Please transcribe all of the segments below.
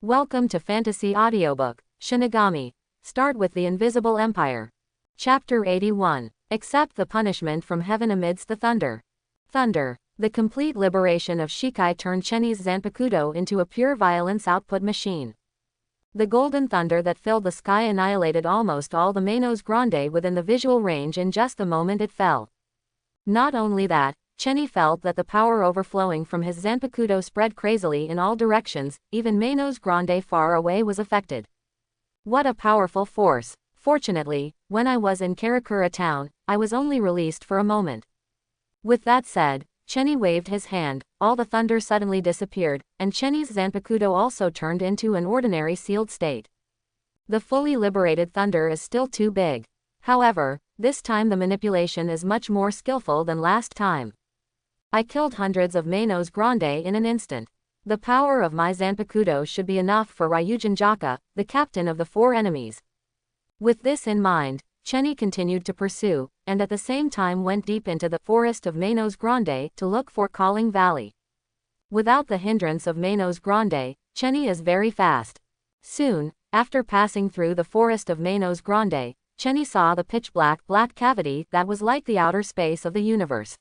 Welcome to Fantasy Audiobook, Shinigami. Start with the Invisible Empire. Chapter 81. Accept the punishment from heaven amidst the thunder. Thunder. The complete liberation of Shikai turned Chenny's Zanpakuto into a pure violence output machine. The golden thunder that filled the sky annihilated almost all the Manos Grande within the visual range in just the moment it fell. Not only that, Chenny felt that the power overflowing from his Zanpakuto spread crazily in all directions, even Manos Grande far away was affected. What a powerful force! Fortunately, when I was in Karakura town, I was only released for a moment. With that said, Chenny waved his hand, all the thunder suddenly disappeared, and Chenny's Zanpakuto also turned into an ordinary sealed state. The fully liberated thunder is still too big. However, this time the manipulation is much more skillful than last time. I killed hundreds of Manos Grande in an instant. The power of my Zanpakuto should be enough for Ryujin Jaka, the captain of the four enemies. With this in mind, Chenny continued to pursue, and at the same time went deep into the forest of Manos Grande to look for Calling Valley. Without the hindrance of Manos Grande, Chenny is very fast. Soon, after passing through the forest of Manos Grande, Chenny saw the pitch-black cavity that was like the outer space of the universe.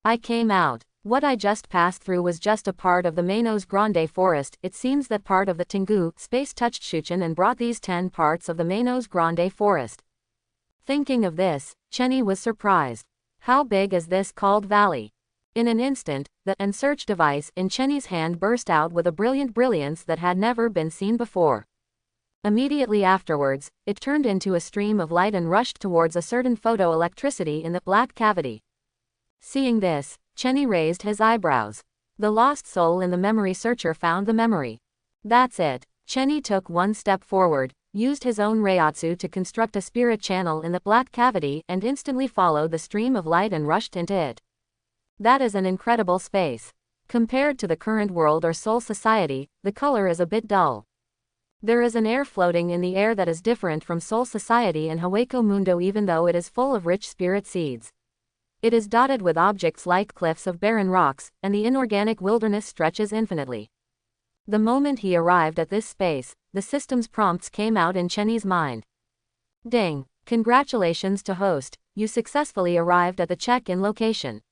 I came out. What I just passed through was just a part of the Manos Grande forest. It seems that part of the Tengu space touched Shuchen and brought these 10 parts of the Manos Grande forest. Thinking of this, Chenny was surprised. How big is this called valley? In an instant, the search device in Chenny's hand burst out with a brilliant brilliance that had never been seen before. Immediately afterwards, it turned into a stream of light and rushed towards a certain photoelectricity in the black cavity. Seeing this, Chenny raised his eyebrows. The lost soul in the memory searcher found the memory. That's it. Chenny took one step forward, used his own Reiatsu to construct a spirit channel in the black cavity and instantly followed the stream of light and rushed into it. That is an incredible space. Compared to the current world or soul society, the color is a bit dull. There is an air floating in the air that is different from soul society and Hueco Mundo even though it is full of rich spirit seeds. It is dotted with objects like cliffs of barren rocks, and the inorganic wilderness stretches infinitely. The moment he arrived at this space, the system's prompts came out in Chenny's mind. Ding! Congratulations to host, you successfully arrived at the check-in location.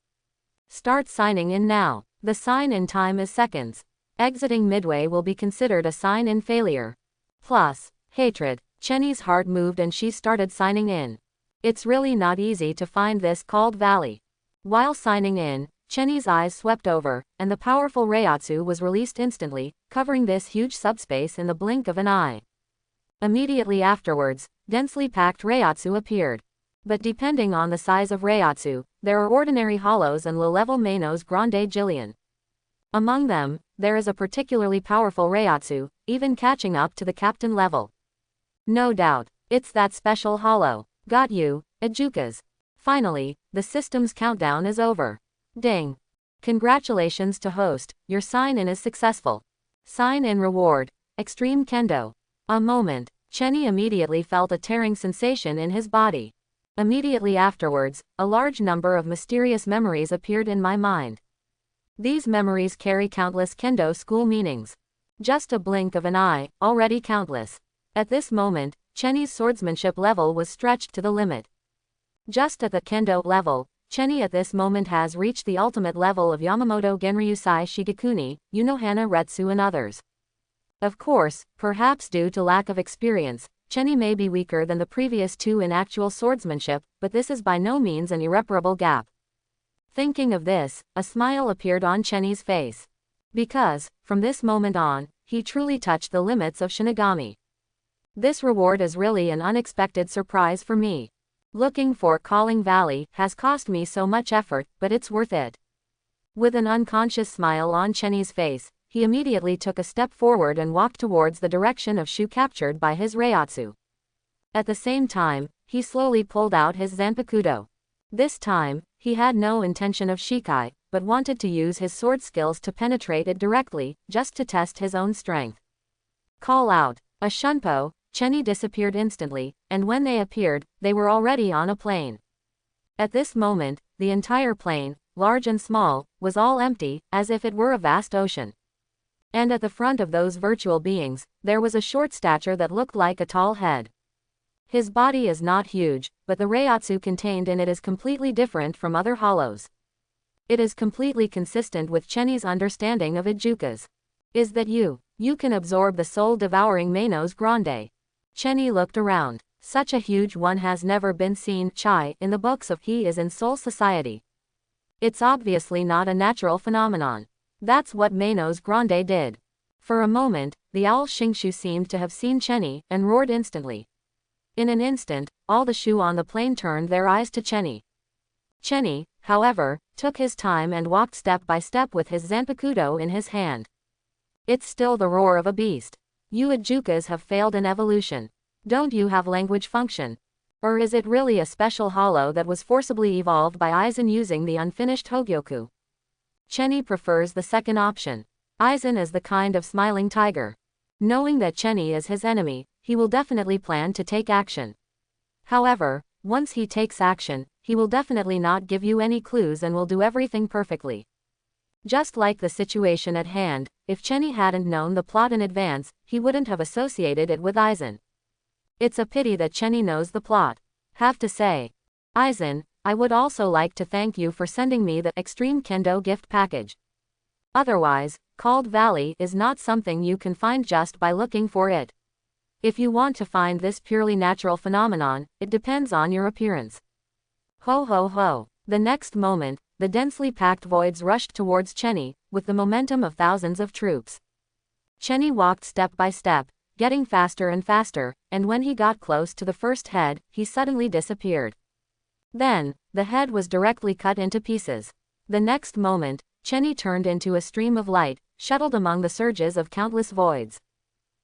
Start signing in now. The sign-in time is seconds. Exiting midway will be considered a sign-in failure. Plus, hatred. Chenny's heart moved and she started signing in. It's really not easy to find this called valley. While signing in, Chenny's eyes swept over, and the powerful Reiatsu was released instantly, covering this huge subspace in the blink of an eye. Immediately afterwards, densely packed Reiatsu appeared. But depending on the size of Reiatsu, there are ordinary hollows and low-level Manos Grande Jillion. Among them, there is a particularly powerful Reiatsu, even catching up to the captain level. No doubt, it's that special hollow. Got you, Ajukas. Finally, the system's countdown is over. Ding. Congratulations to host, your sign-in is successful. Sign-in reward, Extreme Kendo. A moment, Chenny immediately felt a tearing sensation in his body. Immediately afterwards, a large number of mysterious memories appeared in my mind. These memories carry countless Kendo school meanings. Just a blink of an eye, already countless. At this moment, Chenny's swordsmanship level was stretched to the limit. Just at the Kendo level, Chenny at this moment has reached the ultimate level of Yamamoto Genryusai Shigekuni, Unohana Retsu and others. Of course, perhaps due to lack of experience, Chenny may be weaker than the previous two in actual swordsmanship, but this is by no means an irreparable gap. Thinking of this, a smile appeared on Chenny's face. Because, from this moment on, he truly touched the limits of Shinigami. This reward is really an unexpected surprise for me. Looking for Calling Valley has cost me so much effort, but it's worth it. With an unconscious smile on Chenny's face, he immediately took a step forward and walked towards the direction of Shu captured by his Reiatsu. At the same time, he slowly pulled out his Zanpakuto. This time, he had no intention of Shikai, but wanted to use his sword skills to penetrate it directly, just to test his own strength. Call out, a Shunpo. Chenny disappeared instantly, and when they appeared, they were already on a plain. At this moment, the entire plain, large and small, was all empty, as if it were a vast ocean. And at the front of those virtual beings, there was a short stature that looked like a tall head. His body is not huge, but the Reiatsu contained in it is completely different from other hollows. It is completely consistent with Chenny's understanding of Ijukas. Is that you? You can absorb the soul-devouring Manos Grande. Chenny looked around. Such a huge one has never been seen, Chai, in the books of He is in Soul Society. It's obviously not a natural phenomenon. That's what Manos Grande did. For a moment, the owl Shingshu seemed to have seen Chenny, and roared instantly. In an instant, all the Shu on the plane turned their eyes to Chenny. Chenny, however, took his time and walked step by step with his Zanpakuto in his hand. It's still the roar of a beast. You Ijukas have failed in evolution. Don't you have language function? Or is it really a special hollow that was forcibly evolved by Aizen using the unfinished Hogyoku? Chenny prefers the second option. Aizen is the kind of smiling tiger. Knowing that Chenny is his enemy, he will definitely plan to take action. However, once he takes action, he will definitely not give you any clues and will do everything perfectly. Just like the situation at hand, if Chenny hadn't known the plot in advance, he wouldn't have associated it with Aizen. It's a pity that Chenny knows the plot. Have to say, Aizen, I would also like to thank you for sending me the Extreme Kendo gift package. Otherwise, Called Valley is not something you can find just by looking for it. If you want to find this purely natural phenomenon, it depends on your appearance. Ho ho ho. The next moment, the densely packed voids rushed towards Chenny, with the momentum of thousands of troops. Chenny walked step by step, getting faster and faster, and when he got close to the first head, he suddenly disappeared. Then, the head was directly cut into pieces. The next moment, Chenny turned into a stream of light, shuttled among the surges of countless voids.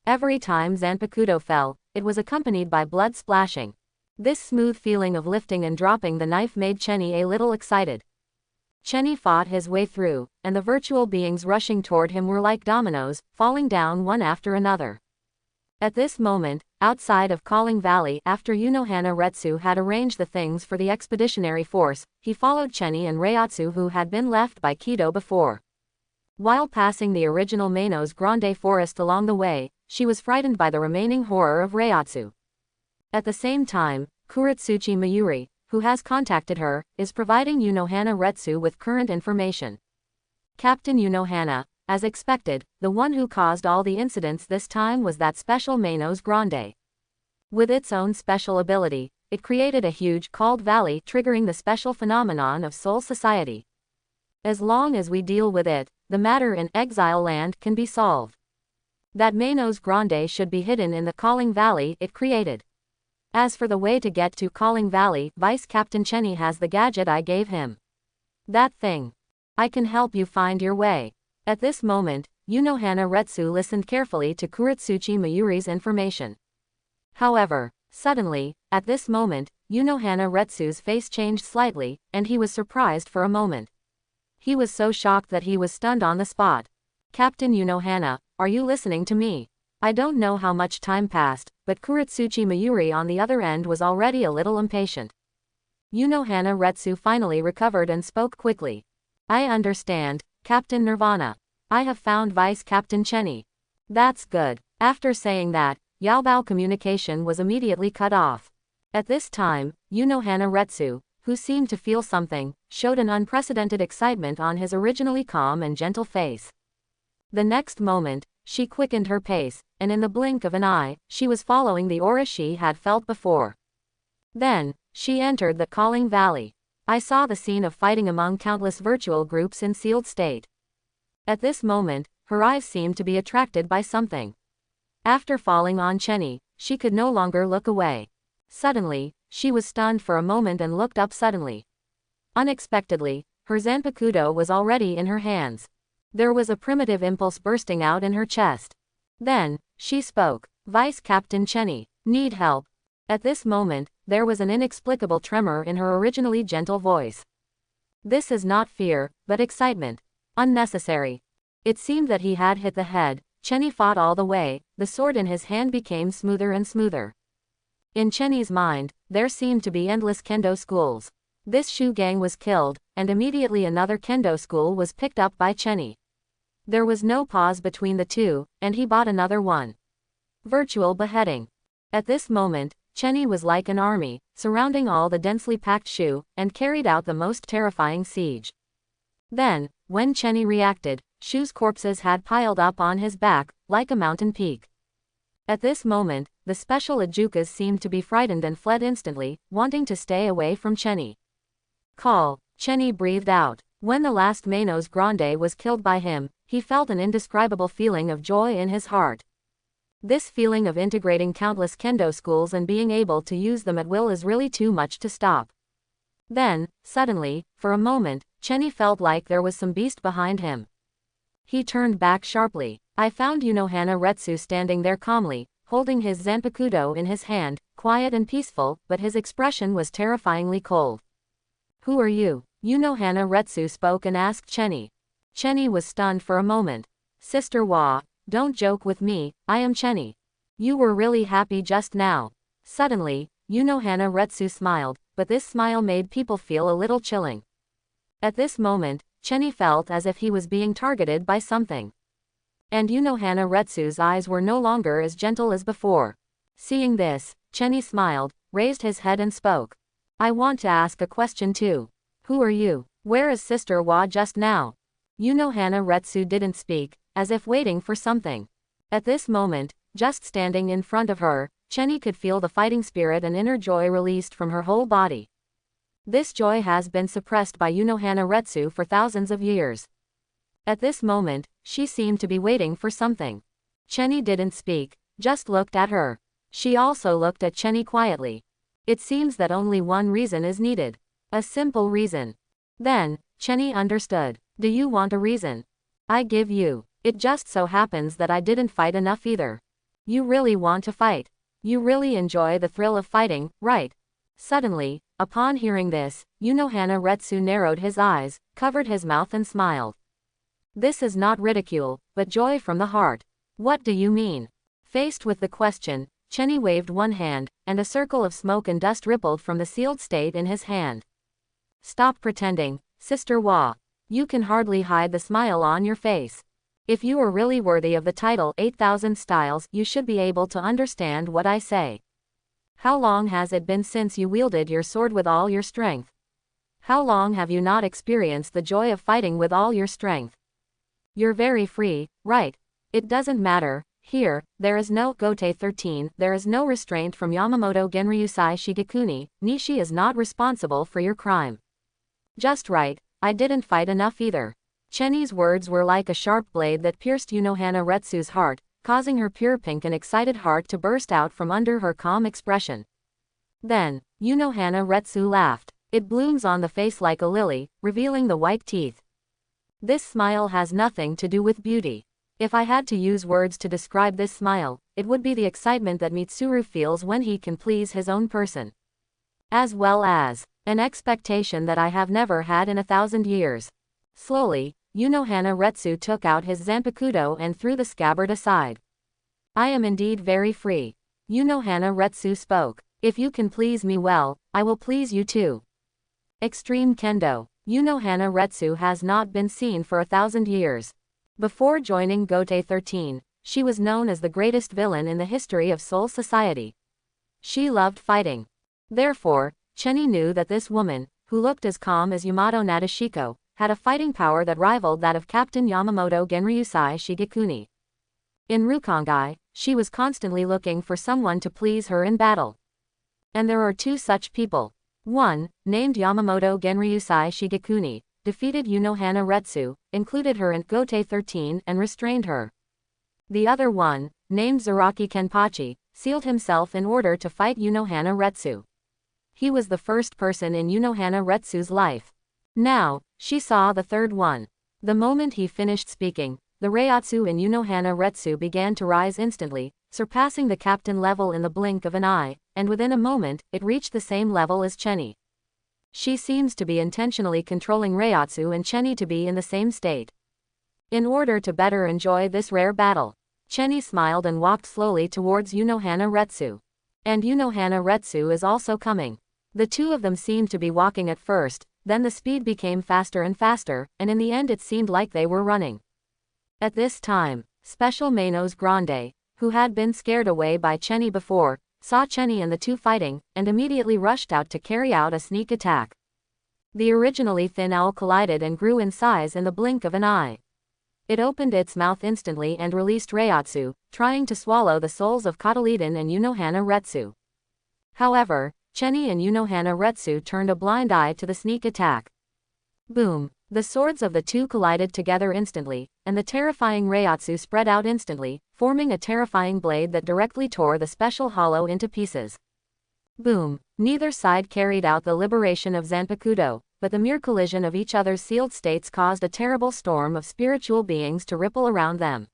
Every time Zanpakuto fell, it was accompanied by blood splashing. This smooth feeling of lifting and dropping the knife made Chenny a little excited. Chenny fought his way through, and the virtual beings rushing toward him were like dominoes, falling down one after another. At this moment, outside of Calling Valley, after Unohana Retsu had arranged the things for the expeditionary force, he followed Chenny and Reiatsu who had been left by Kido before. While passing the original Manos Grande forest along the way, she was frightened by the remaining horror of Reiatsu. At the same time, Kuretsuchi Mayuri, who has contacted her, is providing Unohana Retsu with current information. Captain Unohana, as expected, the one who caused all the incidents this time was that special Manos Grande. With its own special ability, it created a huge Called Valley triggering the special phenomenon of Soul Society. As long as we deal with it, the matter in Exile Land can be solved. That Manos Grande should be hidden in the Calling Valley it created. As for the way to get to Calling Valley, Vice Captain Chenny has the gadget I gave him. That thing. I can help you find your way. At this moment, Unohana Retsu listened carefully to Kuretsuchi Mayuri's information. However, suddenly, at this moment, Unohana Retsu's face changed slightly, and he was surprised for a moment. He was so shocked that he was stunned on the spot. Captain Unohana, are you listening to me? I don't know how much time passed, but Kuretsuchi Mayuri on the other end was already a little impatient. Unohana Retsu finally recovered and spoke quickly. I understand, Captain Nirvana. I have found Vice Captain Chenny. That's good. After saying that, Yaobao communication was immediately cut off. At this time, Unohana Retsu, who seemed to feel something, showed an unprecedented excitement on his originally calm and gentle face. The next moment, she quickened her pace, and in the blink of an eye, she was following the aura she had felt before. Then, she entered the Calling Valley. I saw the scene of fighting among countless virtual groups in sealed state. At this moment, her eyes seemed to be attracted by something. After falling on Chenny, she could no longer look away. Suddenly, she was stunned for a moment and looked up suddenly. Unexpectedly, her Zanpakuto was already in her hands. There was a primitive impulse bursting out in her chest. Then, she spoke. Vice Captain Chenny, need help. At this moment, there was an inexplicable tremor in her originally gentle voice. This is not fear, but excitement. Unnecessary. It seemed that he had hit the head. Chenny fought all the way, the sword in his hand became smoother and smoother. In Chenny's mind, there seemed to be endless kendo schools. This Shu gang was killed, and immediately another kendo school was picked up by Chenny. There was no pause between the two, and he bought another one. Virtual beheading. At this moment, Chenny was like an army, surrounding all the densely packed Shu, and carried out the most terrifying siege. Then, when Chenny reacted, Shu's corpses had piled up on his back, like a mountain peak. At this moment, the special Ajukas seemed to be frightened and fled instantly, wanting to stay away from Chenny. Call, Chenny breathed out. When the last Manos Grande was killed by him, he felt an indescribable feeling of joy in his heart. This feeling of integrating countless kendo schools and being able to use them at will is really too much to stop. Then, suddenly, for a moment, Chenny felt like there was some beast behind him. He turned back sharply. I found Unohana Retsu standing there calmly, holding his zanpakudo in his hand, quiet and peaceful, but his expression was terrifyingly cold. Who are you? Unohana Retsu spoke and asked Chenny. Chenny was stunned for a moment. Sister Wa, don't joke with me, I am Chenny. You were really happy just now. Suddenly, Unohana Retsu smiled, but this smile made people feel a little chilling. At this moment, Chenny felt as if he was being targeted by something. And Unohana Retsu's eyes were no longer as gentle as before. Seeing this, Chenny smiled, raised his head and spoke. I want to ask a question too. Who are you? Where is Sister Wa just now? Unohana Retsu didn't speak, as if waiting for something. At this moment, just standing in front of her, Chenny could feel the fighting spirit and inner joy released from her whole body. This joy has been suppressed by Unohana Retsu for thousands of years. At this moment, she seemed to be waiting for something. Chenny didn't speak, just looked at her. She also looked at Chenny quietly. It seems that only one reason is needed. A simple reason. Then, Chenny understood. Do you want a reason? I give you. It just so happens that I didn't fight enough either. You really want to fight. You really enjoy the thrill of fighting, right? Suddenly, upon hearing this, Unohana Retsu narrowed his eyes, covered his mouth and smiled. This is not ridicule, but joy from the heart. What do you mean? Faced with the question, Chenny waved one hand, and a circle of smoke and dust rippled from the sealed state in his hand. Stop pretending, Sister Wa. You can hardly hide the smile on your face. If you are really worthy of the title 8,000 Styles, you should be able to understand what I say. How long has it been since you wielded your sword with all your strength? How long have you not experienced the joy of fighting with all your strength? You're very free, right? It doesn't matter. Here, there is no Gote 13, there is no restraint from Yamamoto Genryusai Shigekuni, Nishi is not responsible for your crime. Just right, I didn't fight enough either. Chenny's words were like a sharp blade that pierced Unohana Retsu's heart, causing her pure pink and excited heart to burst out from under her calm expression. Then, Unohana Retsu laughed. It blooms on the face like a lily, revealing the white teeth. This smile has nothing to do with beauty. If I had to use words to describe this smile, it would be the excitement that Mitsuru feels when he can please his own person. As well as an expectation that I have never had in 1,000 years. Slowly, Unohana Retsu took out his zanpakudo and threw the scabbard aside. I am indeed very free. Unohana Retsu spoke. If you can please me well, I will please you too. Extreme Kendo. Unohana Retsu has not been seen for 1,000 years. Before joining Gote 13, she was known as the greatest villain in the history of Soul Society. She loved fighting. Therefore, Chenny knew that this woman, who looked as calm as Yamato Nadeshiko, had a fighting power that rivaled that of Captain Yamamoto Genryusai Shigekuni. In Rukongai, she was constantly looking for someone to please her in battle. And there are two such people. One, named Yamamoto Genryusai Shigekuni, defeated Unohana Retsu, included her in Gote 13 and restrained her. The other one, named Zaraki Kenpachi, sealed himself in order to fight Unohana Retsu. He was the first person in Unohana Retsu's life. Now, she saw the third one. The moment he finished speaking, the Reiatsu in Unohana Retsu began to rise instantly, surpassing the captain level in the blink of an eye, and within a moment, it reached the same level as Chenny. She seems to be intentionally controlling Reiatsu and Chenny to be in the same state. In order to better enjoy this rare battle, Chenny smiled and walked slowly towards Unohana Retsu. And Unohana Retsu is also coming. The two of them seemed to be walking at first, then the speed became faster and faster, and in the end it seemed like they were running. At this time, Special Manos Grande, who had been scared away by Chenny before, saw Chenny and the two fighting, and immediately rushed out to carry out a sneak attack. The originally thin owl collided and grew in size in the blink of an eye. It opened its mouth instantly and released Reiatsu, trying to swallow the souls of Kotaliden and Unohana Retsu. However, Chenny and Unohana Retsu turned a blind eye to the sneak attack. Boom! The swords of the two collided together instantly, and the terrifying Reiatsu spread out instantly, forming a terrifying blade that directly tore the special hollow into pieces. Boom! Neither side carried out the liberation of Zanpakuto, but the mere collision of each other's sealed states caused a terrible storm of spiritual beings to ripple around them.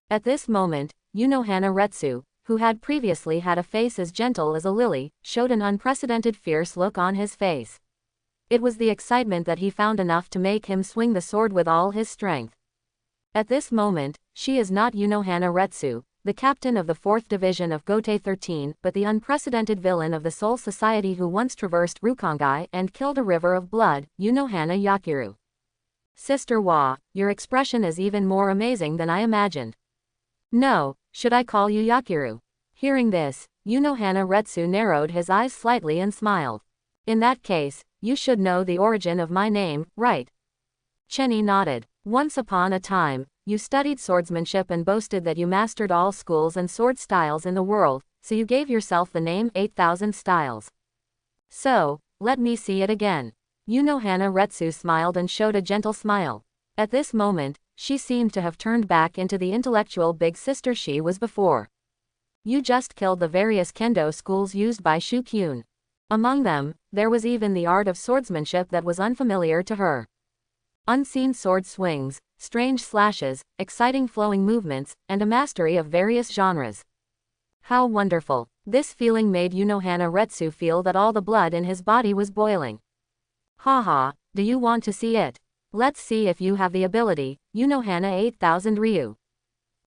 At this moment, Unohana Retsu, who had previously had a face as gentle as a lily, showed an unprecedented fierce look on his face. It was the excitement that he found enough to make him swing the sword with all his strength. At this moment, she is not Unohana Retsu, the captain of the 4th Division of Gotei 13, but the unprecedented villain of the Soul Society who once traversed Rukongai and killed a river of blood, Unohana Yakiru. Sister Wa, your expression is even more amazing than I imagined. No, should I call you Yakiru? Hearing this, Unohana Retsu narrowed his eyes slightly and smiled. In that case, you should know the origin of my name, right? Chenny nodded. Once upon a time, you studied swordsmanship and boasted that you mastered all schools and sword styles in the world, so you gave yourself the name 8,000 Styles. So, let me see it again. Unohana Retsu smiled and showed a gentle smile. At this moment, she seemed to have turned back into the intellectual big sister she was before. You just killed the various kendo schools used by Shukyun. Among them, there was even the art of swordsmanship that was unfamiliar to her. Unseen sword swings, strange slashes, exciting flowing movements, and a mastery of various genres. How wonderful! This feeling made Unohana Retsu feel that all the blood in his body was boiling. Haha, do you want to see it? Let's see if you have the ability, Unohana 8000 Ryu.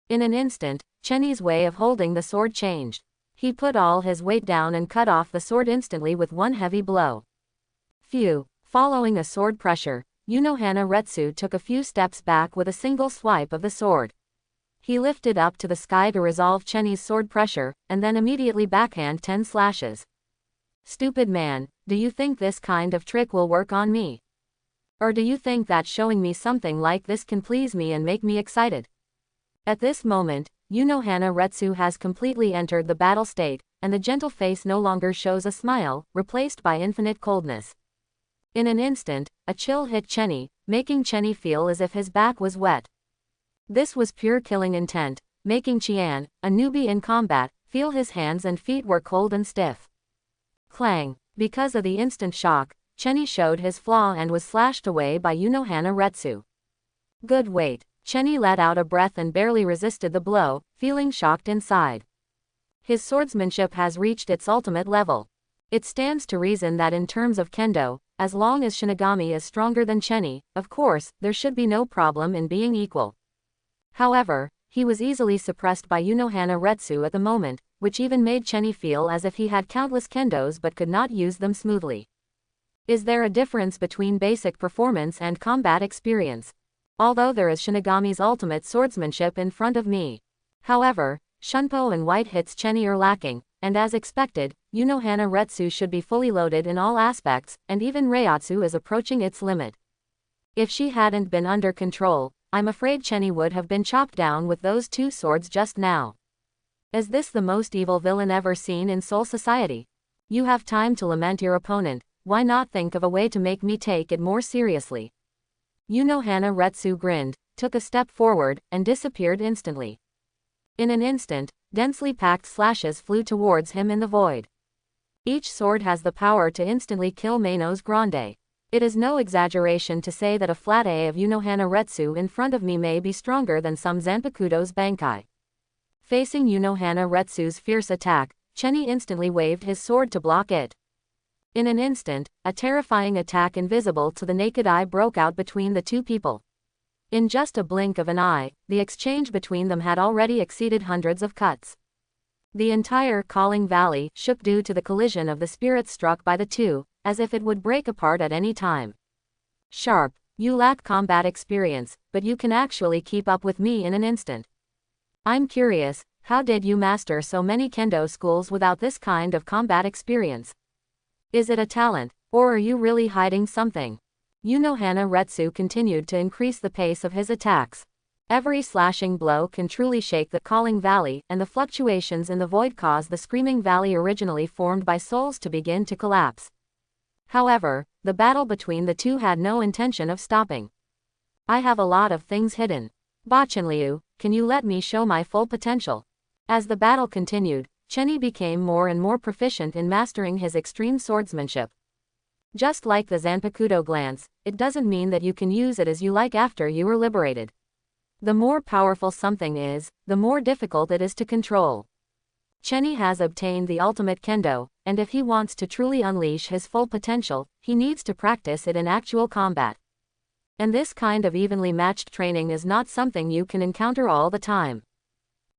In an instant, Chenny's way of holding the sword changed. He put all his weight down and cut off the sword instantly with one heavy blow. Phew! Following a sword pressure, Unohana Retsu took a few steps back with a single swipe of the sword. He lifted up to the sky to resolve Chenny's sword pressure, and then immediately backhand 10 slashes. Stupid man, do you think this kind of trick will work on me? Or do you think that showing me something like this can please me and make me excited? At this moment, Unohana Retsu has completely entered the battle state, and the gentle face no longer shows a smile, replaced by infinite coldness. In an instant, a chill hit Chenny, making Chenny feel as if his back was wet. This was pure killing intent, making Qian, a newbie in combat, feel his hands and feet were cold and stiff. Clang! Because of the instant shock, Chenny showed his flaw and was slashed away by Unohana Retsu. Good wait. Chenny let out a breath and barely resisted the blow, feeling shocked inside. His swordsmanship has reached its ultimate level. It stands to reason that in terms of kendo, as long as Shinigami is stronger than Chenny, of course, there should be no problem in being equal. However, he was easily suppressed by Unohana Retsu at the moment, which even made Chenny feel as if he had countless kendos but could not use them smoothly. Is there a difference between basic performance and combat experience? Although there is Shinigami's ultimate swordsmanship in front of me. However, Shunpo and white hits Chenny are lacking, and as expected, Unohana Retsu should be fully loaded in all aspects, and even Reiatsu is approaching its limit. If she hadn't been under control, I'm afraid Chenny would have been chopped down with those two swords just now. Is this the most evil villain ever seen in Soul Society? You have time to lament your opponent, why not think of a way to make me take it more seriously? Unohana Retsu grinned, took a step forward, and disappeared instantly. In an instant, densely packed slashes flew towards him in the void. Each sword has the power to instantly kill Manos Grande. It is no exaggeration to say that a flat A of Unohana Retsu in front of me may be stronger than some Zanpakuto's Bankai. Facing Unohana Retsu's fierce attack, Chenny instantly waved his sword to block it. In an instant, a terrifying attack invisible to the naked eye broke out between the two people. In just a blink of an eye, the exchange between them had already exceeded hundreds of cuts. The entire Calling Valley shook due to the collision of the spirits struck by the two, as if it would break apart at any time. Sharp! You lack combat experience, but you can actually keep up with me in an instant. I'm curious, how did you master so many kendo schools without this kind of combat experience? Is it a talent, or are you really hiding something? Unohana Retsu continued to increase the pace of his attacks. Every slashing blow can truly shake the Calling Valley, and the fluctuations in the void cause the Screaming Valley originally formed by souls to begin to collapse. However, the battle between the two had no intention of stopping. I have a lot of things hidden. Bachenliu, can you let me show my full potential? As the battle continued, Chenny became more and more proficient in mastering his extreme swordsmanship. Just like the Zanpakuto glance, it doesn't mean that you can use it as you like after you are liberated. The more powerful something is, the more difficult it is to control. Chenny has obtained the ultimate kendo, and if he wants to truly unleash his full potential, he needs to practice it in actual combat. And this kind of evenly matched training is not something you can encounter all the time.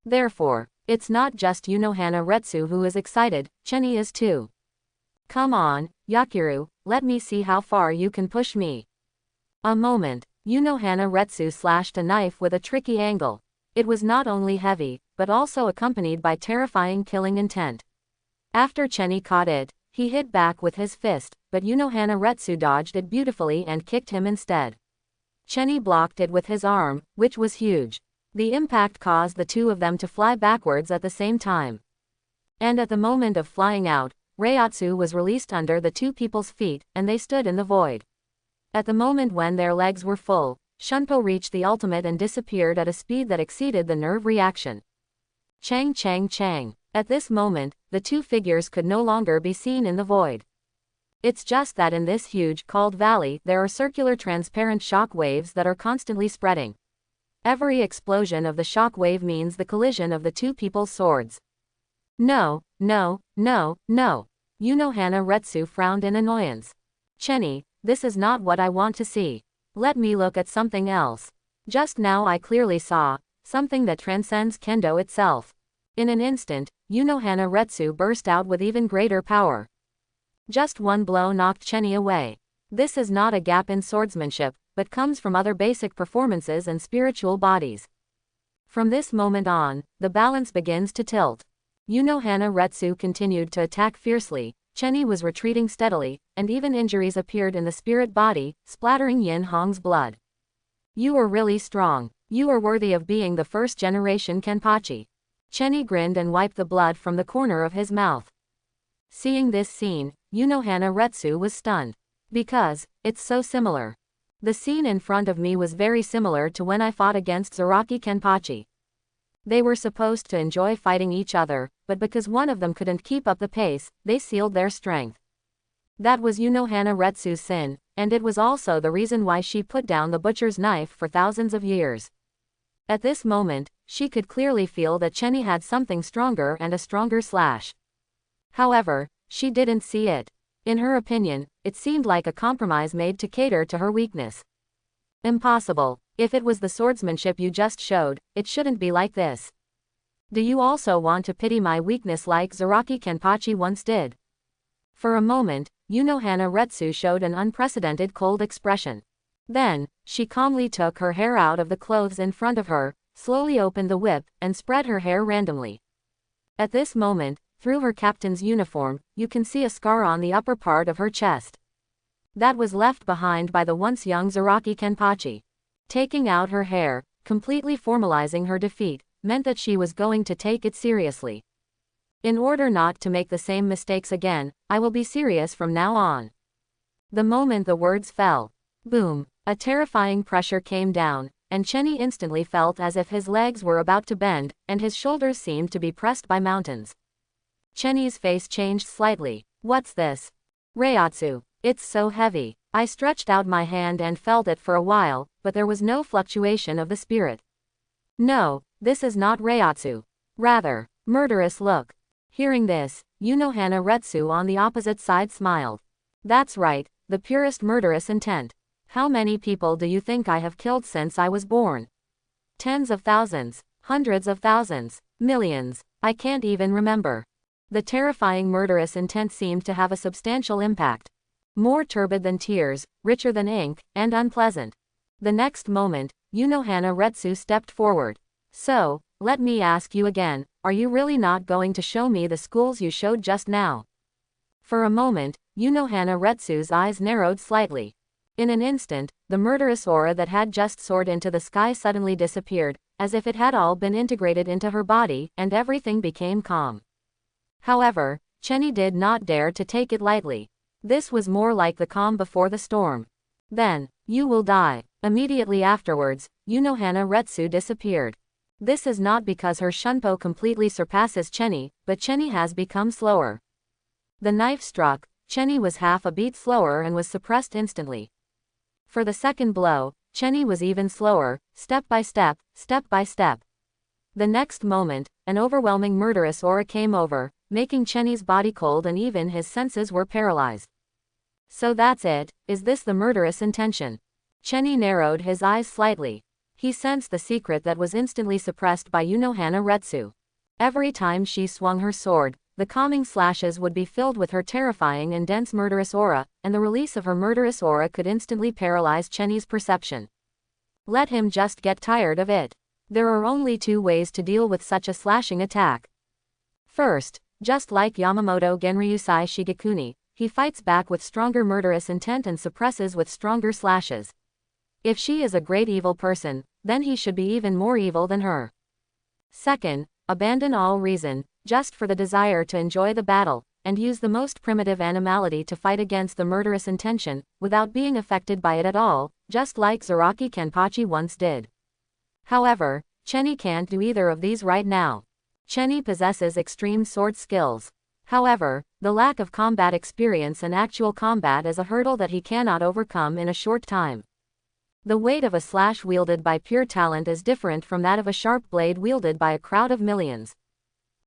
Therefore, it's not just Unohana Retsu who is excited, Chenny is too. Come on, Yakiru, let me see how far you can push me. A moment, Unohana Retsu slashed a knife with a tricky angle. It was not only heavy, but also accompanied by terrifying killing intent. After Chenny caught it, he hit back with his fist, but Unohana Retsu dodged it beautifully and kicked him instead. Chenny blocked it with his arm, which was huge. The impact caused the two of them to fly backwards at the same time. And at the moment of flying out, Reiatsu was released under the two people's feet, and they stood in the void. At the moment when their legs were full, Shunpo reached the ultimate and disappeared at a speed that exceeded the nerve reaction. Chang chang chang. At this moment, the two figures could no longer be seen in the void. It's just that in this huge cold valley there are circular transparent shock waves that are constantly spreading. Every explosion of the shock wave means the collision of the two people's swords. No, no, no, no. Unohana Retsu frowned in annoyance. Chenny, this is not what I want to see. Let me look at something else. Just now I clearly saw something that transcends kendo itself. In an instant, Unohana Retsu burst out with even greater power. Just one blow knocked Chenny away. This is not a gap in swordsmanship, but comes from other basic performances and spiritual bodies. From this moment on, the balance begins to tilt. Unohana Retsu continued to attack fiercely, Chenny was retreating steadily, and even injuries appeared in the spirit body, splattering Yin Hong's blood. You are really strong. You are worthy of being the first generation Kenpachi. Chenny grinned and wiped the blood from the corner of his mouth. Seeing this scene, Unohana Retsu was stunned. Because, it's so similar. The scene in front of me was very similar to when I fought against Zaraki Kenpachi. They were supposed to enjoy fighting each other, but because one of them couldn't keep up the pace, they sealed their strength. That was Unohana Retsu's sin, and it was also the reason why she put down the butcher's knife for thousands of years. At this moment, she could clearly feel that Chenny had something stronger and a stronger slash. However, she didn't see it. In her opinion, it seemed like a compromise made to cater to her weakness. Impossible. If it was the swordsmanship you just showed, it shouldn't be like this. Do you also want to pity my weakness like Zaraki Kenpachi once did? For a moment, Unohana Retsu showed an unprecedented cold expression. Then, she calmly took her hair out of the clothes in front of her, slowly opened the whip, and spread her hair randomly. At this moment, through her captain's uniform, you can see a scar on the upper part of her chest. That was left behind by the once young Zaraki Kenpachi. Taking out her hair, completely formalizing her defeat, meant that she was going to take it seriously. In order not to make the same mistakes again, I will be serious from now on. The moment the words fell, boom, a terrifying pressure came down, and Chenny instantly felt as if his legs were about to bend, and his shoulders seemed to be pressed by mountains. Chenny's face changed slightly. What's this? Reiatsu. It's so heavy. I stretched out my hand and felt it for a while, but there was no fluctuation of the spirit. No, this is not Reiatsu. Rather, murderous look. Hearing this, Unohana Retsu on the opposite side smiled. That's right, the purest murderous intent. How many people do you think I have killed since I was born? Tens of thousands, hundreds of thousands, millions, I can't even remember. The terrifying murderous intent seemed to have a substantial impact. More turbid than tears, richer than ink, and unpleasant. The next moment, Yunohana Retsu stepped forward. So, let me ask you again, are you really not going to show me the schools you showed just now? For a moment, Yunohana Retsu's eyes narrowed slightly. In an instant, the murderous aura that had just soared into the sky suddenly disappeared, as if it had all been integrated into her body, and everything became calm. However, Chenny did not dare to take it lightly. This was more like the calm before the storm. Then, you will die. Immediately afterwards, Yunohana Retsu disappeared. This is not because her shunpo completely surpasses Chenny, but Chenny has become slower. The knife struck, Chenny was half a beat slower and was suppressed instantly. For the second blow, Chenny was even slower, step by step, step by step. The next moment, an overwhelming murderous aura came over, making Chenny's body cold and even his senses were paralyzed. So that's it, is this the murderous intention? Chenny narrowed his eyes slightly. He sensed the secret that was instantly suppressed by Yunohana Retsu. Every time she swung her sword, the calming slashes would be filled with her terrifying and dense murderous aura, and the release of her murderous aura could instantly paralyze Chenny's perception. Let him just get tired of it. There are only two ways to deal with such a slashing attack. First, just like Yamamoto Genryusai Shigekuni, he fights back with stronger murderous intent and suppresses with stronger slashes. If she is a great evil person, then he should be even more evil than her. Second, abandon all reason, just for the desire to enjoy the battle, and use the most primitive animality to fight against the murderous intention, without being affected by it at all, just like Zaraki Kenpachi once did. However, Chenny can't do either of these right now. Chenny possesses extreme sword skills. However, the lack of combat experience and actual combat is a hurdle that he cannot overcome in a short time. The weight of a slash wielded by pure talent is different from that of a sharp blade wielded by a crowd of millions.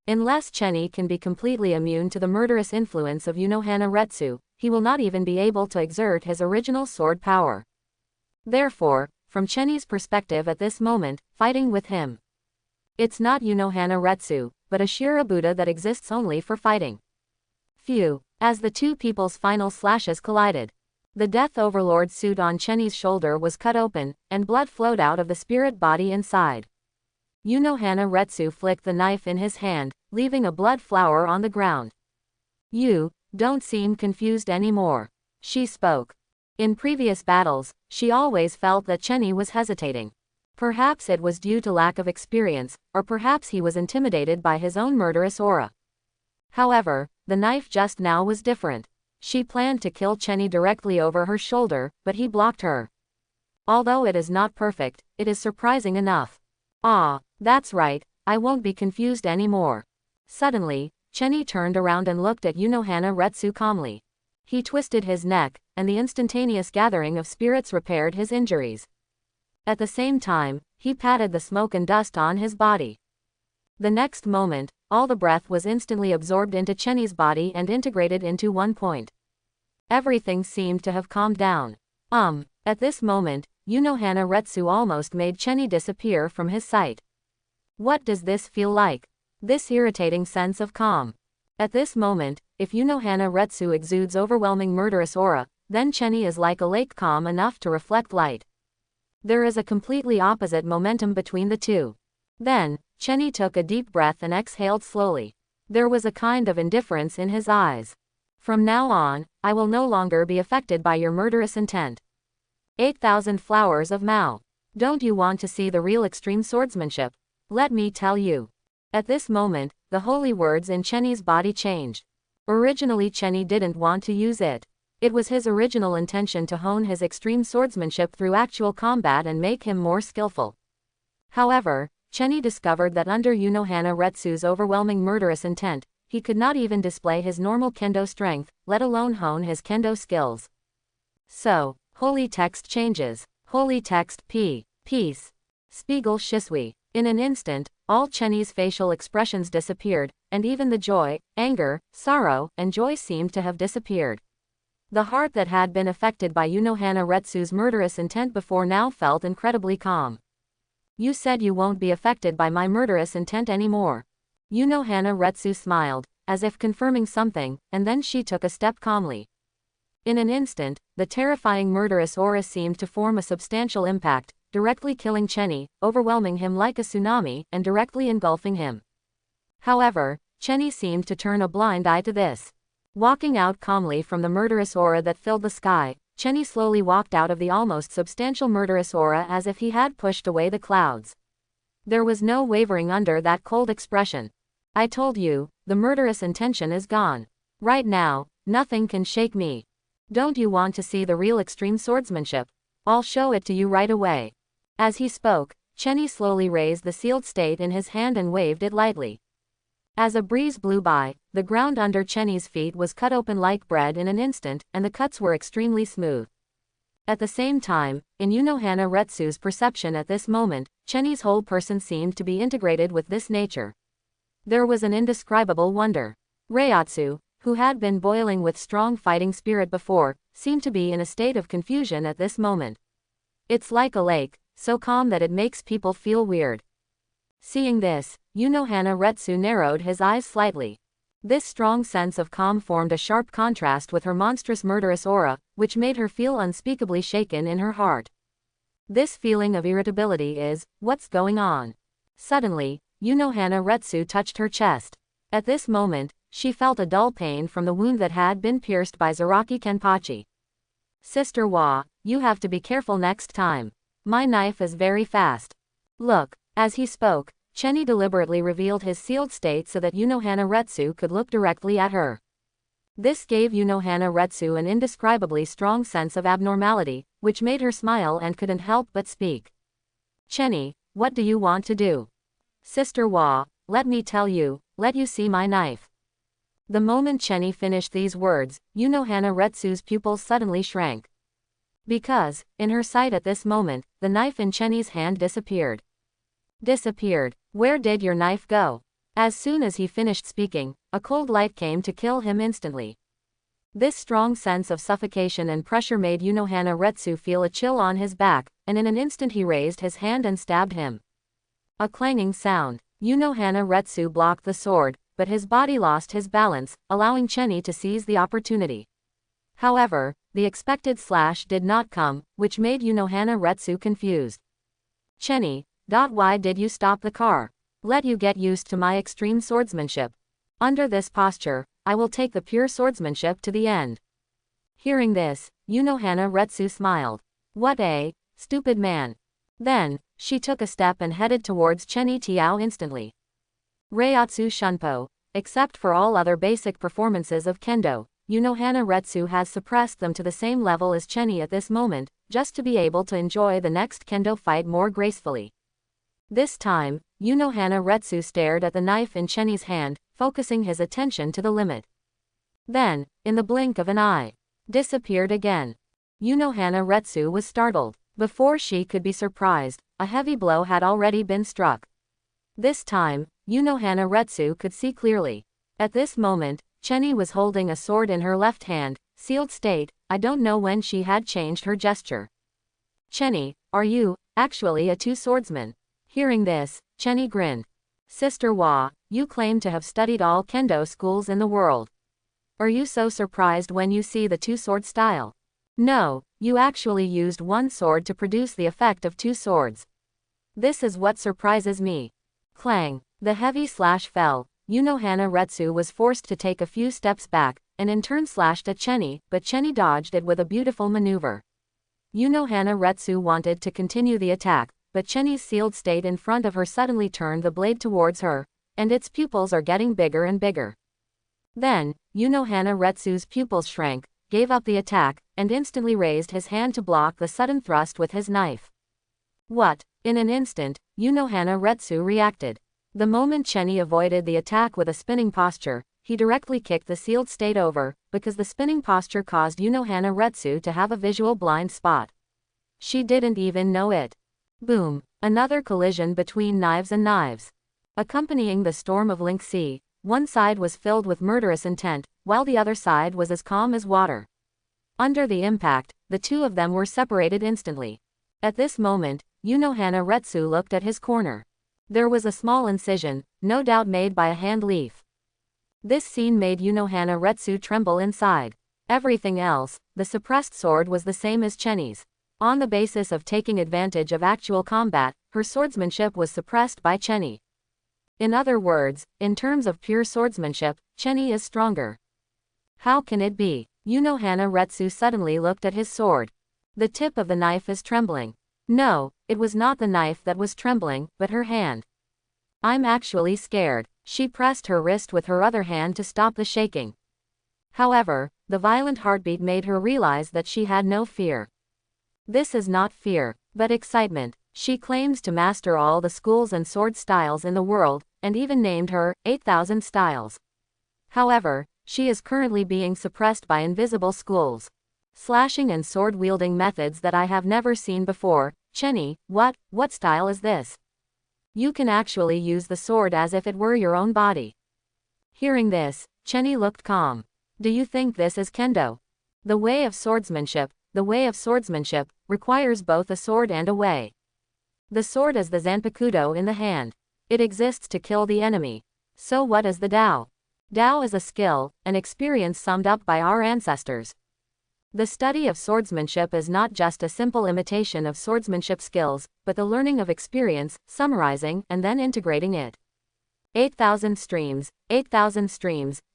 Unless Chenny can be completely immune to the murderous influence of Yunohana Retsu, he will not even be able to exert his original sword power. Therefore, from Chenny's perspective at this moment, fighting with him, it's not Yunohana Retsu, but a Shira Buddha that exists only for fighting. Phew. As the two people's final slashes collided, the Death Overlord's suit on Chenny's shoulder was cut open, and blood flowed out of the spirit body inside. Yunohana Retsu flicked the knife in his hand, leaving a blood flower on the ground. You don't seem confused anymore. She spoke. In previous battles, she always felt that Chenny was hesitating. Perhaps it was due to lack of experience, or perhaps he was intimidated by his own murderous aura. However, the knife just now was different. She planned to kill Chenny directly over her shoulder, but he blocked her. Although it is not perfect, it is surprising enough. Ah, that's right, I won't be confused anymore. Suddenly, Chenny turned around and looked at Yunohana Retsu calmly. He twisted his neck, and the instantaneous gathering of spirits repaired his injuries. At the same time, he patted the smoke and dust on his body. The next moment, all the breath was instantly absorbed into Chenny's body and integrated into one point. Everything seemed to have calmed down. At this moment, Yunohana Retsu almost made Chenny disappear from his sight. What does this feel like? This irritating sense of calm. At this moment, if Yunohana Retsu exudes overwhelming murderous aura, then Chenny is like a lake calm enough to reflect light. There is a completely opposite momentum between the two. Then, Chenny took a deep breath and exhaled slowly. There was a kind of indifference in his eyes. From now on, I will no longer be affected by your murderous intent. 8,000 flowers of Mao. Don't you want to see the real extreme swordsmanship? Let me tell you. At this moment, the holy words in Chenny's body changed. Originally Chenny didn't want to use it. It was his original intention to hone his extreme swordsmanship through actual combat and make him more skillful. However, Chenny discovered that under Yunohana Retsu's overwhelming murderous intent, he could not even display his normal kendo strength, let alone hone his kendo skills. So, holy text changes. Holy text P. Peace. Spiegel Shisui. In an instant, all Chenny's facial expressions disappeared, and even the joy, anger, sorrow, and joy seemed to have disappeared. The heart that had been affected by Yunohana Retsu's murderous intent before now felt incredibly calm. You said you won't be affected by my murderous intent anymore. Yunohana Retsu smiled, as if confirming something, and then she took a step calmly. In an instant, the terrifying murderous aura seemed to form a substantial impact, directly killing Chenny, overwhelming him like a tsunami, and directly engulfing him. However, Chenny seemed to turn a blind eye to this. Walking out calmly from the murderous aura that filled the sky, Chenny slowly walked out of the almost substantial murderous aura as if he had pushed away the clouds. There was no wavering under that cold expression. I told you, the murderous intention is gone. Right now, nothing can shake me. Don't you want to see the real extreme swordsmanship? I'll show it to you right away. As he spoke, Chenny slowly raised the sealed state in his hand and waved it lightly. As a breeze blew by, the ground under Chenny's feet was cut open like bread in an instant, and the cuts were extremely smooth. At the same time, in Unohana Retsu's perception at this moment, Chenny's whole person seemed to be integrated with this nature. There was an indescribable wonder. Reiatsu, who had been boiling with strong fighting spirit before, seemed to be in a state of confusion at this moment. It's like a lake, so calm that it makes people feel weird. Seeing this, Unohana Retsu narrowed his eyes slightly. This strong sense of calm formed a sharp contrast with her monstrous murderous aura, which made her feel unspeakably shaken in her heart. This feeling of irritability is, what's going on? Suddenly, Unohana Retsu touched her chest. At this moment, she felt a dull pain from the wound that had been pierced by Zaraki Kenpachi. Sister Wa, you have to be careful next time. My knife is very fast. Look. As he spoke, Chenny deliberately revealed his sealed state so that Unohana Retsu could look directly at her. This gave Unohana Retsu an indescribably strong sense of abnormality, which made her smile and couldn't help but speak. Chenny, what do you want to do? Sister Wa, let me tell you, let you see my knife. The moment Chenny finished these words, Unohana Retsu's pupils suddenly shrank. Because, in her sight at this moment, the knife in Chenny's hand disappeared. Disappeared. Where did your knife go? As soon as he finished speaking, a cold light came to kill him instantly. This strong sense of suffocation and pressure made Unohana Retsu feel a chill on his back, and in an instant he raised his hand and stabbed him. A clanging sound. Unohana Retsu blocked the sword, but his body lost his balance, allowing Chenny to seize the opportunity. However, the expected slash did not come, which made Unohana Retsu confused. Chenny, why did you stop the car? Let you get used to my extreme swordsmanship. Under this posture, I will take the pure swordsmanship to the end. Hearing this, Unohana Retsu smiled. What a stupid man. Then, she took a step and headed towards Chenny Tiao instantly. Reiatsu Shunpo. Except for all other basic performances of kendo, Unohana Retsu has suppressed them to the same level as Chenny at this moment, just to be able to enjoy the next kendo fight more gracefully. This time, Unohana Retsu stared at the knife in Chenny's hand, focusing his attention to the limit. Then, in the blink of an eye, disappeared again. Unohana Retsu was startled. Before she could be surprised, a heavy blow had already been struck. This time, Unohana Retsu could see clearly. At this moment, Chenny was holding a sword in her left hand, sealed state. I don't know when she had changed her gesture. Chenny, are you actually a two-swordsman? Hearing this, Chenny grinned. Sister Wa, you claim to have studied all kendo schools in the world. Are you so surprised when you see the two-sword style? No, you actually used one sword to produce the effect of two swords. This is what surprises me. Clang. The heavy slash fell. Unohana Retsu was forced to take a few steps back, and in turn slashed at Chenny, but Chenny dodged it with a beautiful maneuver. Unohana Retsu wanted to continue the attack, but Chenny's sealed state in front of her suddenly turned the blade towards her, and its pupils are getting bigger and bigger. Then, Unohana Retsu's pupils shrank, gave up the attack, and instantly raised his hand to block the sudden thrust with his knife. What? In an instant, Unohana Retsu reacted. The moment Chenny avoided the attack with a spinning posture, he directly kicked the sealed state over, because the spinning posture caused Unohana Retsu to have a visual blind spot. She didn't even know it. Boom. Another collision between knives and knives. Accompanying the storm of Link Sea, one side was filled with murderous intent, while the other side was as calm as water. Under the impact, the two of them were separated instantly. At this moment, Unohana Retsu looked at his corner. There was a small incision, no doubt made by a hand leaf. This scene made Unohana Retsu tremble inside. Everything else, the suppressed sword was the same as Chenny's. On the basis of taking advantage of actual combat, her swordsmanship was suppressed by Chenny. In other words, in terms of pure swordsmanship, Chenny is stronger. How can it be? Unohana Retsu suddenly looked at his sword. The tip of the knife is trembling. No, it was not the knife that was trembling, but her hand. I'm actually scared. She pressed her wrist with her other hand to stop the shaking. However, the violent heartbeat made her realize that she had no fear. This is not fear, but excitement. She claims to master all the schools and sword styles in the world, and even named her 8,000 styles. However, she is currently being suppressed by invisible schools. Slashing and sword-wielding methods that I have never seen before. Chenny, what style is this? You can actually use the sword as if it were your own body. Hearing this, Chenny looked calm. Do you think this is kendo? The way of swordsmanship requires both a sword and a way. The sword is the zanpakudo in the hand. It exists to kill the enemy. So what is the Dao? Dao is a skill, an experience summed up by our ancestors. The study of swordsmanship is not just a simple imitation of swordsmanship skills, but the learning of experience, summarizing, and then integrating it. 8,000 streams,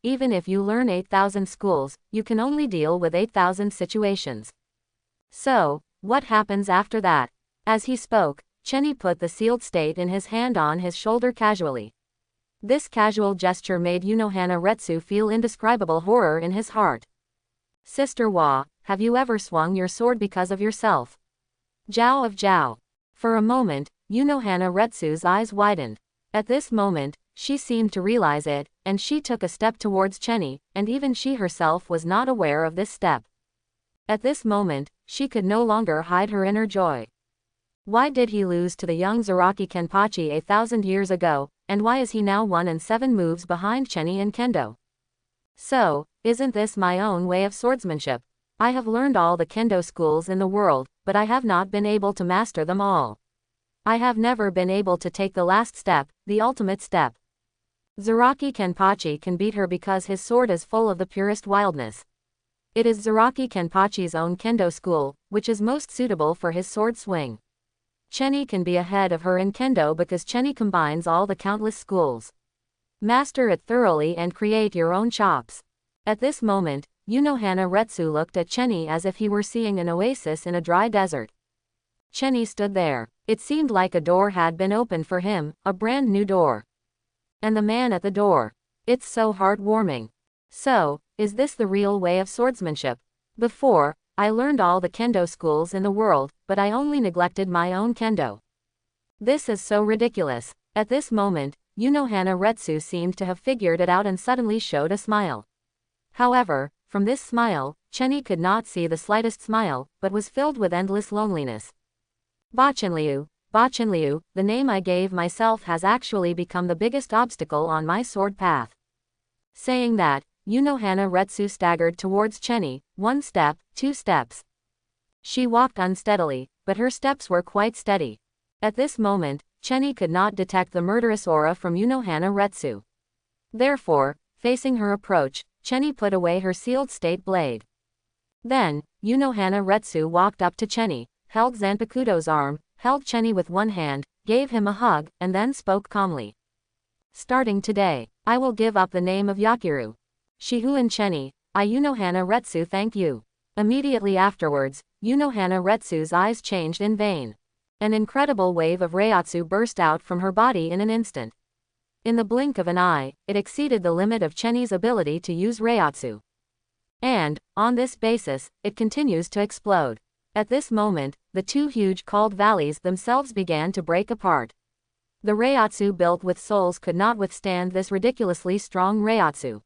even if you learn 8,000 schools, you can only deal with 8,000 situations. So, what happens after that? As he spoke, Chenny put the sealed state in his hand on his shoulder casually. This casual gesture made Unohana Retsu feel indescribable horror in his heart. Sister Wa, have you ever swung your sword because of yourself? Jiao of Jiao. For a moment, Unohana Retsu's eyes widened. At this moment, she seemed to realize it, and she took a step towards Chenny, and even she herself was not aware of this step. At this moment, she could no longer hide her inner joy. Why did he lose to the young Zaraki Kenpachi 1,000 years ago, and why is he now 1 and 7 moves behind Chenny in kendo? So, isn't this my own way of swordsmanship? I have learned all the kendo schools in the world, but I have not been able to master them all. I have never been able to take the last step, the ultimate step. Zaraki Kenpachi can beat her because his sword is full of the purest wildness. It is Zaraki Kenpachi's own kendo school, which is most suitable for his sword swing. Chenny can be ahead of her in kendo because Chenny combines all the countless schools. Master it thoroughly and create your own chops. At this moment, Unohana Retsu looked at Chenny as if he were seeing an oasis in a dry desert. Chenny stood there. It seemed like a door had been opened for him, a brand new door. And the man at the door. It's so heartwarming. So, is this the real way of swordsmanship? Before, I learned all the kendo schools in the world, but I only neglected my own kendo. This is so ridiculous. At this moment, Unohana Retsu seemed to have figured it out and suddenly showed a smile. However, from this smile, Chenny could not see the slightest smile, but was filled with endless loneliness. Bachenliu, the name I gave myself has actually become the biggest obstacle on my sword path. Saying that, Unohana Retsu staggered towards Chenny, 1 step, 2 steps. She walked unsteadily, but her steps were quite steady. At this moment, Chenny could not detect the murderous aura from Unohana Retsu. Therefore, facing her approach, Chenny put away her sealed state blade. Then, Unohana Retsu walked up to Chenny, held Zanpakudo's arm, held Chenny with one hand, gave him a hug, and then spoke calmly. Starting today, I will give up the name of Yakiru. Shihu and Chenny, I Unohana Retsu thank you. Immediately afterwards, Unohana Retsu's eyes changed in vain. An incredible wave of Reiatsu burst out from her body in an instant. In the blink of an eye, it exceeded the limit of Chenny's ability to use Reiatsu. And, on this basis, it continues to explode. At this moment, the 2 huge called valleys themselves began to break apart. The Reiatsu built with souls could not withstand this ridiculously strong Reiatsu.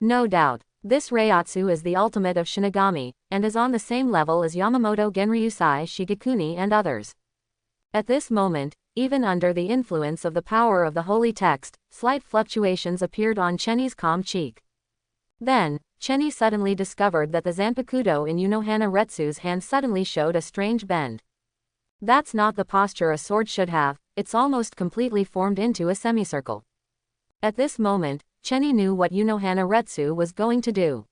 No doubt, this Reiatsu is the ultimate of Shinigami, and is on the same level as Yamamoto Genryusai Shigekuni and others. At this moment, even under the influence of the power of the holy text, slight fluctuations appeared on Chenny's calm cheek. Then, Chenny suddenly discovered that the Zanpakudo in Unohana Retsu's hand suddenly showed a strange bend. That's not the posture a sword should have, it's almost completely formed into a semicircle. At this moment, Chenny knew what Unohana Retsu was going to do.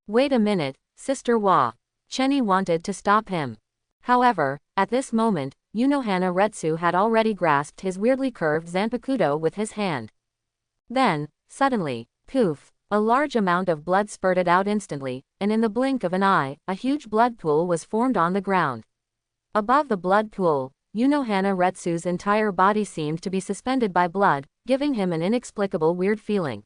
Wait a minute, Sister Wa. Chenny wanted to stop him. However, at this moment, Unohana Retsu had already grasped his weirdly curved Zanpakuto with his hand. Then, suddenly, poof, a large amount of blood spurted out instantly, and in the blink of an eye, a huge blood pool was formed on the ground. Above the blood pool, Unohana Retsu's entire body seemed to be suspended by blood, giving him an inexplicable weird feeling.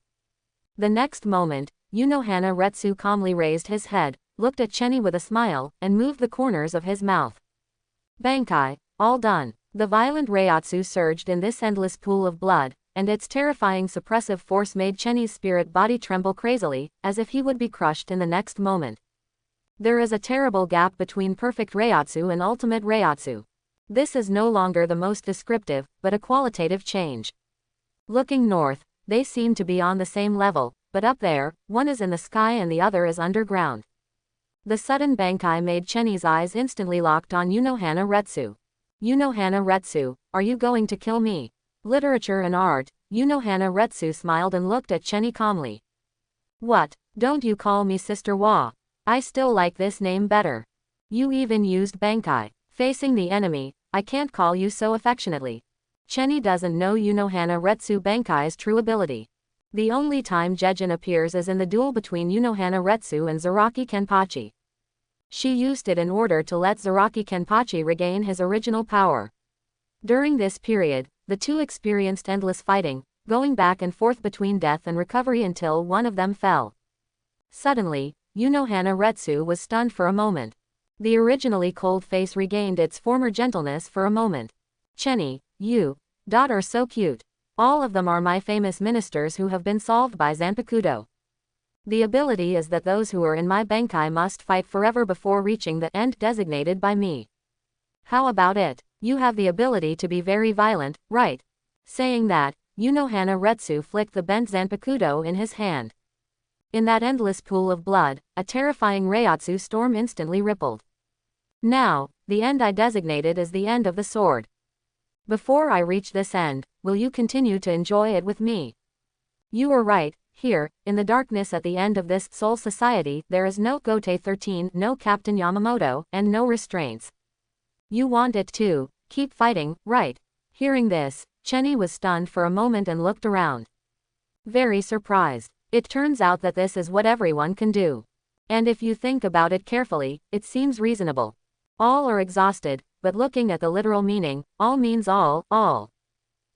The next moment, Unohana Retsu calmly raised his head, looked at Chenny with a smile, and moved the corners of his mouth. Bankai, all done. The violent Reiatsu surged in this endless pool of blood, and its terrifying suppressive force made Chenny's spirit body tremble crazily, as if he would be crushed in the next moment. There is a terrible gap between perfect Reiatsu and ultimate Reiatsu. This is no longer the most descriptive, but a qualitative change. Looking north, they seem to be on the same level, but up there, one is in the sky and the other is underground. The sudden Bankai made Chenny's eyes instantly locked on Unohana Retsu. Unohana Retsu, are you going to kill me? Literature and art. Unohana Retsu smiled and looked at Chenny calmly. What, don't you call me Sister Wa? I still like this name better. You even used Bankai. Facing the enemy, I can't call you so affectionately. Chenny doesn't know Unohana Retsu Bankai's true ability. The only time Jejin appears is in the duel between Unohana Retsu and Zaraki Kenpachi. She used it in order to let Zaraki Kenpachi regain his original power. During this period, the two experienced endless fighting, going back and forth between death and recovery until one of them fell. Suddenly, Unohana Retsu was stunned for a moment. The originally cold face regained its former gentleness for a moment. Chenny, you, are so cute. All of them are my famous ministers who have been solved by Zanpakuto. The ability is that those who are in my Bankai must fight forever before reaching the end designated by me. How about it? You have the ability to be very violent, right? Saying that, Unohana Retsu flicked the bent Zanpakuto in his hand. In that endless pool of blood, a terrifying Reiatsu storm instantly rippled. Now, the end I designated is the end of the sword. Before I reach this end, will you continue to enjoy it with me? You are right. Here, in the darkness at the end of this Soul Society, there is no Gote 13, no Captain Yamamoto, and no restraints. You want it too, keep fighting, right? Hearing this, Chenny was stunned for a moment and looked around. Very surprised. It turns out that this is what everyone can do. And if you think about it carefully, it seems reasonable. All are exhausted, but looking at the literal meaning, all means all.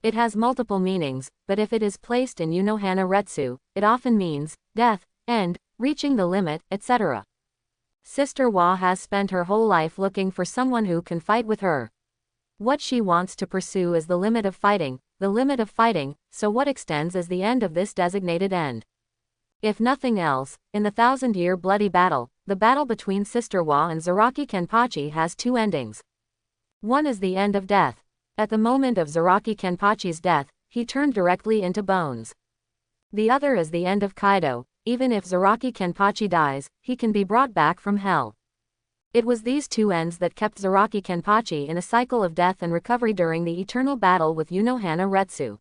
It has multiple meanings, but if it is placed in Unohana Retsu, it often means death, end, reaching the limit, etc. Sister Wa has spent her whole life looking for someone who can fight with her. What she wants to pursue is the limit of fighting, so what extends is the end of this designated end. If nothing else, in the 1,000-year bloody battle, the battle between Sister Wa and Zaraki Kenpachi has two endings. One is the end of death. At the moment of Zaraki Kenpachi's death, he turned directly into bones. The other is the end of Kaido. Even if Zaraki Kenpachi dies, he can be brought back from hell. It was these two ends that kept Zaraki Kenpachi in a cycle of death and recovery during the eternal battle with Unohana Retsu.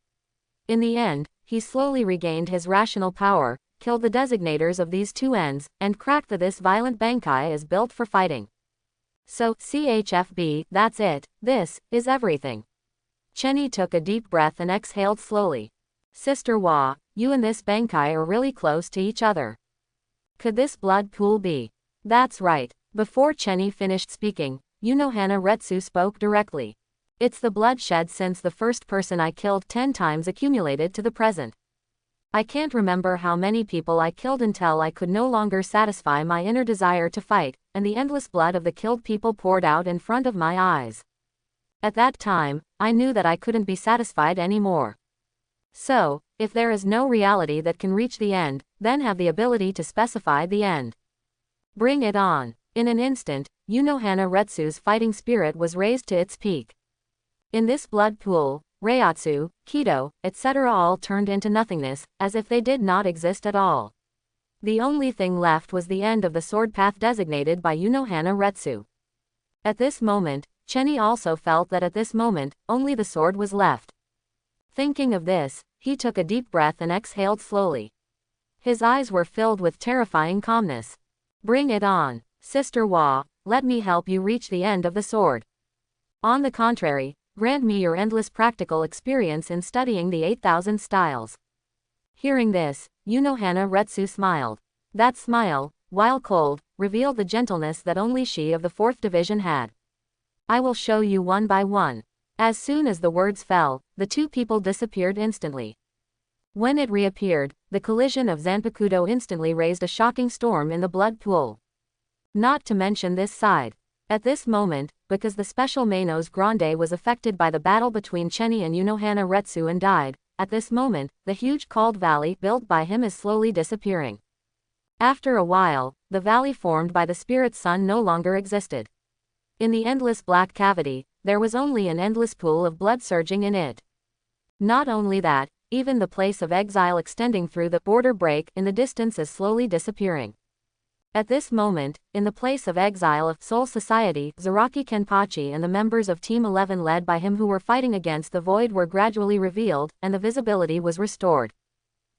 In the end, he slowly regained his rational power, killed the designators of these two ends, and cracked that this violent Bankai is built for fighting. So, CHFB, that's it, this is everything. Chenny took a deep breath and exhaled slowly. Sister Wa, you and this Bankai are really close to each other. Could this blood pool be? That's right. Before Chenny finished speaking, Unohana Retsu spoke directly. It's the blood shed since the first person I killed 10 times accumulated to the present. I can't remember how many people I killed until I could no longer satisfy my inner desire to fight, and the endless blood of the killed people poured out in front of my eyes. At that time, I knew that I couldn't be satisfied anymore. So, if there is no reality that can reach the end, then have the ability to specify the end. Bring it on. In an instant, Unohana Retsu's fighting spirit was raised to its peak. In this blood pool, Reiatsu, Kido, etc. all turned into nothingness, as if they did not exist at all. The only thing left was the end of the sword path designated by Unohana Retsu. At this moment, Chenny also felt that at this moment, only the sword was left. Thinking of this, he took a deep breath and exhaled slowly. His eyes were filled with terrifying calmness. Bring it on, Sister Wa, let me help you reach the end of the sword. On the contrary, grant me your endless practical experience in studying the 8,000 styles. Hearing this, Unohana Retsu smiled. That smile, while cold, revealed the gentleness that only she of the 4th division had. I will show you one by one. As soon as the words fell, the two people disappeared instantly. When it reappeared, the collision of Zanpakuto instantly raised a shocking storm in the blood pool. Not to mention this side. At this moment, because the special Manos Grande was affected by the battle between Chenny and Unohana Retsu and died, at this moment, the huge called valley built by him is slowly disappearing. After a while, the valley formed by the spirit sun no longer existed. In the endless black cavity, there was only an endless pool of blood surging in it. Not only that, even the place of exile extending through the border break in the distance is slowly disappearing. At this moment, in the place of exile of Soul Society, Zaraki Kenpachi and the members of Team 11 led by him who were fighting against the void were gradually revealed, and the visibility was restored.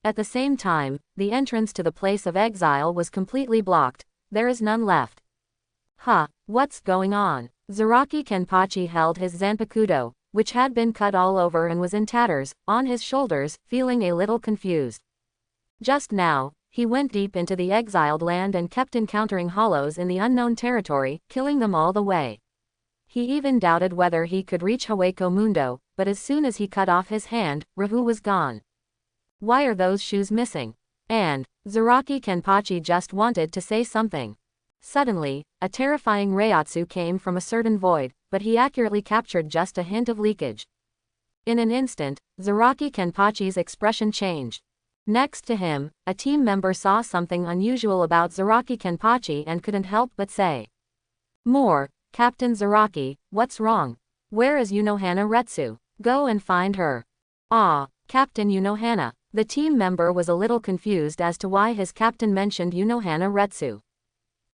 At the same time, the entrance to the place of exile was completely blocked. There is none left. What's going on? Zaraki Kenpachi held his Zanpakuto, which had been cut all over and was in tatters, on his shoulders, feeling a little confused. Just now, he went deep into the exiled land and kept encountering hollows in the unknown territory, killing them all the way. He even doubted whether he could reach Hueco Mundo, but as soon as he cut off his hand, Rahu was gone. Why are those shoes missing? And Zaraki Kenpachi just wanted to say something. Suddenly, a terrifying reiatsu came from a certain void, but he accurately captured just a hint of leakage. In an instant, Zaraki Kenpachi's expression changed. Next to him, a team member saw something unusual about Zaraki Kenpachi and couldn't help but say, "More, Captain Zaraki, what's wrong? Where is Unohana Retsu? Go and find her." "Ah, Captain Unohana." The team member was a little confused as to why his captain mentioned Unohana Retsu.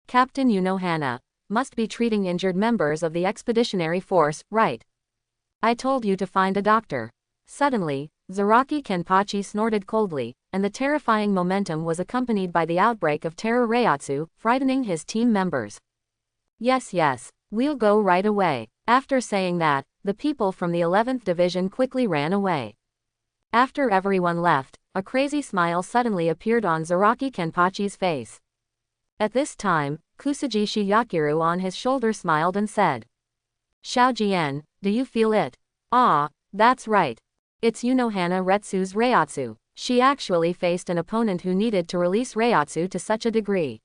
Captain Unohana must be treating injured members of the expeditionary force, right? I told you to find a doctor. Suddenly, Zaraki Kenpachi snorted coldly, and the terrifying momentum was accompanied by the outbreak of terror reiatsu, frightening his team members. Yes, we'll go right away." After saying that, the people from the 11th division quickly ran away. After everyone left, a crazy smile suddenly appeared on Zaraki Kenpachi's face. At this time, Kusajishi Yakiru on his shoulder smiled and said, "Xiaojian, do you feel it? Ah, that's right. It's Unohana Retsu's reiatsu." She actually faced an opponent who needed to release reiatsu to such a degree.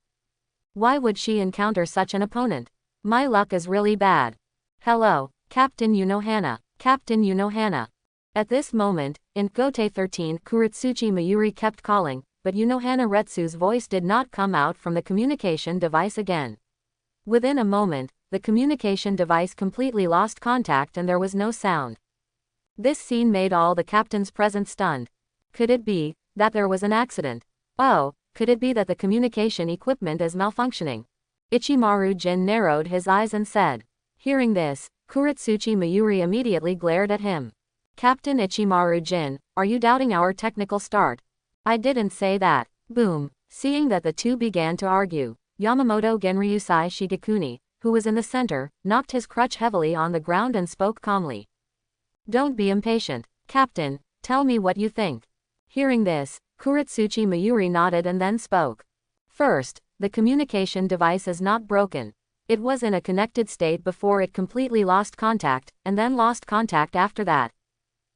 Why would she encounter such an opponent? My luck is really bad. Hello, Captain Unohana. Captain Unohana. At this moment, in Gote 13, Kuritsuchi Mayuri kept calling, but Unohana Retsu's voice did not come out from the communication device again. Within a moment, the communication device completely lost contact and there was no sound. This scene made all the captains present stunned. Could it be that there was an accident? Oh, could it be that the communication equipment is malfunctioning? Ichimaru Jin narrowed his eyes and said. Hearing this, Kuritsuchi Mayuri immediately glared at him. "Captain Ichimaru Jin, are you doubting our technical start?" "I didn't say that." Boom. Seeing that the two began to argue, Yamamoto Genryusai Shigekuni, who was in the center, knocked his crutch heavily on the ground and spoke calmly. "Don't be impatient. Captain, tell me what you think." Hearing this, Kuritsuchi Mayuri nodded and then spoke. "First, the communication device is not broken. It was in a connected state before it completely lost contact, and then lost contact after that.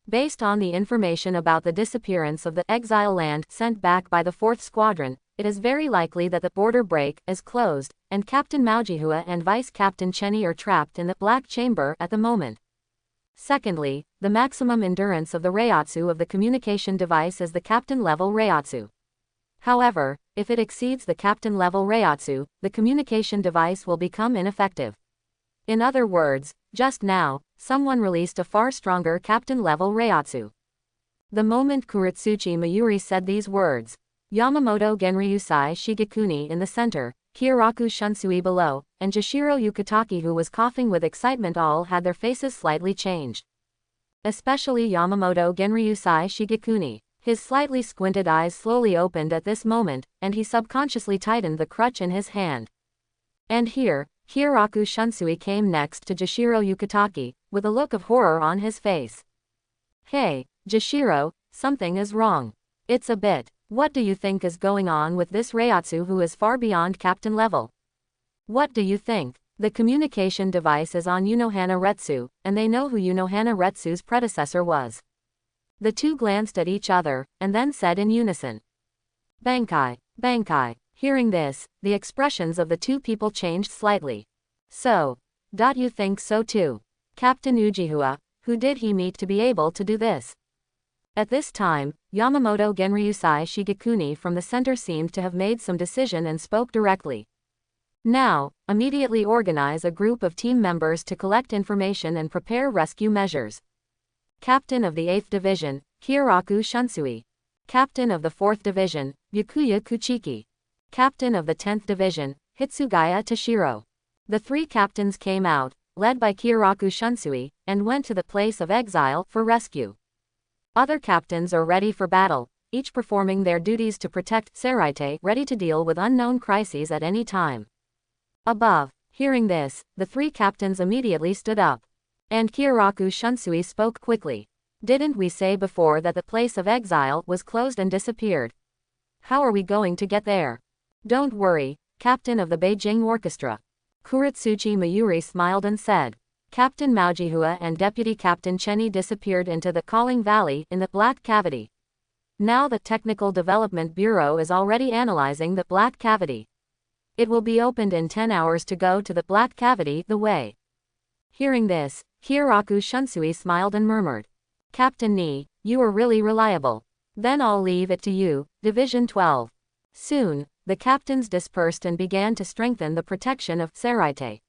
Based on the information about the disappearance of the exile land sent back by the 4th Squadron, it is very likely that the border break is closed, and Captain Maujihua and Vice Captain Chenny are trapped in the Black Chamber at the moment. Secondly, the maximum endurance of the reiatsu of the communication device is the captain level reiatsu. However, if it exceeds the captain level reiatsu, the communication device will become ineffective. In other words, just now, someone released a far stronger captain level reiatsu. The moment Kuritsuchi Mayuri said these words, Yamamoto Genryusai Shigekuni in the center, Kyoraku Shunsui below, and Jashiro Yukitaki who was coughing with excitement all had their faces slightly changed. Especially Yamamoto Genryusai Shigekuni. His slightly squinted eyes slowly opened at this moment, and he subconsciously tightened the crutch in his hand. And here, Hieraku Shunsui came next to Jashiro Yukitaki, with a look of horror on his face. Hey, Jashiro, something is wrong. It's a bit. What do you think is going on with this Reiatsu who is far beyond captain level? What do you think? The communication device is on Unohana Retsu, and they know who Unohana Retsu's predecessor was. The two glanced at each other, and then said in unison. Bankai, Bankai. Hearing this, the expressions of the two people changed slightly. So, you think so too? Captain Ujihua, who did he meet to be able to do this? At this time, Yamamoto Genryusai Shigekuni from the center seemed to have made some decision and spoke directly. Now, immediately organize a group of team members to collect information and prepare rescue measures. Captain of the 8th Division, Hieraku Shunsui. Captain of the 4th Division, Yakuya Kuchiki. Captain of the 10th Division, Hitsugaya Tashiro. The three captains came out, led by Hieraku Shunsui, and went to the place of exile for rescue. Other captains are ready for battle, each performing their duties to protect Seraite, ready to deal with unknown crises at any time. Above. Hearing this, the three captains immediately stood up. And Hieraku Shunsui spoke quickly. Didn't we say before that the place of exile was closed and disappeared? How are we going to get there? Don't worry, captain of the Beijing Orchestra. Kuritsuchi Mayuri smiled and said. Captain Maojihua and Deputy Captain Chenny disappeared into the Calling Valley in the Black Cavity. Now the Technical Development Bureau is already analyzing the Black Cavity. It will be opened in 10 hours to go to the Black Cavity the way. Hearing this, Hieraku Shunsui smiled and murmured. Captain Ni, you are really reliable. Then I'll leave it to you, Division 12. Soon, the captains dispersed and began to strengthen the protection of Seraite.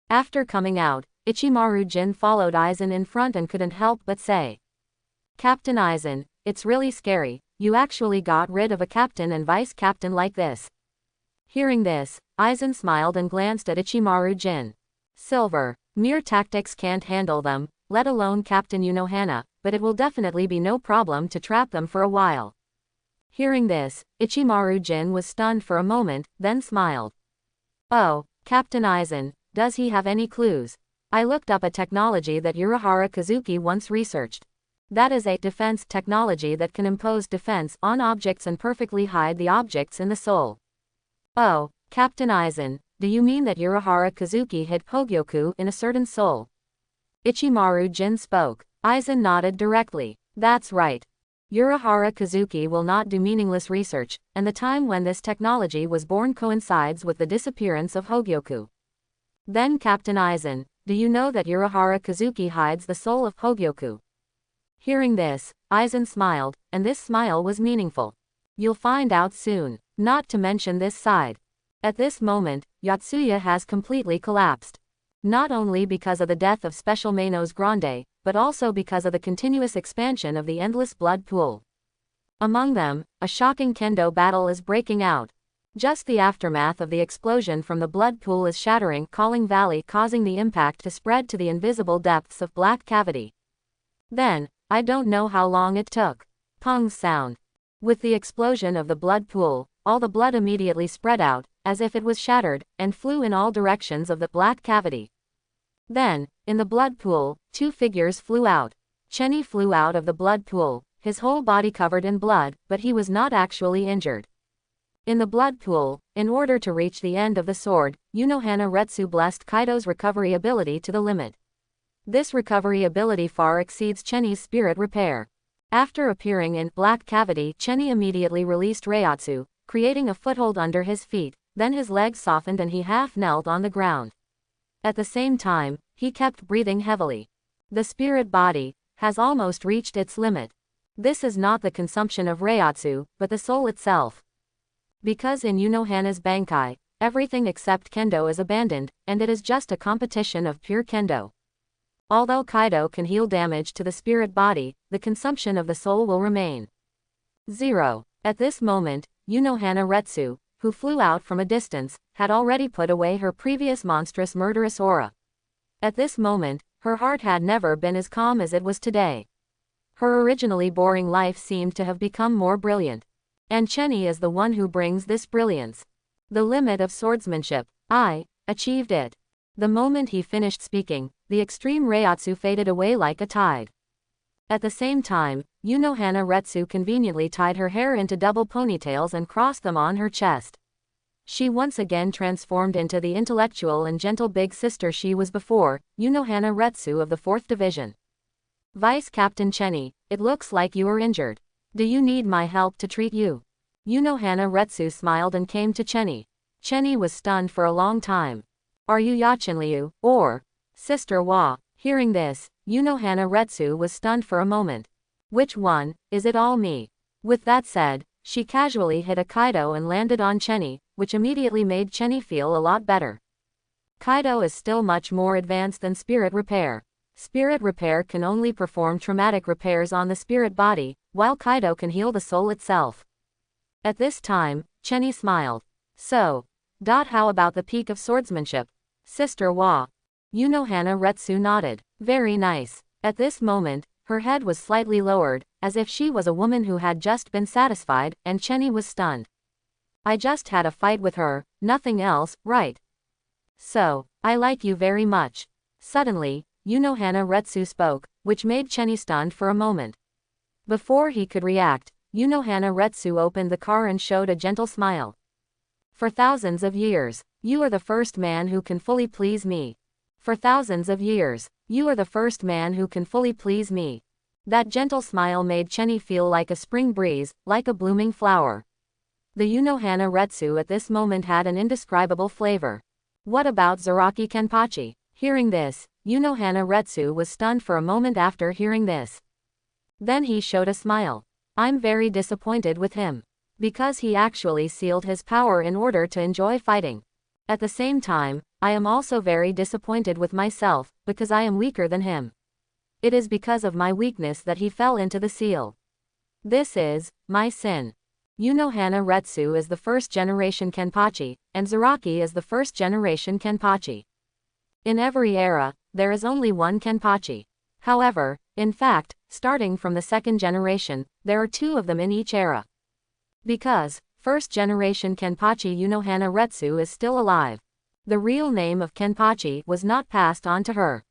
After coming out, Ichimaru Jin followed Aizen in front and couldn't help but say. Captain Aizen, it's really scary, you actually got rid of a captain and vice captain like this. Hearing this, Aizen smiled and glanced at Ichimaru Jin. Silver, mere tactics can't handle them, let alone Captain Unohana, but it will definitely be no problem to trap them for a while. Hearing this, Ichimaru Jin was stunned for a moment, then smiled. Oh, Captain Aizen, does he have any clues? I looked up a technology that Urahara Kazuki once researched. That is a defense technology that can impose defense on objects and perfectly hide the objects in the soul. Oh, Captain Aizen, do you mean that Urahara Kazuki hid Hogyoku in a certain soul? Ichimaru Jin spoke. Aizen nodded directly. That's right. Urahara Kazuki will not do meaningless research, and the time when this technology was born coincides with the disappearance of Hogyoku. Then Captain Aizen, do you know that Urahara Kazuki hides the soul of Hogyoku? Hearing this, Aizen smiled, and this smile was meaningful. You'll find out soon, not to mention this side. At this moment, Yotsuya has completely collapsed. Not only because of the death of Special Manos Grande, but also because of the continuous expansion of the endless blood pool. Among them, a shocking kendo battle is breaking out. Just the aftermath of the explosion from the blood pool is shattering Calling Valley, causing the impact to spread to the invisible depths of Black Cavity. Then, I don't know how long it took. Pung's sound. With the explosion of the blood pool, all the blood immediately spread out, as if it was shattered, and flew in all directions of the Black Cavity. Then, in the blood pool, two figures flew out. Chenny flew out of the blood pool, his whole body covered in blood, but he was not actually injured. In the blood pool, in order to reach the end of the sword, Unohana Retsu blessed Kaido's recovery ability to the limit. This recovery ability far exceeds Chenny's spirit repair. After appearing in Black Cavity, Chenny immediately released Reiatsu, creating a foothold under his feet, then his legs softened and he half knelt on the ground. At the same time, he kept breathing heavily. The spirit body has almost reached its limit. This is not the consumption of Reiatsu, but the soul itself. Because in Unohana's Bankai, everything except Kendo is abandoned, and it is just a competition of pure Kendo. Although Kaido can heal damage to the spirit body, the consumption of the soul will remain. 0. At this moment, Unohana Retsu, who flew out from a distance, had already put away her previous monstrous murderous aura. At this moment, her heart had never been as calm as it was today. Her originally boring life seemed to have become more brilliant. And Chenny is the one who brings this brilliance. The limit of swordsmanship. I achieved it. The moment he finished speaking, the extreme Reiatsu faded away like a tide. At the same time, Yunohana Retsu conveniently tied her hair into double ponytails and crossed them on her chest. She once again transformed into the intellectual and gentle big sister she was before, Yunohana Retsu of the 4th Division. Vice Captain Chenny, it looks like you are injured. Do you need my help to treat you? Yunohana Retsu smiled and came to Chenny. Chenny was stunned for a long time. Are you Yachinryu, or Sister Wa? Hearing this, Yunohana Retsu was stunned for a moment. Which one? Is it all me? With that said, she casually hit a Kaido and landed on Chenny, which immediately made Chenny feel a lot better. Kaido is still much more advanced than spirit repair. Spirit repair can only perform traumatic repairs on the spirit body, while Kaido can heal the soul itself. At this time, Chenny smiled. So, how about the peak of swordsmanship? Sister Wa. Yunohana Retsu nodded. Very nice. At this moment, her head was slightly lowered, as if she was a woman who had just been satisfied, and Chenny was stunned. I just had a fight with her, nothing else, right? So, I like you very much. Suddenly, Yunohana Retsu spoke, which made Chenny stunned for a moment. Before he could react, Yunohana Retsu opened the car and showed a gentle smile. For thousands of years, you are the first man who can fully please me. For thousands of years, you are the first man who can fully please me. That gentle smile made Chenny feel like a spring breeze, like a blooming flower. The Yunohana Retsu at this moment had an indescribable flavor. What about Zaraki Kenpachi? Hearing this, Yunohana Retsu was stunned for a moment after hearing this. Then he showed a smile. I'm very disappointed with him. Because he actually sealed his power in order to enjoy fighting. At the same time, I am also very disappointed with myself, because I am weaker than him. It is because of my weakness that he fell into the seal. This is my sin. Yunohana Retsu is the first generation Kenpachi, and Zaraki is the first generation Kenpachi. In every era, there is only one Kenpachi. However, in fact, starting from the second generation, there are two of them in each era. Because first generation Kenpachi Yunohana Retsu is still alive. The real name of Kenpachi was not passed on to her.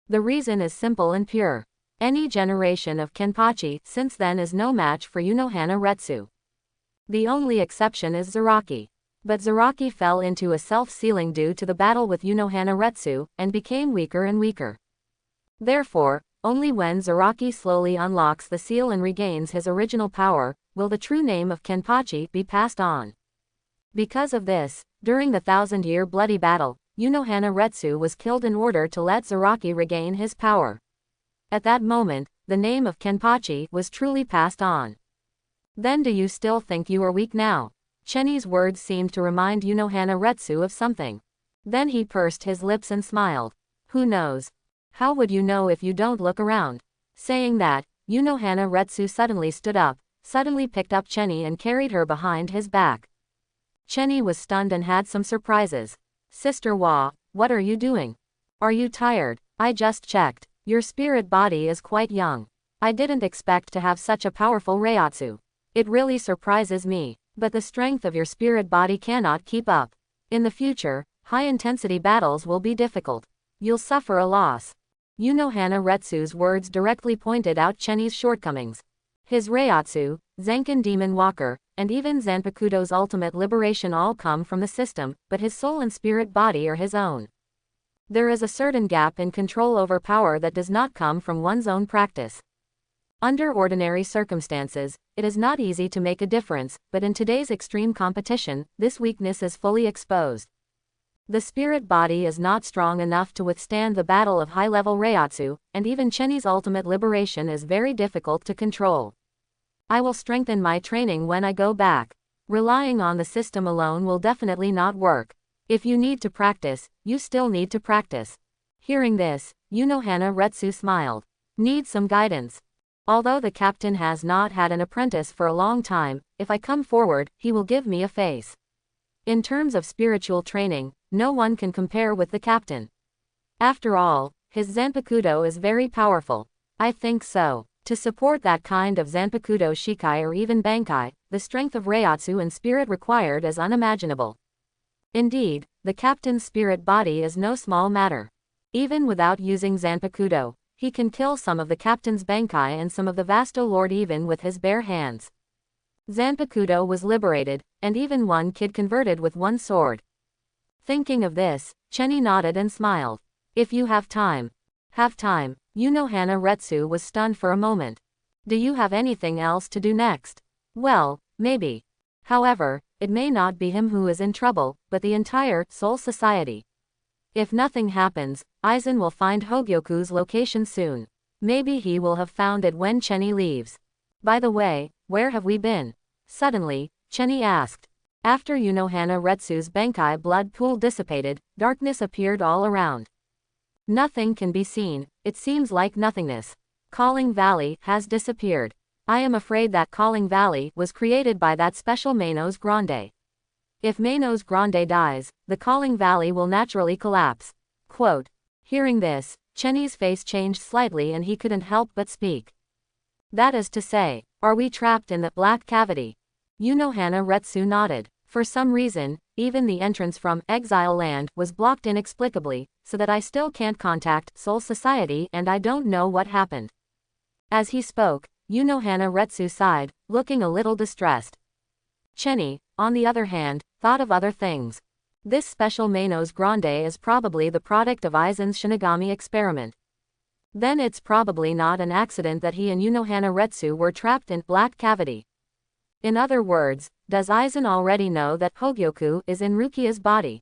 The reason is simple and pure. Any generation of Kenpachi since then is no match for Yunohana Retsu. The only exception is Zaraki. But Zaraki fell into a self-sealing due to the battle with Yunohana Retsu, and became weaker and weaker. Therefore, only when Zaraki slowly unlocks the seal and regains his original power, will the true name of Kenpachi be passed on. Because of this, during the 1,000-year bloody battle, Yunohana Retsu was killed in order to let Zaraki regain his power. At that moment, the name of Kenpachi was truly passed on. Then do you still think you are weak now? Chenny's words seemed to remind Yunohana Retsu of something. Then he pursed his lips and smiled. Who knows? How would you know if you don't look around? Saying that, Yunohana Retsu suddenly stood up, suddenly picked up Chenny and carried her behind his back. Chenny was stunned and had some surprises. Sister Wa, what are you doing? Are you tired? I just checked. Your spirit body is quite young. I didn't expect to have such a powerful Reiatsu. It really surprises me. But the strength of your spirit body cannot keep up. In the future, high-intensity battles will be difficult. You'll suffer a loss. Yunohana Retsu's words directly pointed out Chenny's shortcomings. His Reiatsu, Zenkin Demon Walker, and even Zanpakuto's ultimate liberation all come from the system, but his soul and spirit body are his own. There is a certain gap in control over power that does not come from one's own practice. Under ordinary circumstances, it is not easy to make a difference, but in today's extreme competition, this weakness is fully exposed. The spirit body is not strong enough to withstand the battle of high-level Reiatsu, and even Chenny's ultimate liberation is very difficult to control. I will strengthen my training when I go back. Relying on the system alone will definitely not work. If you need to practice, you still need to practice. Hearing this, Yunohana Retsu smiled. Need some guidance. Although the captain has not had an apprentice for a long time, if I come forward, he will give me a face. In terms of spiritual training, no one can compare with the captain. After all, his Zanpakuto is very powerful. I think so. To support that kind of Zanpakuto Shikai or even Bankai, the strength of Reiatsu and spirit required is unimaginable. Indeed, the captain's spirit body is no small matter. Even without using Zanpakuto, he can kill some of the captain's Bankai and some of the Vasto Lord even with his bare hands. Zanpakuto was liberated, and even one kid converted with one sword. Thinking of this, Chenny nodded and smiled. If you have time. Have time. Unohana Retsu was stunned for a moment. Do you have anything else to do next? Well, maybe. However, it may not be him who is in trouble, but the entire Soul Society. If nothing happens, Aizen will find Hogyoku's location soon. Maybe he will have found it when Chenny leaves. By the way, where have we been? Suddenly, Chenny asked. After Unohana Retsu's Bankai blood pool dissipated, darkness appeared all around. Nothing can be seen, it seems like nothingness. Calling Valley has disappeared. I am afraid that Calling Valley was created by that special Manos Grande. If Manos Grande dies, the Calling Valley will naturally collapse. Quote. Hearing this, Chenny's face changed slightly and he couldn't help but speak. That is to say, are we trapped in the black cavity? Unohana Retsu nodded. For some reason, even the entrance from Exile Land was blocked inexplicably, so that I still can't contact Soul Society and I don't know what happened. As he spoke, Unohana Retsu sighed, looking a little distressed. Chenny, on the other hand, thought of other things. This special Manos Grande is probably the product of Aizen's Shinigami experiment. Then it's probably not an accident that he and Unohana Retsu were trapped in black cavity. In other words, does Aizen already know that Hogyoku is in Rukia's body?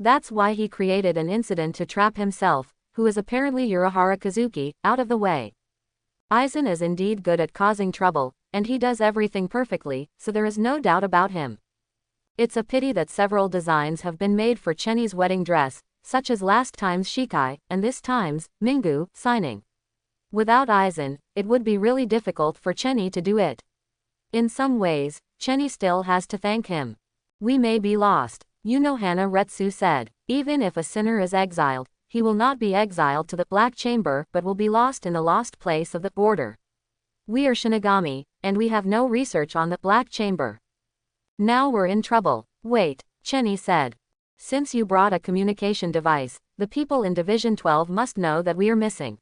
That's why he created an incident to trap himself, who is apparently Urahara Kazuki, out of the way. Aizen is indeed good at causing trouble, and he does everything perfectly, so there is no doubt about him. It's a pity that several designs have been made for Chenny's wedding dress, such as last time's Shikai, and this time's Mingu signing. Without Aizen, it would be really difficult for Chenny to do it. In some ways, Chenny still has to thank him. We may be lost, Unohana Retsu said. Even if a sinner is exiled, he will not be exiled to the Black Chamber but will be lost in the lost place of the border. We are Shinigami, and we have no research on the Black Chamber. Now we're in trouble. Wait, Chenny said. Since you brought a communication device, the people in Division 12 must know that we are missing.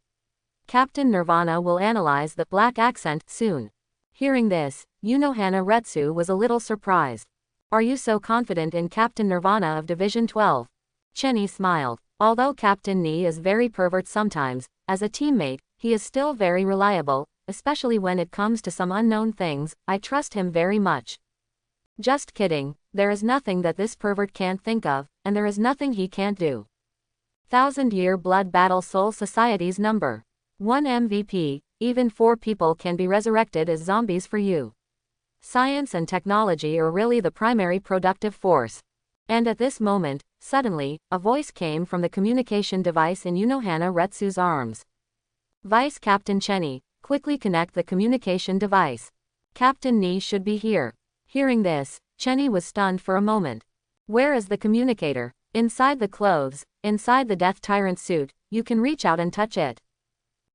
Captain Nirvana will analyze the black accent soon. Hearing this, Unohana Retsu was a little surprised. Are you so confident in Captain Nirvana of Division 12? Chenny smiled. Although Captain Ni is very pervert sometimes, as a teammate, he is still very reliable, especially when it comes to some unknown things. I trust him very much. Just kidding, there is nothing that this pervert can't think of, and there is nothing he can't do. 1000-year blood battle Soul Society's number 1 MVP, even 4 people can be resurrected as zombies for you. Science and technology are really the primary productive force. And at this moment, suddenly, a voice came from the communication device in Unohana Retsu's arms. Vice Captain Chenny, quickly connect the communication device. Captain Ni should be here. Hearing this, Chenny was stunned for a moment. Where is the communicator? Inside the clothes, inside the Death Tyrant suit, you can reach out and touch it.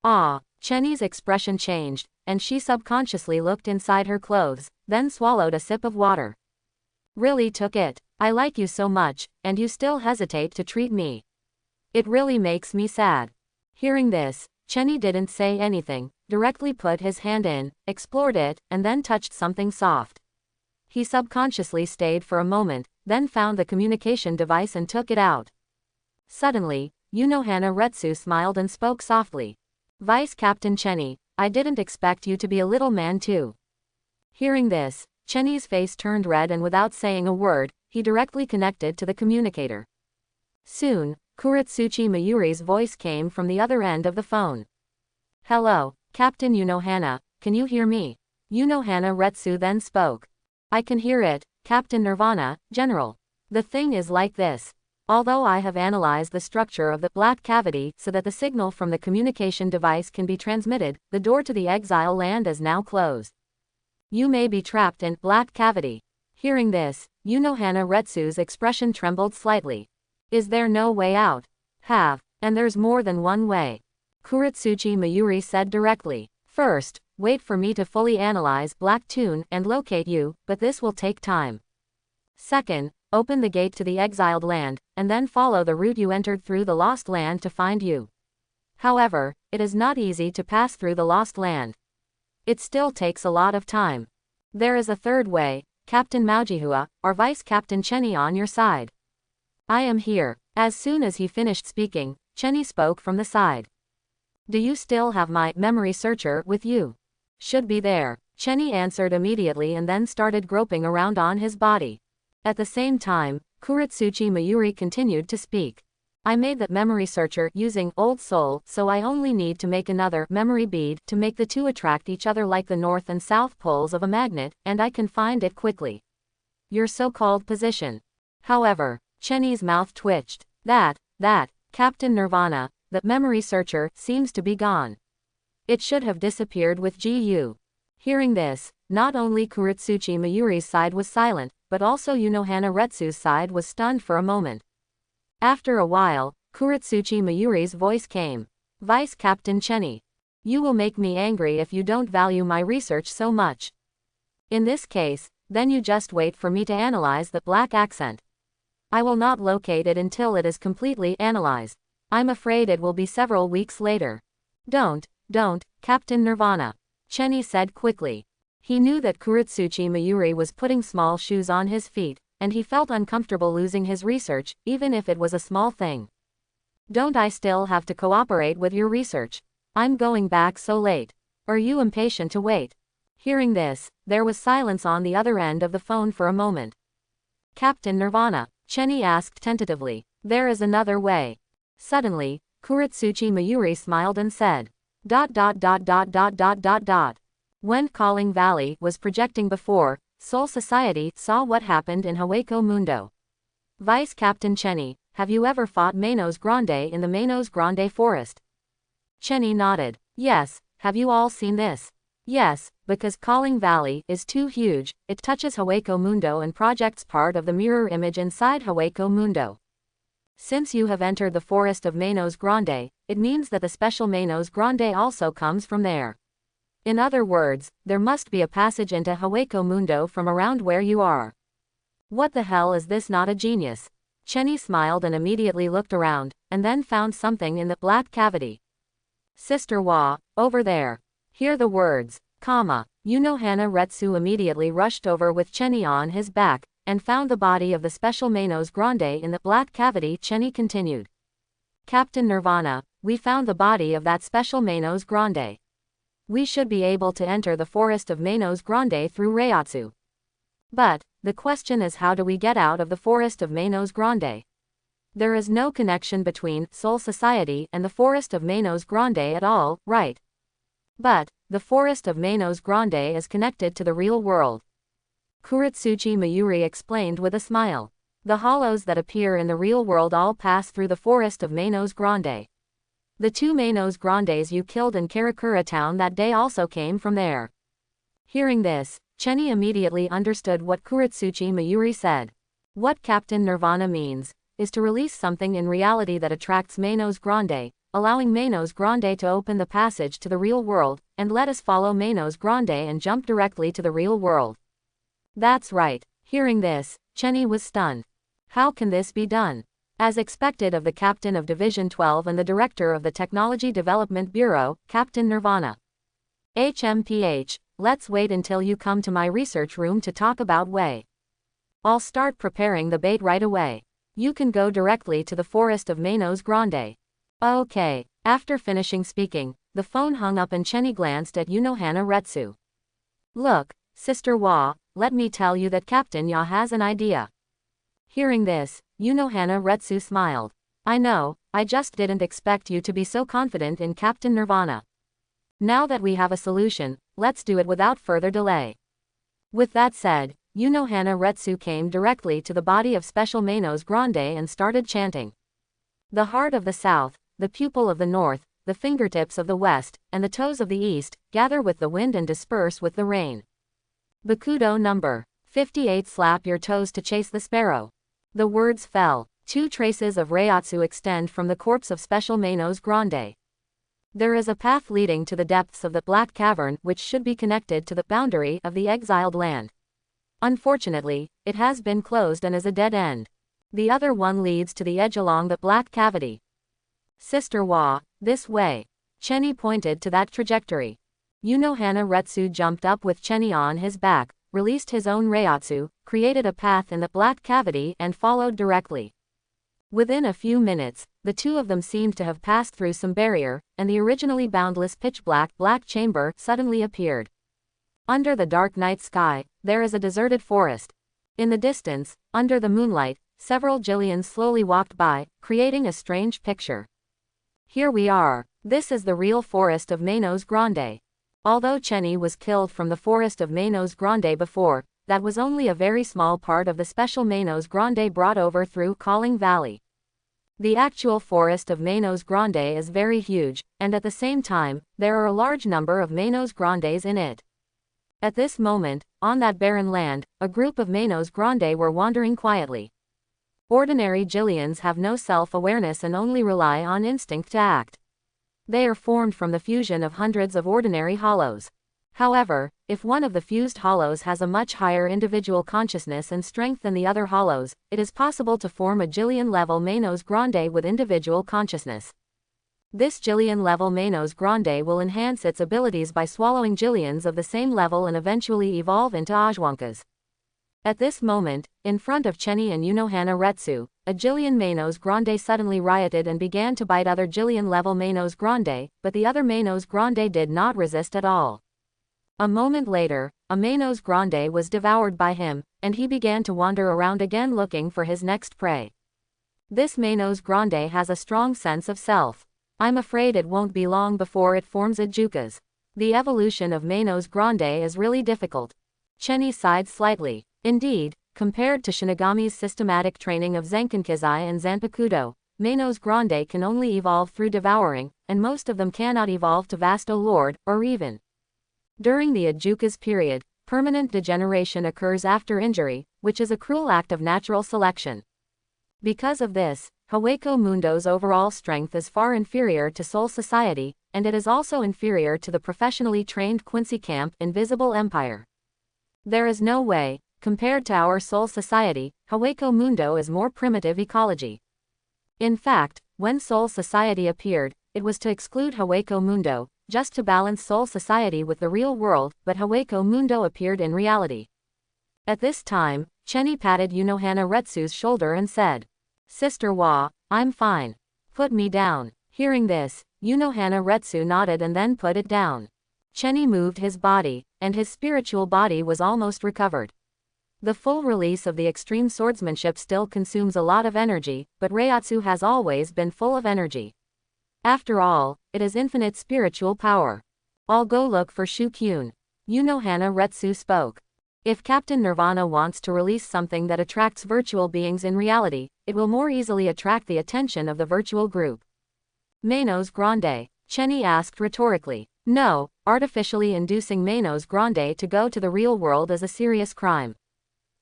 Ah, Chenny's expression changed, and she subconsciously looked inside her clothes, then swallowed a sip of water. Really took it. I like you so much, and you still hesitate to treat me. It really makes me sad. Hearing this, Chenny didn't say anything, directly put his hand in, explored it, and then touched something soft. He subconsciously stayed for a moment, then found the communication device and took it out. Suddenly, Unohana Retsu smiled and spoke softly. Vice Captain Chenny, I didn't expect you to be a little man too. Hearing this, Chenny's face turned red and without saying a word, he directly connected to the communicator. Soon, Kuretsuchi Mayuri's voice came from the other end of the phone. Hello, Captain Unohana, can you hear me? Unohana Retsu then spoke. I can hear it, Captain Nirvana, General. The thing is like this. Although I have analyzed the structure of the black cavity so that the signal from the communication device can be transmitted, the door to the exile land is now closed. You may be trapped in black cavity. Hearing this, Unohana Retsu's expression trembled slightly. Is there no way out? And there's more than one way. Kuretsuchi Mayuri said directly. First, wait for me to fully analyze Black Tune and locate you, but this will take time. Second, open the gate to the exiled land, and then follow the route you entered through the Lost Land to find you. However, it is not easy to pass through the Lost Land. It still takes a lot of time. There is a third way, Captain Maujihua, or Vice Captain Chenny on your side. I am here. As soon as he finished speaking, Chenny spoke from the side. Do you still have my memory searcher with you? Should be there. Chenny answered immediately and then started groping around on his body. At the same time, Kuretsuchi Mayuri continued to speak. I made that memory searcher using Old Soul, so I only need to make another memory bead to make the two attract each other like the north and south poles of a magnet, and I can find it quickly. Your so-called position. However, Chenny's mouth twitched. That, Captain Nirvana, that memory searcher, seems to be gone. It should have disappeared with GU. Hearing this, not only Kuretsuchi Mayuri's side was silent, but also Unohana Retsu's side was stunned for a moment. After a while, Kuretsuchi Mayuri's voice came. Vice Captain Chenny. You will make me angry if you don't value my research so much. In this case, then you just wait for me to analyze the black accent. I will not locate it until it is completely analyzed. I'm afraid it will be several weeks later. Don't, Captain Nirvana. Chenny said quickly. He knew that Kuretsuchi Mayuri was putting small shoes on his feet, and he felt uncomfortable losing his research, even if it was a small thing. Don't I still have to cooperate with your research? I'm going back so late. Are you impatient to wait? Hearing this, there was silence on the other end of the phone for a moment. Captain Nirvana, Chenny asked tentatively. There is another way. Suddenly, Kuretsuchi Mayuri smiled and said. ... When Calling Valley was projecting before, Soul Society saw what happened in Haweko Mundo. Vice Captain Chenny, have you ever fought Manos Grande in the Manos Grande forest? Chenny nodded. Yes, have you all seen this? Yes, because Calling Valley is too huge, it touches Haweko Mundo and projects part of the mirror image inside Haweko Mundo. Since you have entered the forest of Manos Grande, it means that the special Manos Grande also comes from there. In other words, there must be a passage into Haweko Mundo from around where you are. What the hell is this, not a genius? Chenny smiled and immediately looked around, and then found something in the black cavity. Sister Wa, over there. Hear the words, Unohana Retsu immediately rushed over with Chenny on his back, and found the body of the special Manos Grande in the black cavity. Chenny continued. Captain Nirvana, we found the body of that special Manos Grande. We should be able to enter the forest of Manos Grande through Reiatsu. But, the question is, how do we get out of the forest of Manos Grande? There is no connection between Soul Society and the forest of Manos Grande at all, right? But, the forest of Manos Grande is connected to the real world. Kuretsuchi Mayuri explained with a smile. The hollows that appear in the real world all pass through the forest of Manos Grande. The two Manos Grandes you killed in Karakura town that day also came from there. Hearing this, Chenny immediately understood what Kuretsuchi Mayuri said. What Captain Nirvana means, is to release something in reality that attracts Manos Grande, allowing Manos Grande to open the passage to the real world, and let us follow Manos Grande and jump directly to the real world. That's right. Hearing this, Chenny was stunned. How can this be done? As expected of the captain of Division 12 and the director of the Technology Development Bureau, Captain Nirvana. HMPH, let's wait until you come to my research room to talk about way. I'll start preparing the bait right away. You can go directly to the forest of Manos Grande. Okay. After finishing speaking, the phone hung up and Chenny glanced at Unohana Retsu. Look, Sister Wa, let me tell you that Captain Ya has an idea. Hearing this, Unohana Retsu smiled. I know, I just didn't expect you to be so confident in Captain Nirvana. Now that we have a solution, let's do it without further delay. With that said, Unohana Retsu came directly to the body of Special Manos Grande and started chanting. The heart of the south, the pupil of the north, the fingertips of the west, and the toes of the east, gather with the wind and disperse with the rain. Bakudo number 58. Slap your toes to chase the sparrow. The words fell. Two traces of Reiatsu extend from the corpse of Special Manos Grande. There is a path leading to the depths of the Black Cavern which should be connected to the boundary of the exiled land. Unfortunately, it has been closed and is a dead end. The other one leads to the edge along the Black Cavity. Sister Wa, this way. Chenny pointed to that trajectory. Unohana Retsu jumped up with Chenny on his back, released his own Reiatsu, created a path in the Black Cavity and followed directly. Within a few minutes, the two of them seemed to have passed through some barrier, and the originally boundless pitch-black black chamber suddenly appeared. Under the dark night sky, there is a deserted forest. In the distance, under the moonlight, several Jillians slowly walked by, creating a strange picture. Here we are. This is the real forest of Manos Grande. Although Chenny was killed from the forest of Manos Grande before, that was only a very small part of the special Manos Grande brought over through Calling Valley. The actual forest of Manos Grande is very huge, and at the same time, there are a large number of Manos Grandes in it. At this moment, on that barren land, a group of Manos Grande were wandering quietly. Ordinary Jillians have no self-awareness and only rely on instinct to act. They are formed from the fusion of hundreds of ordinary hollows. However, if one of the fused hollows has a much higher individual consciousness and strength than the other hollows, it is possible to form a Jillian-level Manos Grande with individual consciousness. This Jillian-level Manos Grande will enhance its abilities by swallowing Jillians of the same level and eventually evolve into Ajwankas. At this moment, in front of Chenny and Unohana Retsu, a Jillian Manos Grande suddenly rioted and began to bite other Jillian-level Manos Grande, but the other Manos Grande did not resist at all. A moment later, a Manos Grande was devoured by him, and he began to wander around again looking for his next prey. This Manos Grande has a strong sense of self. I'm afraid it won't be long before it forms Ajukas. The evolution of Manos Grande is really difficult. Chenny sighed slightly. Indeed, compared to Shinigami's systematic training of Zenkankizai and Zanpakudo, Manos Grande can only evolve through devouring, and most of them cannot evolve to Vasto Lord, or even. During the Ajukas period, permanent degeneration occurs after injury, which is a cruel act of natural selection. Because of this, Hueco Mundo's overall strength is far inferior to Soul Society, and it is also inferior to the professionally trained Quincy Camp Invisible Empire. There is no way, compared to our Soul Society, Hueco Mundo is more primitive ecology. In fact, when Soul Society appeared, it was to exclude Hueco Mundo, just to balance Soul Society with the real world, but Hueco Mundo appeared in reality. At this time, Chenny patted Unohana Retsu's shoulder and said, "Sister Wa, I'm fine. Put me down." Hearing this, Unohana Retsu nodded and then put it down. Chenny moved his body, and his spiritual body was almost recovered. The full release of the extreme swordsmanship still consumes a lot of energy, but Reiatsu has always been full of energy. After all, it is infinite spiritual power. I'll go look for Shukyun. Unohana Retsu spoke. If Captain Nirvana wants to release something that attracts virtual beings in reality, it will more easily attract the attention of the virtual group. Manos Grande? Chenny asked rhetorically. No, artificially inducing Manos Grande to go to the real world is a serious crime.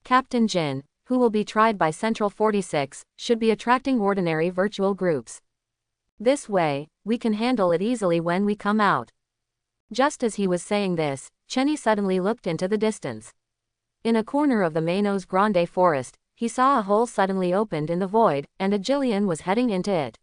Captain Jin, who will be tried by Central 46, should be attracting ordinary virtual groups. This way, we can handle it easily when we come out. Just as he was saying this, Chenny suddenly looked into the distance. In a corner of the Manos Grande forest, he saw a hole suddenly opened in the void, and a Jillian was heading into it.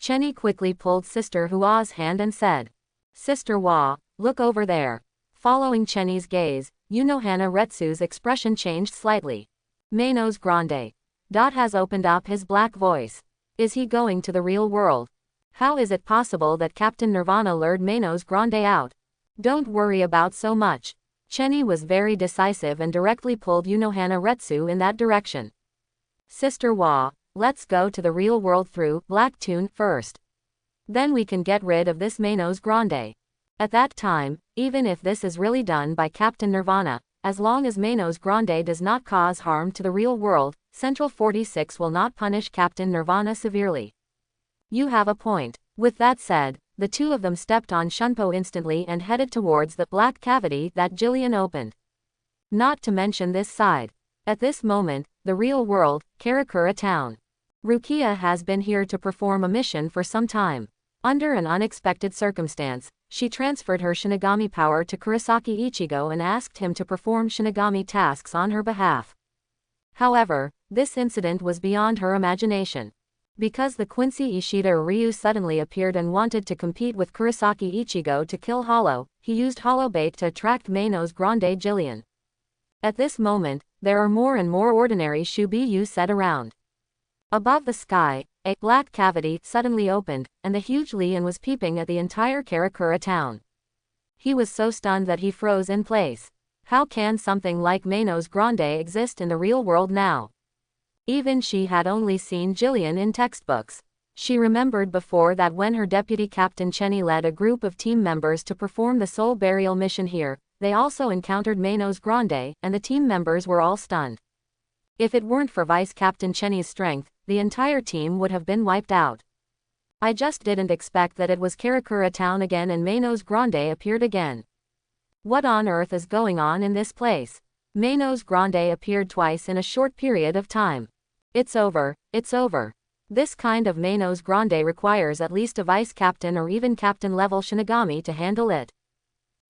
Chenny quickly pulled Sister Hua's hand and said, "Sister Hua, look over there." Following Chenny's gaze, Unohana Retsu's expression changed slightly. Manos Grande. Dot has opened up his black voice. Is he going to the real world? How is it possible that Captain Nirvana lured Manos Grande out? Don't worry about so much. Chenny was very decisive and directly pulled Unohana Retsu in that direction. Sister Hua, let's go to the real world through Black Tune first. Then we can get rid of this Manos Grande. At that time, even if this is really done by Captain Nirvana, as long as Manos Grande does not cause harm to the real world, Central 46 will not punish Captain Nirvana severely. You have a point. With that said, the two of them stepped on Shunpo instantly and headed towards the black cavity that Jillian opened. Not to mention this side. At this moment, the real world, Karakura town. Rukia has been here to perform a mission for some time. Under an unexpected circumstance, she transferred her Shinigami power to Kurosaki Ichigo and asked him to perform Shinigami tasks on her behalf. However, this incident was beyond her imagination. Because the Quincy Ishida Ryu suddenly appeared and wanted to compete with Kurosaki Ichigo to kill Hollow, he used Hollow bait to attract Manos Grande Jillian. At this moment, there are more and more ordinary Shubiyu set around. Above the sky, a black cavity suddenly opened, and the huge Lion was peeping at the entire Karakura town. He was so stunned that he froze in place. How can something like Manos Grande exist in the real world now? Even she had only seen Jillian in textbooks. She remembered before that when her deputy captain Chenny led a group of team members to perform the soul burial mission here, they also encountered Manos Grande, and the team members were all stunned. If it weren't for Vice Captain Chenny's strength, the entire team would have been wiped out. I just didn't expect that it was Karakura town again and Manos Grande appeared again. What on earth is going on in this place? Manos Grande appeared twice in a short period of time. It's over, it's over. This kind of Manos Grande requires at least a vice captain or even captain level Shinigami to handle it.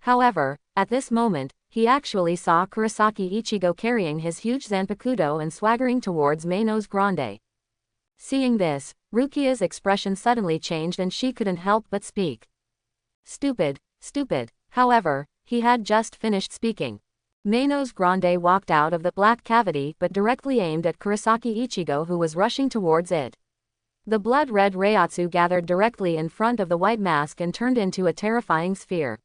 However, at this moment, he actually saw Kurosaki Ichigo carrying his huge Zanpakuto and swaggering towards Manos Grande. Seeing this, Rukia's expression suddenly changed and she couldn't help but speak. Stupid, stupid. However, he had just finished speaking. Manos Grande walked out of the black cavity but directly aimed at Kurosaki Ichigo who was rushing towards it. The blood-red Reiatsu gathered directly in front of the white mask and turned into a terrifying sphere.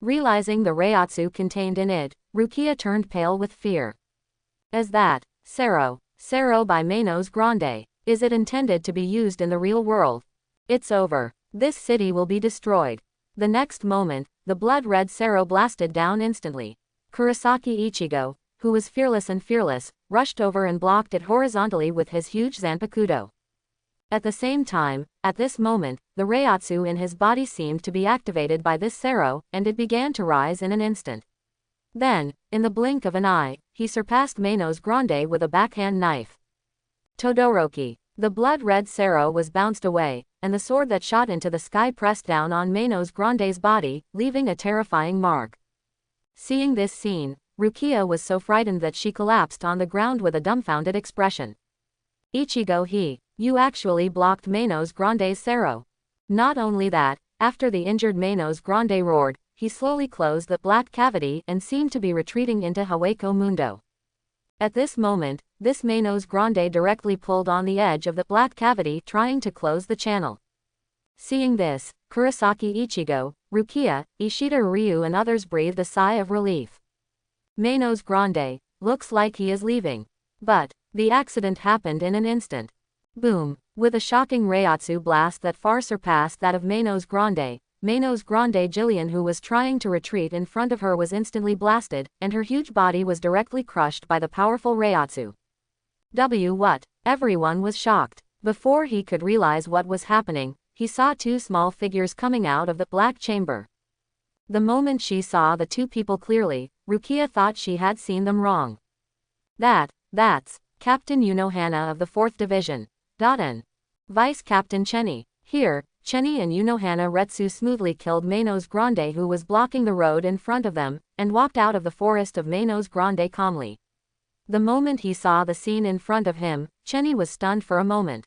Realizing the Reiatsu contained in it, Rukia turned pale with fear. Is that Sero by Manos Grande? Is it intended to be used in the real world? It's over. This city will be destroyed. The next moment, the blood-red Sero blasted down instantly. Kurosaki Ichigo, who was fearless, rushed over and blocked it horizontally with his huge Zanpakuto. At the same time, at this moment, the Reiatsu in his body seemed to be activated by this Sero, and it began to rise in an instant. Then, in the blink of an eye, he surpassed Manos Grande with a backhand knife. Todoroki. The blood-red Sero was bounced away, and the sword that shot into the sky pressed down on Manos Grande's body, leaving a terrifying mark. Seeing this scene, Rukia was so frightened that she collapsed on the ground with a dumbfounded expression. Ichigo, you actually blocked Manos Grande's Sero. Not only that, after the injured Manos Grande roared, he slowly closed the black cavity and seemed to be retreating into Haweko Mundo. At this moment, this Manos Grande directly pulled on the edge of the black cavity trying to close the channel. Seeing this, Kurosaki Ichigo, Rukia, Ishida Ryu and others breathed a sigh of relief. Manos Grande, looks like he is leaving. But, the accident happened in an instant. Boom! With a shocking Reiatsu blast that far surpassed that of Manos Grande Jillian who was trying to retreat in front of her was instantly blasted, and her huge body was directly crushed by the powerful Reiatsu. What? Everyone was shocked. Before he could realize what was happening, he saw two small figures coming out of the black chamber. The moment she saw the two people clearly, Rukia thought she had seen them wrong. That's Captain Unohana of the 4th Division. And Vice Captain Chenny. Here, Chenny and Unohana Retsu smoothly killed Manos Grande who was blocking the road in front of them, and walked out of the forest of Manos Grande calmly. The moment he saw the scene in front of him, Chenny was stunned for a moment.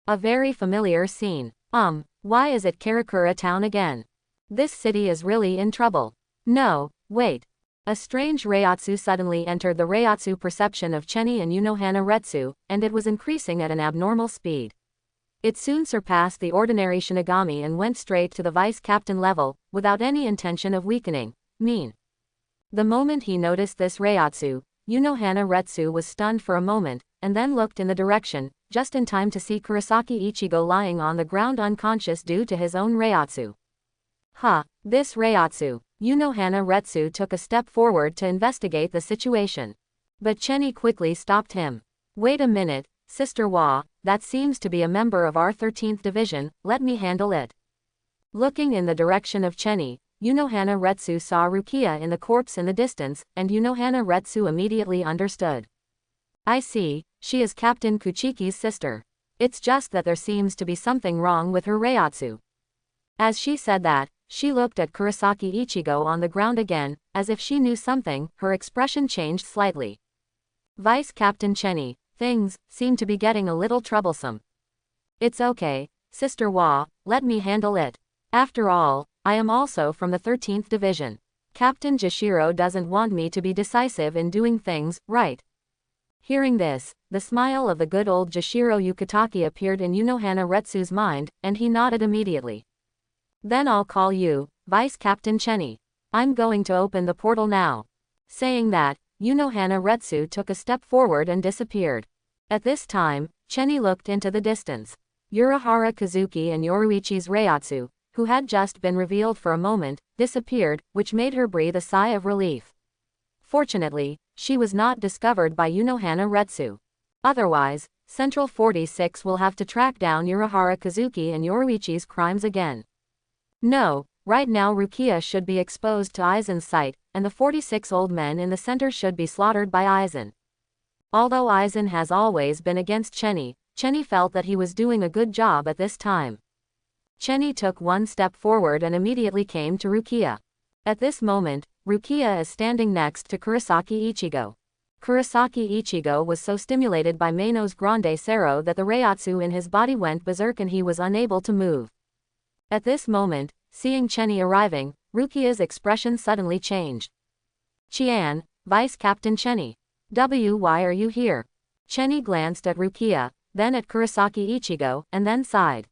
A very familiar scene. Why is it Karakura town again? This city is really in trouble. No, wait. A strange Reiatsu suddenly entered the Reiatsu perception of Chenny and Unohana Retsu, and it was increasing at an abnormal speed. It soon surpassed the ordinary Shinigami and went straight to the vice captain level, without any intention of weakening. The moment he noticed this Reiatsu, Unohana Retsu was stunned for a moment, and then looked in the direction, just in time to see Kurosaki Ichigo lying on the ground unconscious due to his own Reiatsu. This Reiatsu. Unohana Retsu took a step forward to investigate the situation. But Chenny quickly stopped him. Wait a minute, Sister Wa, that seems to be a member of our 13th Division, let me handle it. Looking in the direction of Chenny, Unohana Retsu saw Rukia in the corpse in the distance, and Unohana Retsu immediately understood. I see, she is Captain Kuchiki's sister. It's just that there seems to be something wrong with her Reiatsu. As she said that, she looked at Kurosaki Ichigo on the ground again, as if she knew something. Her expression changed slightly. Vice Captain Chenny, things seem to be getting a little troublesome. It's okay, Sister Wa, let me handle it. After all, I am also from the 13th Division. Captain Jashiro doesn't want me to be decisive in doing things, right? Hearing this, the smile of the good old Jashiro Yukitaki appeared in Unohana Retsu's mind, and he nodded immediately. Then I'll call you, Vice Captain Chenny. I'm going to open the portal now. Saying that, Unohana Retsu took a step forward and disappeared. At this time, Chenny looked into the distance. Urahara Kazuki and Yoruichi's Reiatsu, who had just been revealed for a moment, disappeared, which made her breathe a sigh of relief. Fortunately, she was not discovered by Unohana Retsu. Otherwise, Central 46 will have to track down Urahara Kazuki and Yoruichi's crimes again. No, right now Rukia should be exposed to Aizen's sight, and the 46 old men in the center should be slaughtered by Aizen. Although Aizen has always been against Chenny, Chenny felt that he was doing a good job at this time. Chenny took one step forward and immediately came to Rukia. At this moment, Rukia is standing next to Kurosaki Ichigo. Kurosaki Ichigo was so stimulated by Meino's Grande Sero that the Reiatsu in his body went berserk and he was unable to move. At this moment, seeing Chenny arriving, Rukia's expression suddenly changed. Chian, Vice Captain Chenny. Why are you here? Chenny glanced at Rukia, then at Kurosaki Ichigo, and then sighed.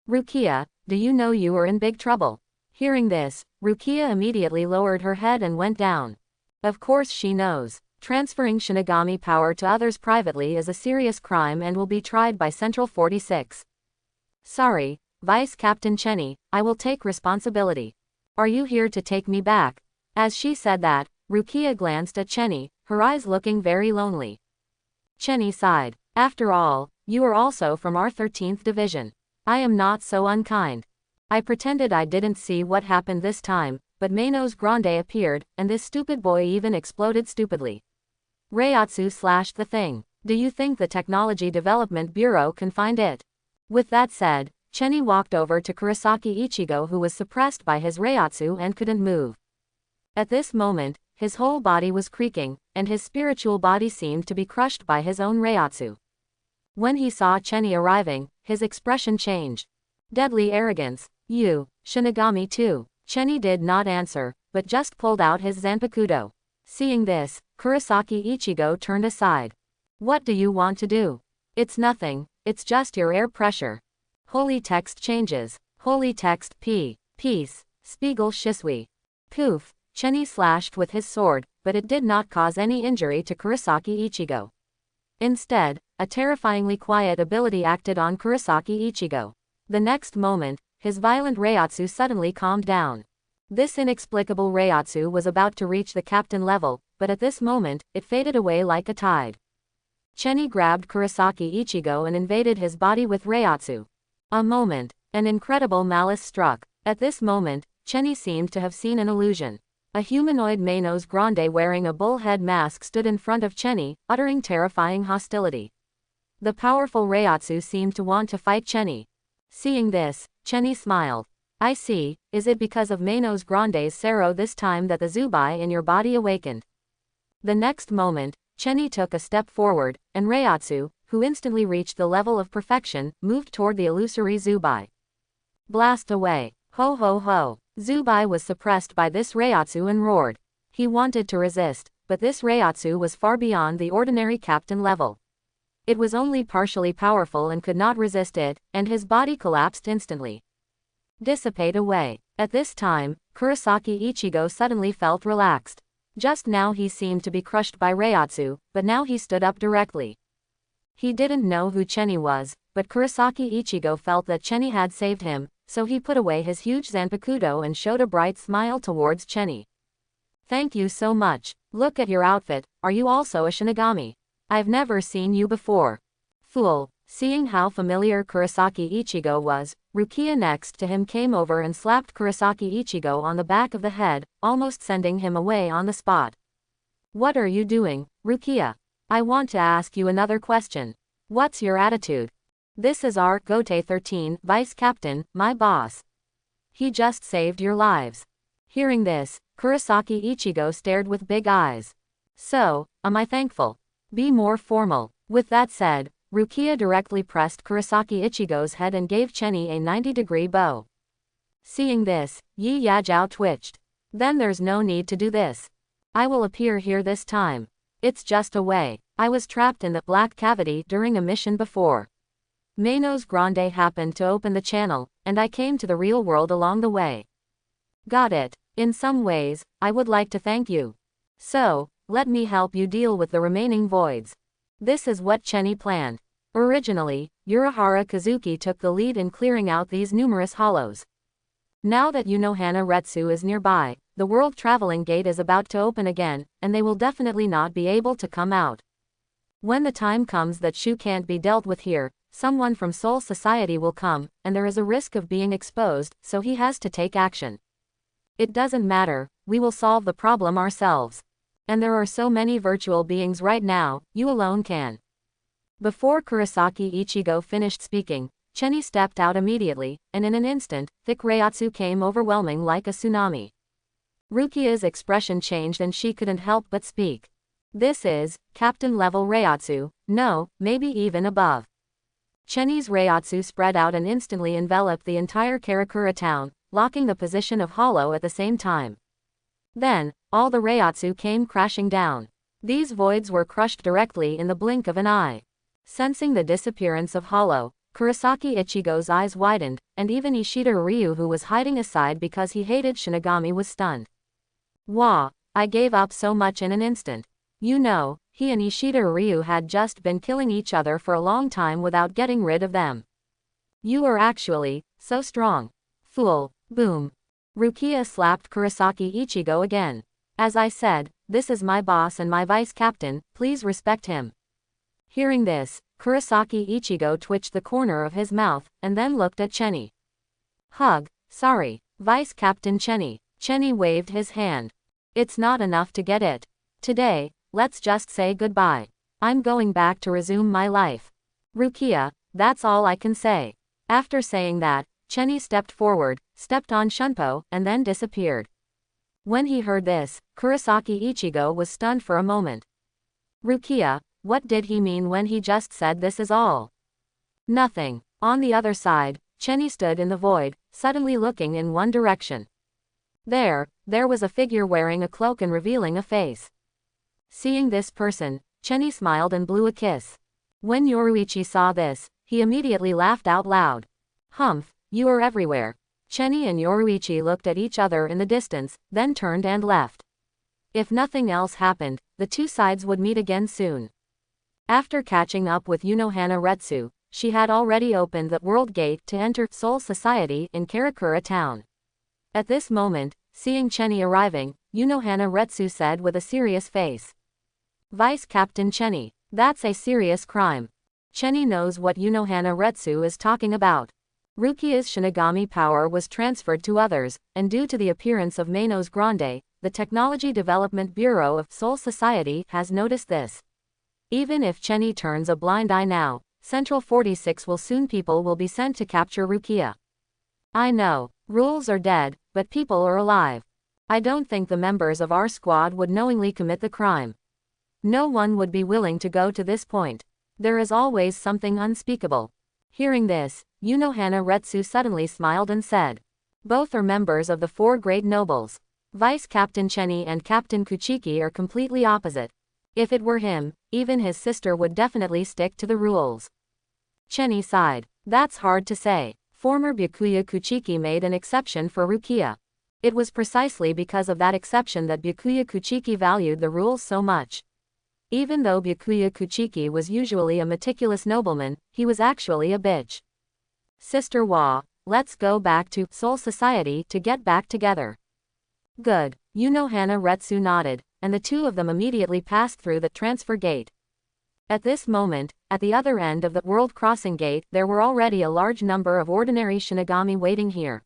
Rukia, do you know you are in big trouble? Hearing this, Rukia immediately lowered her head and went down. Of course she knows. Transferring Shinigami power to others privately is a serious crime and will be tried by Central 46. Sorry, Vice Captain Chenny, I will take responsibility. Are you here to take me back? As she said that, Rukia glanced at Chenny, her eyes looking very lonely. Chenny sighed. After all, you are also from our 13th Division. I am not so unkind. I pretended I didn't see what happened this time, but Meino's Grande appeared, and this stupid boy even exploded stupidly. Reiatsu slashed the thing. Do you think the Technology Development Bureau can find it? With that said, Chenny walked over to Kurosaki Ichigo, who was suppressed by his Reiatsu and couldn't move. At this moment, his whole body was creaking, and his spiritual body seemed to be crushed by his own Reiatsu. When he saw Chenny arriving, his expression changed. Deadly arrogance. You, Shinigami too. Chenny did not answer, but just pulled out his Zanpakuto. Seeing this, Kurosaki Ichigo turned aside. What do you want to do? It's nothing, it's just your air pressure. Holy text changes. Holy text P. Peace. Spiegel Shisui. Poof. Chenny slashed with his sword, but it did not cause any injury to Kurosaki Ichigo. Instead, a terrifyingly quiet ability acted on Kurosaki Ichigo. The next moment, his violent Reiatsu suddenly calmed down. This inexplicable Reiatsu was about to reach the captain level, but at this moment, it faded away like a tide. Chenny grabbed Kurosaki Ichigo and invaded his body with Reiatsu. A moment, an incredible malice struck. At this moment, Chenny seemed to have seen an illusion. A humanoid Meino's Grande wearing a bull head mask stood in front of Chenny, uttering terrifying hostility. The powerful Reiatsu seemed to want to fight Chenny. Seeing this, Chenny smiled. I see, is it because of Meino's Grande's Sero this time that the Zubai in your body awakened? The next moment, Chenny took a step forward, and Reiatsu, who instantly reached the level of perfection, moved toward the illusory Zubai. Blast away. Ho ho ho. Zubai was suppressed by this Reiatsu and roared. He wanted to resist, but this Reiatsu was far beyond the ordinary captain level. It was only partially powerful and could not resist it, and his body collapsed instantly. Dissipate away. At this time, Kurosaki Ichigo suddenly felt relaxed. Just now he seemed to be crushed by Reiatsu, but now he stood up directly. He didn't know who Chenny was, but Kurosaki Ichigo felt that Chenny had saved him, so he put away his huge Zanpakuto and showed a bright smile towards Chenny. Thank you so much. Look at your outfit, are you also a Shinigami? I've never seen you before. Fool. Seeing how familiar Kurosaki Ichigo was, Rukia next to him came over and slapped Kurosaki Ichigo on the back of the head, almost sending him away on the spot. What are you doing, Rukia? I want to ask you another question. What's your attitude? This is our Gote 13 Vice Captain, my boss. He just saved your lives. Hearing this, Kurosaki Ichigo stared with big eyes. So, am I thankful? Be more formal. With that said, Rukia directly pressed Kurosaki Ichigo's head and gave Chenny a 90-degree bow. Seeing this, Yi Yajiao twitched. Then there's no need to do this. I will appear here this time. It's just a way. I was trapped in the black cavity during a mission before. Manos Grande happened to open the channel, and I came to the real world along the way. Got it. In some ways, I would like to thank you. So, let me help you deal with the remaining voids. This is what Chenny planned. Originally, Urahara Kazuki took the lead in clearing out these numerous hollows. Now that Unohana Retsu is nearby, the world traveling gate is about to open again, and they will definitely not be able to come out. When the time comes that Shu can't be dealt with here, someone from Soul Society will come, and there is a risk of being exposed, so he has to take action. It doesn't matter, we will solve the problem ourselves. And there are so many virtual beings right now, you alone can. Before Kurosaki Ichigo finished speaking, Chenny stepped out immediately, and in an instant, thick Reiatsu came overwhelming like a tsunami. Rukia's expression changed and she couldn't help but speak. This is captain-level Reiatsu, no, maybe even above. Chenny's Reiatsu spread out and instantly enveloped the entire Karakura town, locking the position of Hollow at the same time. Then, all the Reiatsu came crashing down. These voids were crushed directly in the blink of an eye. Sensing the disappearance of Hollow, Kurosaki Ichigo's eyes widened, and even Ishida Ryu, who was hiding aside because he hated Shinigami, was stunned. Wah, I gave up so much in an instant. You know, he and Ishida Ryu had just been killing each other for a long time without getting rid of them. You are actually so strong. Fool. Boom. Rukia slapped Kurosaki Ichigo again. As I said, this is my boss and my vice captain, please respect him. Hearing this, Kurosaki Ichigo twitched the corner of his mouth, and then looked at Chenny. Hug, sorry, Vice Captain Chenny. Chenny waved his hand. It's not enough to get it. Today, let's just say goodbye. I'm going back to resume my life. Rukia, that's all I can say. After saying that, Chenny stepped forward, stepped on Shunpo, and then disappeared. When he heard this, Kurosaki Ichigo was stunned for a moment. Rukia, what did he mean when he just said this is all? Nothing. On the other side, Chenny stood in the void, suddenly looking in one direction. There was a figure wearing a cloak and revealing a face. Seeing this person, Chenny smiled and blew a kiss. When Yoruichi saw this, he immediately laughed out loud. Humph, you are everywhere. Chenny and Yoruichi looked at each other in the distance, then turned and left. If nothing else happened, the two sides would meet again soon. After catching up with Unohana Retsu, she had already opened the world gate to enter Soul Society in Karakura town. At this moment, seeing Chenny arriving, Unohana Retsu said with a serious face. Vice Captain Chenny, that's a serious crime. Chenny knows what Unohana Retsu is talking about. Rukia's Shinigami power was transferred to others, and due to the appearance of Manos Grande, the Technology Development Bureau of Soul Society has noticed this. Even if Chenny turns a blind eye now, Central 46 people will be sent to capture Rukia. I know, rules are dead, but people are alive. I don't think the members of our squad would knowingly commit the crime. No one would be willing to go to this point. There is always something unspeakable. Hearing this, Unohana Retsu suddenly smiled and said. Both are members of the four great nobles. Vice Captain Chenny and Captain Kuchiki are completely opposite. If it were him, even his sister would definitely stick to the rules. Chenny sighed. That's hard to say. Former Byakuya Kuchiki made an exception for Rukia. It was precisely because of that exception that Byakuya Kuchiki valued the rules so much. Even though Byakuya Kuchiki was usually a meticulous nobleman, he was actually a bitch. Sister Wa, let's go back to Soul Society to get back together. Good. Unohana Retsu nodded, and the two of them immediately passed through the transfer gate. At this moment, at the other end of the world crossing gate, there were already a large number of ordinary Shinigami waiting here.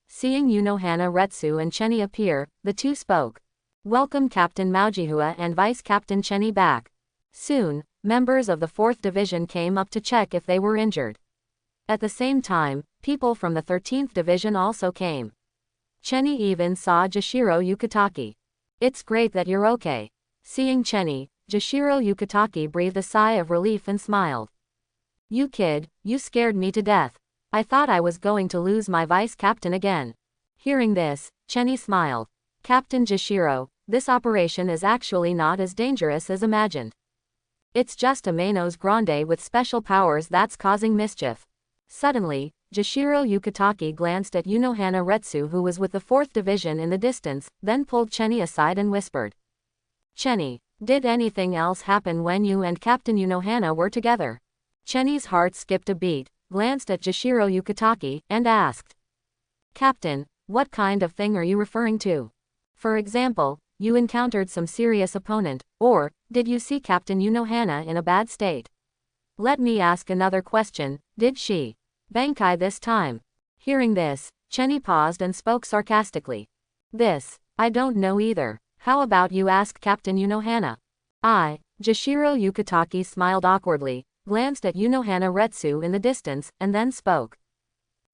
Seeing Unohana Retsu and Chenny appear, the two spoke. Welcome Captain Maujihua and Vice Captain Chenny back. Soon, members of the 4th Division came up to check if they were injured. At the same time, People from the 13th Division also came. Chenny even saw Jashiro Yukitake. It's great that you're okay. Seeing Chenny, Jashiro Yukitake breathed a sigh of relief and smiled. You kid, you scared me to death. I thought I was going to lose my vice captain again. Hearing this, Chenny smiled. Captain Jashiro, this operation is actually not as dangerous as imagined. It's just a Manos Grande with special powers that's causing mischief. Suddenly, Jashiro Yukitake glanced at Unohana Retsu, who was with the 4th Division in the distance, then pulled Chenny aside and whispered. Chenny, did anything else happen when you and Captain Unohana were together? Chenny's heart skipped a beat, glanced at Jashiro Yukitake, and asked. Captain, what kind of thing are you referring to? For example, you encountered some serious opponent, or, did you see Captain Unohana in a bad state? Let me ask another question, did she Bankai this time? Hearing this, Chenny paused and spoke sarcastically. This, I don't know either. How about you ask Captain Unohana? Jashiro Yukitake smiled awkwardly, glanced at Unohana Retsu in the distance, and then spoke.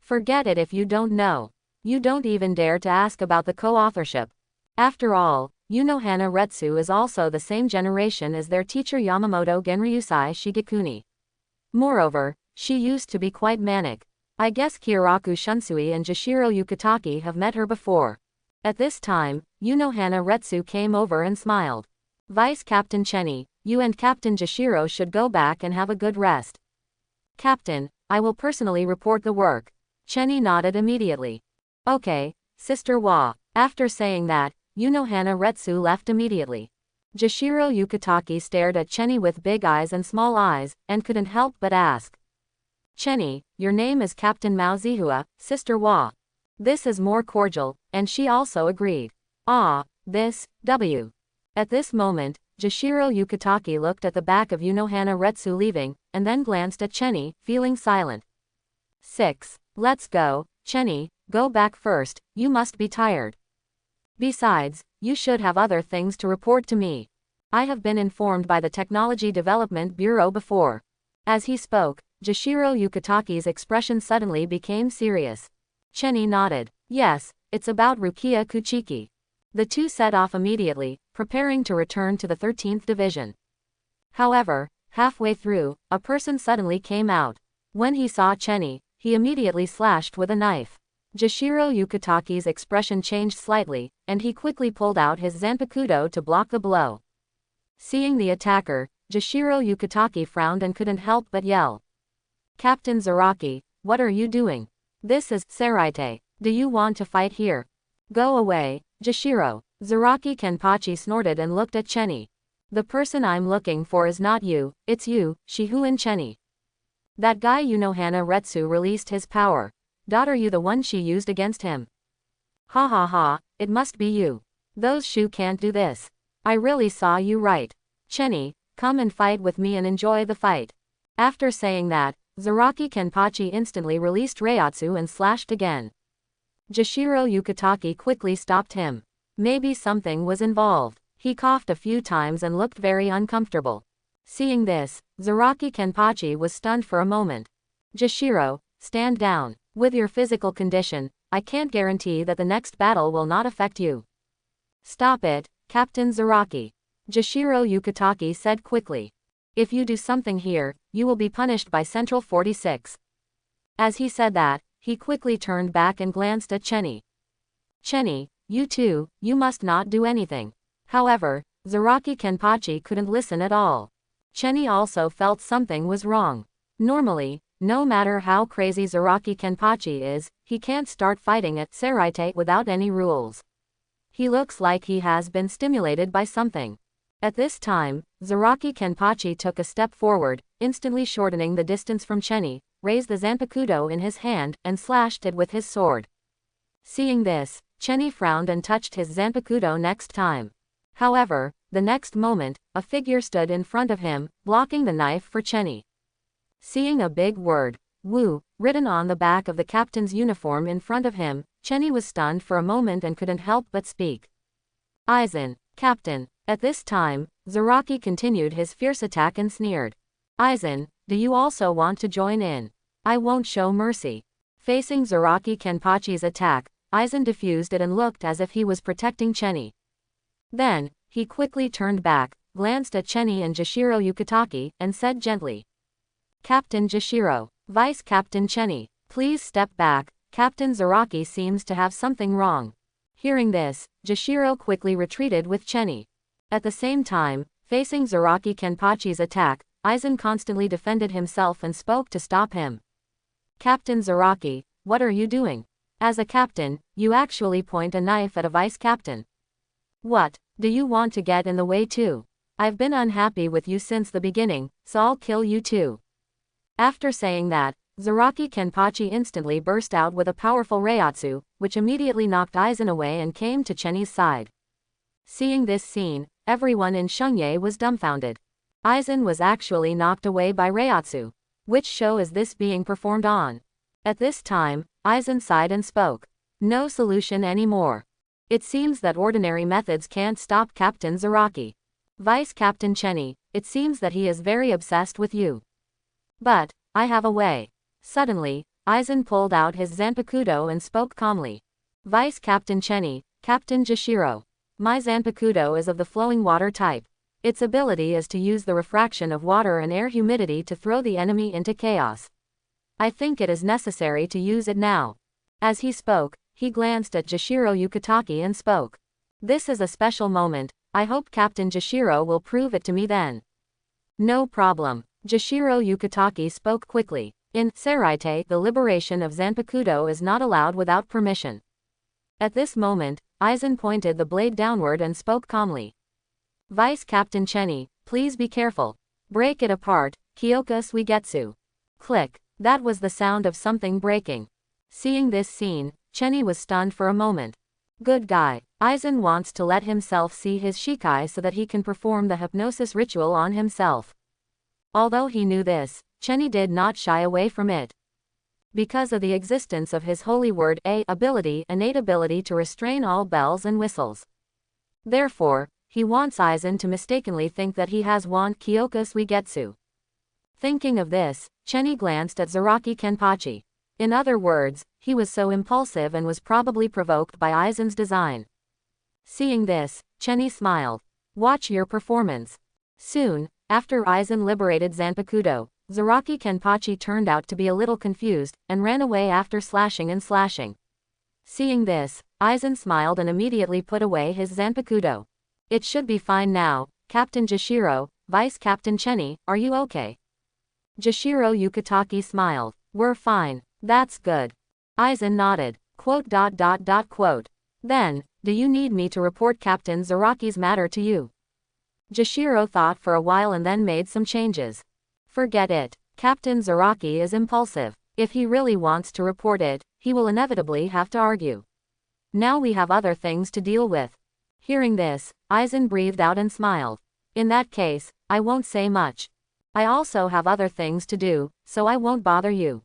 Forget it if you don't know. You don't even dare to ask about the co-authorship. After all, Unohana Retsu is also the same generation as their teacher Yamamoto Genryusai Shigekuni. Moreover, she used to be quite manic. I guess Kyoraku Shunsui and Jashiro Yukitake have met her before. At this time, Unohana Retsu came over and smiled. Vice Captain Chenny, you and Captain Jashiro should go back and have a good rest. Captain, I will personally report the work. Chenny nodded immediately. Okay, Sister Wa. After saying that, Unohana Retsu left immediately. Jashiro Yukitake stared at Chenny with big eyes and small eyes, and couldn't help but ask. Chenny, your name is Captain Maozihua, Sister Wa. This is more cordial, and she also agreed. This, W. At this moment, Jashiro Yukitake looked at the back of Unohana Retsu leaving, and then glanced at Chenny, feeling silent. 6. Let's go, Chenny, go back first, you must be tired. Besides, you should have other things to report to me. I have been informed by the Technology Development Bureau before. As he spoke, Jashiro Yukitake's expression suddenly became serious. Chenny nodded. Yes, it's about Rukia Kuchiki. The two set off immediately, preparing to return to the 13th Division. However, halfway through, a person suddenly came out. When he saw Chenny, he immediately slashed with a knife. Jashiro Yukitake's expression changed slightly, and he quickly pulled out his Zanpakudo to block the blow. Seeing the attacker, Jashiro Yukitake frowned and couldn't help but yell. Captain Zaraki, what are you doing? This is Seraite. Do you want to fight here? Go away, Jashiro. Zaraki Kenpachi snorted and looked at Chenny. The person I'm looking for is not you, it's you, Shihuin Chenny. That guy Unohana Retsu released his power. Are you the one she used against him? Ha ha ha, it must be you. Those Shu can't do this. I really saw you right. Chenny, come and fight with me and enjoy the fight. After saying that, Zaraki Kenpachi instantly released Reiatsu and slashed again. Jashiro Yukitake quickly stopped him. Maybe something was involved. He coughed a few times and looked very uncomfortable. Seeing this, Zaraki Kenpachi was stunned for a moment. Jashiro, stand down. With your physical condition, I can't guarantee that the next battle will not affect you. Stop it, Captain Zaraki. Jashiro Yukitake said quickly. If you do something here, you will be punished by Central 46. As he said that, he quickly turned back and glanced at Chenny. Chenny, you too, you must not do anything. However, Zaraki Kenpachi couldn't listen at all. Chenny also felt something was wrong. Normally, no matter how crazy Zaraki Kenpachi is, he can't start fighting at Seraite without any rules. He looks like he has been stimulated by something. At this time, Zaraki Kenpachi took a step forward, instantly shortening the distance from Chenny, raised the Zanpakudo in his hand, and slashed it with his sword. Seeing this, Chenny frowned and touched his Zanpakudo next time. However, the next moment, a figure stood in front of him, blocking the knife for Chenny. Seeing a big word, Wu, written on the back of the captain's uniform in front of him, Chenny was stunned for a moment and couldn't help but speak. Aizen, Captain. At this time, Zaraki continued his fierce attack and sneered. Aizen, do you also want to join in? I won't show mercy. Facing Zaraki Kenpachi's attack, Aizen diffused it and looked as if he was protecting Cheni. Then, he quickly turned back, glanced at Cheni and Jashiro Yukitake, and said gently, "Captain Jashiro, Vice Captain Cheni, please step back, Captain Zaraki seems to have something wrong." Hearing this, Jashiro quickly retreated with Cheni. At the same time, facing Zaraki Kenpachi's attack, Aizen constantly defended himself and spoke to stop him. "Captain Zaraki, what are you doing? As a captain, you actually point a knife at a vice captain. What, do you want to get in the way too? I've been unhappy with you since the beginning, so I'll kill you too." After saying that, Zaraki Kenpachi instantly burst out with a powerful Reiatsu, which immediately knocked Aizen away and came to Cheni's side. Seeing this scene, everyone in Shungye was dumbfounded. Aizen was actually knocked away by Reiatsu. Which show is this being performed on? At this time, Aizen sighed and spoke. "No solution anymore. It seems that ordinary methods can't stop Captain Zaraki. Vice Captain Cheni, it seems that he is very obsessed with you. But, I have a way." Suddenly, Aizen pulled out his Zanpakuto and spoke calmly. "Vice Captain Cheni, Captain Jashiro. My Zanpakuto is of the flowing water type. Its ability is to use the refraction of water and air humidity to throw the enemy into chaos. I think it is necessary to use it now." As he spoke, he glanced at Jashiro Yukitake and spoke. "This is a special moment, I hope Captain Jashiro will prove it to me then." "No problem." Jashiro Yukitake spoke quickly. "In Seraite, the liberation of Zanpakuto is not allowed without permission." At this moment, Aizen pointed the blade downward and spoke calmly. "Vice Captain Cheni, please be careful. Break it apart, Kyoka Suigetsu." Click. That was the sound of something breaking. Seeing this scene, Cheni was stunned for a moment. Good guy. Aizen wants to let himself see his Shikai so that he can perform the hypnosis ritual on himself. Although he knew this, Cheni did not shy away from it. Because of the existence of his holy word ability, innate ability to restrain all bells and whistles. Therefore, he wants Aizen to mistakenly think that he has won Kyoka Suigetsu. Thinking of this, Cheni glanced at Zaraki Kenpachi. In other words, he was so impulsive and was probably provoked by Aizen's design. Seeing this, Cheni smiled. "Watch your performance." Soon, after Aizen liberated Zanpakuto, Zaraki Kenpachi turned out to be a little confused, and ran away after slashing and slashing. Seeing this, Aizen smiled and immediately put away his Zanpakuto. "It should be fine now, Captain Jashiro, Vice Captain Cheni, are you okay?" Jashiro Yukitake smiled. "We're fine, that's good." Aizen nodded. "Then, do you need me to report Captain Zaraki's matter to you?" Jashiro thought for a while and then made some changes. "Forget it. Captain Zaraki is impulsive. If he really wants to report it, he will inevitably have to argue. Now we have other things to deal with." Hearing this, Aizen breathed out and smiled. "In that case, I won't say much. I also have other things to do, so I won't bother you.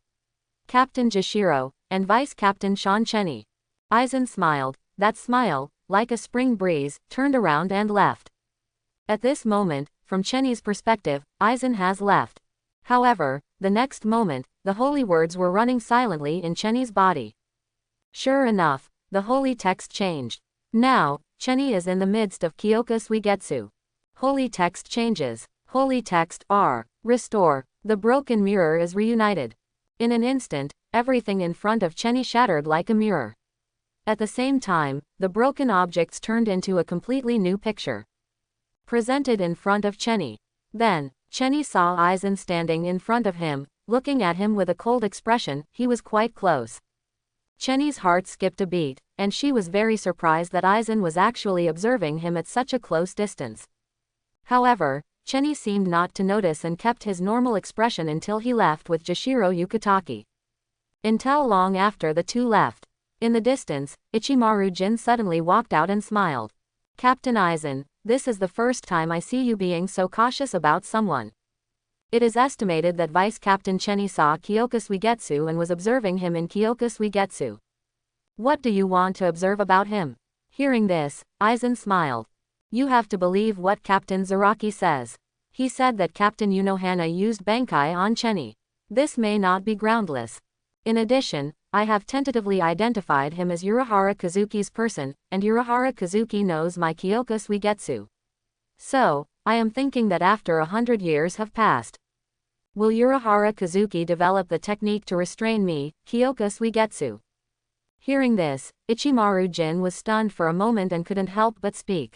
Captain Jashiro, and Vice Captain Sean Cheni." Aizen smiled. That smile, like a spring breeze, turned around and left. At this moment, from Cheni's perspective, Aizen has left. However, the next moment, the holy words were running silently in Cheni's body. Sure enough, the holy text changed. Now, Cheni is in the midst of Kyoka Suigetsu. Holy text changes. Holy text R. Restore. The broken mirror is reunited. In an instant, everything in front of Cheni shattered like a mirror. At the same time, the broken objects turned into a completely new picture. Presented in front of Cheni. Then, Cheni saw Aizen standing in front of him, looking at him with a cold expression. He was quite close. Cheni's heart skipped a beat, and she was very surprised that Aizen was actually observing him at such a close distance. However, Cheni seemed not to notice and kept his normal expression until he left with Jashiro Yukitake. Until long after the two left. In the distance, Ichimaru Jin suddenly walked out and smiled. "Captain Aizen, this is the first time I see you being so cautious about someone. It is estimated that Vice Captain Cheni saw Kyoka Suigetsu and was observing him in Kyoka Suigetsu. What do you want to observe about him?" Hearing this, Aizen smiled. "You have to believe what Captain Zaraki says. He said that Captain Unohana used Bankai on Cheni. This may not be groundless. In addition, I have tentatively identified him as Urahara Kazuki's person, and Urahara Kazuki knows my Kyoka Suigetsu. So, I am thinking that after 100 years have passed, will Urahara Kazuki develop the technique to restrain me, Kyoka Suigetsu? Hearing this, Ichimaru Jin was stunned for a moment and couldn't help but speak.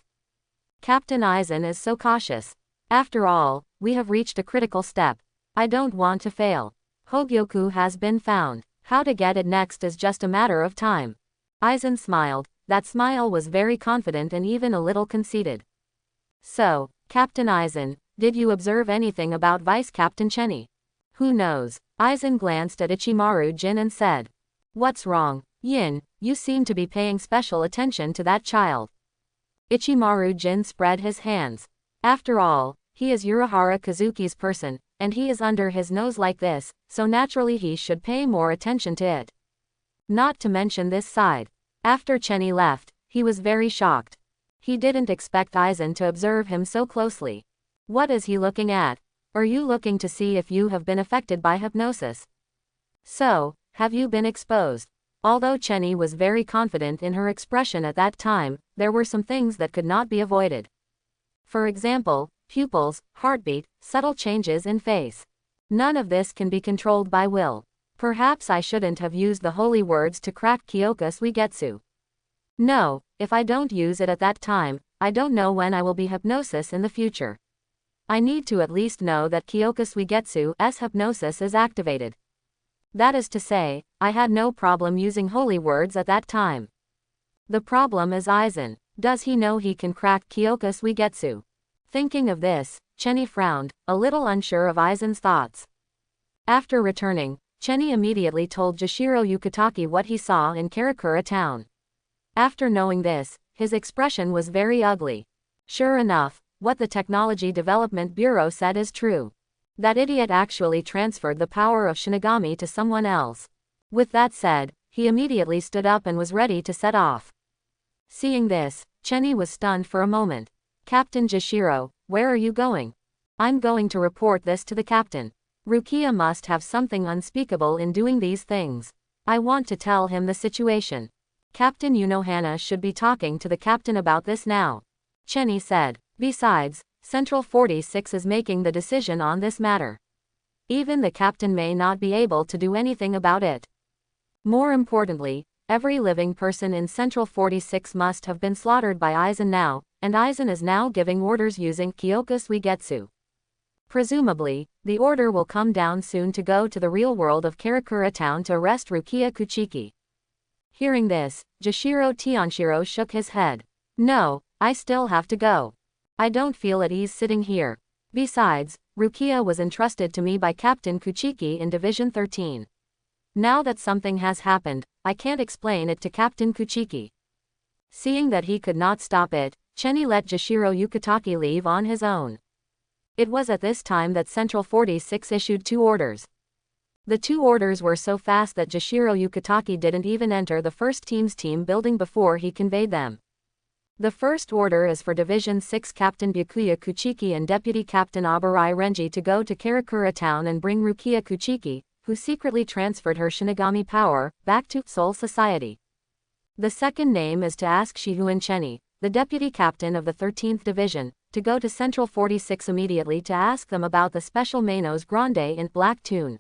Captain Aizen is so cautious. After all, we have reached a critical step. I don't want to fail. Hogyoku has been found. How to get it next is just a matter of time. Aizen smiled. That smile was very confident and even a little conceited. So, Captain Aizen, did you observe anything about Vice Captain Chenny? Who knows? Aizen glanced at Ichimaru Jin and said. What's wrong, Yin? You seem to be paying special attention to that child. Ichimaru Jin spread his hands. After all, he is Urahara Kazuki's person, and he is under his nose like this, so naturally he should pay more attention to it. Not to mention this side. After Chenny left, he was very shocked. He didn't expect Aizen to observe him so closely. What is he looking at? Are you looking to see if you have been affected by hypnosis? So, have you been exposed? Although Chenny was very confident in her expression at that time, there were some things that could not be avoided. For example, pupils, heartbeat, subtle changes in face. None of this can be controlled by will. Perhaps I shouldn't have used the holy words to crack Kyoka Suigetsu. No, if I don't use it at that time, I don't know when I will be hypnosis in the future. I need to at least know that Kyoka Suigetsu's hypnosis is activated. That is to say, I had no problem using holy words at that time. The problem is Aizen. Does he know he can crack Kyoka Suigetsu? Thinking of this, Chenny frowned, a little unsure of Aizen's thoughts. After returning, Chenny immediately told Jashiro Yukitaki what he saw in Karakura town. After knowing this, his expression was very ugly. Sure enough, what the Technology Development Bureau said is true. That idiot actually transferred the power of Shinigami to someone else. With that said, he immediately stood up and was ready to set off. Seeing this, Chenny was stunned for a moment. Captain Jashiro, where are you going? I'm going to report this to the captain. Rukia must have something unspeakable in doing these things. I want to tell him the situation. Captain Unohana should be talking to the captain about this now. Chenny said. Besides, Central 46 is making the decision on this matter. Even the captain may not be able to do anything about it. More importantly, every living person in Central 46 must have been slaughtered by Aizen now, and Aizen is now giving orders using Kyoka Suigetsu. Presumably, the order will come down soon to go to the real world of Karakura town to arrest Rukia Kuchiki. Hearing this, Jashiro Tianshiro shook his head. No, I still have to go. I don't feel at ease sitting here. Besides, Rukia was entrusted to me by Captain Kuchiki in Division 13. Now that something has happened, I can't explain it to Captain Kuchiki. Seeing that he could not stop it, Chenny let Jashiro Yukitaki leave on his own. It was at this time that Central 46 issued 2 orders. The 2 orders were so fast that Jashiro Yukitaki didn't even enter the first team's team building before he conveyed them. The first order is for Division 6 Captain Byakuya Kuchiki and Deputy Captain Abarai Renji to go to Karakura town and bring Rukia Kuchiki, who secretly transferred her Shinigami power, back to Soul Society. The second name is to ask Shihu and Chenny, the Deputy Captain of the 13th Division, to go to Central 46 immediately to ask them about the special Manos Grande in Black Tune.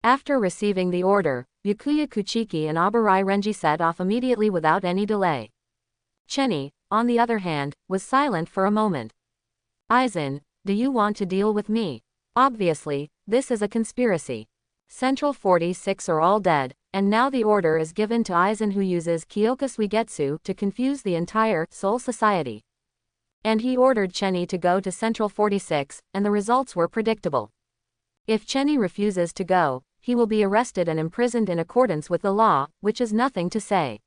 After receiving the order, Byakuya Kuchiki and Abarai Renji set off immediately without any delay. Chenny, on the other hand, was silent for a moment. Aizen, do you want to deal with me? Obviously, this is a conspiracy. Central 46 are all dead, and now the order is given to Aizen, who uses Kyoka Suigetsu to confuse the entire Soul Society. And he ordered Chenny to go to Central 46, and the results were predictable. If Chenny refuses to go, he will be arrested and imprisoned in accordance with the law, which is nothing to say.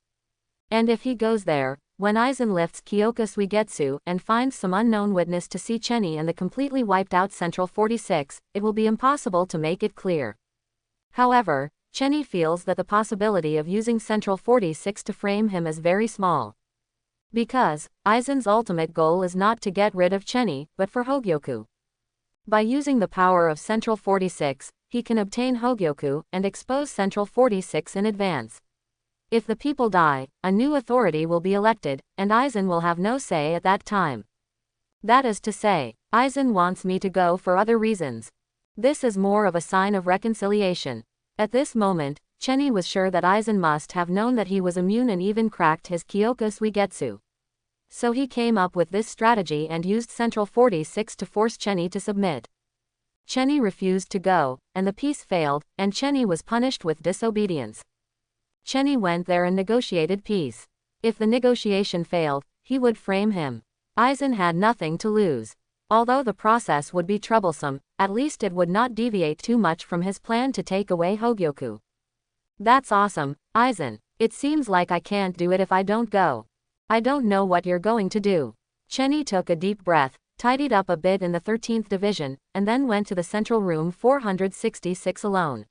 And if he goes there, when Aizen lifts Kyoka Suigetsu and finds some unknown witness to see Chenny and the completely wiped out Central 46, it will be impossible to make it clear. However, Chenny feels that the possibility of using Central 46 to frame him is very small. Because, Aizen's ultimate goal is not to get rid of Chenny, but for Hogyoku. By using the power of Central 46, he can obtain Hogyoku and expose Central 46 in advance. If the people die, a new authority will be elected, and Aizen will have no say at that time. That is to say, Aizen wants me to go for other reasons. This is more of a sign of reconciliation. At this moment, Chenny was sure that Aizen must have known that he was immune and even cracked his Kyoka Suigetsu. So he came up with this strategy and used Central 46 to force Chenny to submit. Chenny refused to go, and the peace failed, and Chenny was punished with disobedience. Chenny went there and negotiated peace. If the negotiation failed, he would frame him. Aizen had nothing to lose. Although the process would be troublesome, at least it would not deviate too much from his plan to take away Hogyoku. That's awesome, Aizen. It seems like I can't do it if I don't go. I don't know what you're going to do. Chenny took a deep breath, tidied up a bit in the 13th division, and then went to the central room 466 alone.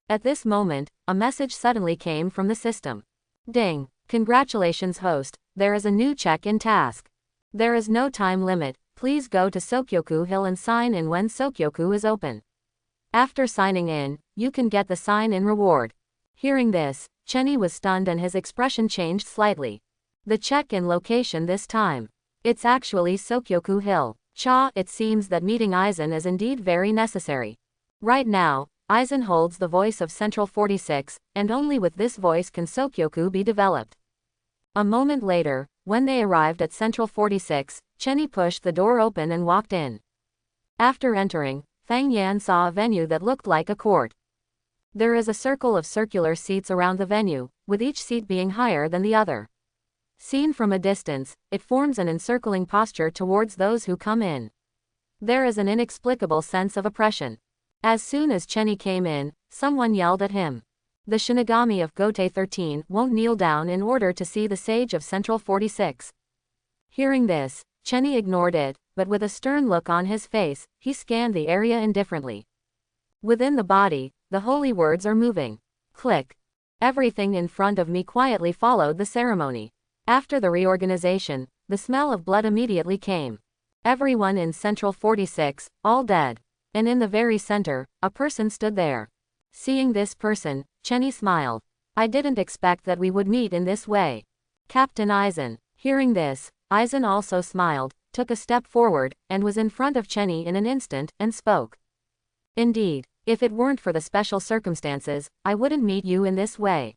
At this moment, a message suddenly came from the system. Ding! Congratulations host, there is a new check-in task. There is no time limit, please go to Sokyoku Hill and sign in when Sokyoku is open. After signing in, you can get the sign-in reward. Hearing this, Chenny was stunned and his expression changed slightly. The check-in location this time. It's actually Sokyoku Hill. Cha, it seems that meeting Aizen is indeed very necessary. Right now, Aizen holds the voice of Central 46, and only with this voice can Sokyoku be developed. A moment later, when they arrived at Central 46, Chenny pushed the door open and walked in. After entering, Fang Yan saw a venue that looked like a court. There is a circle of circular seats around the venue, with each seat being higher than the other. Seen from a distance, it forms an encircling posture towards those who come in. There is an inexplicable sense of oppression. As soon as Chenny came in, someone yelled at him. The Shinigami of Gote 13 won't kneel down in order to see the sage of Central 46. Hearing this, Chenny ignored it, but with a stern look on his face, he scanned the area indifferently. Within the body, the holy words are moving. Click. Everything in front of me quietly followed the ceremony. After the reorganization, the smell of blood immediately came. Everyone in Central 46, all dead. And in the very center, a person stood there. Seeing this person, Chenny smiled. I didn't expect that we would meet in this way. Captain Aizen. Hearing this, Aizen also smiled, took a step forward, and was in front of Chenny in an instant, and spoke. Indeed, if it weren't for the special circumstances, I wouldn't meet you in this way.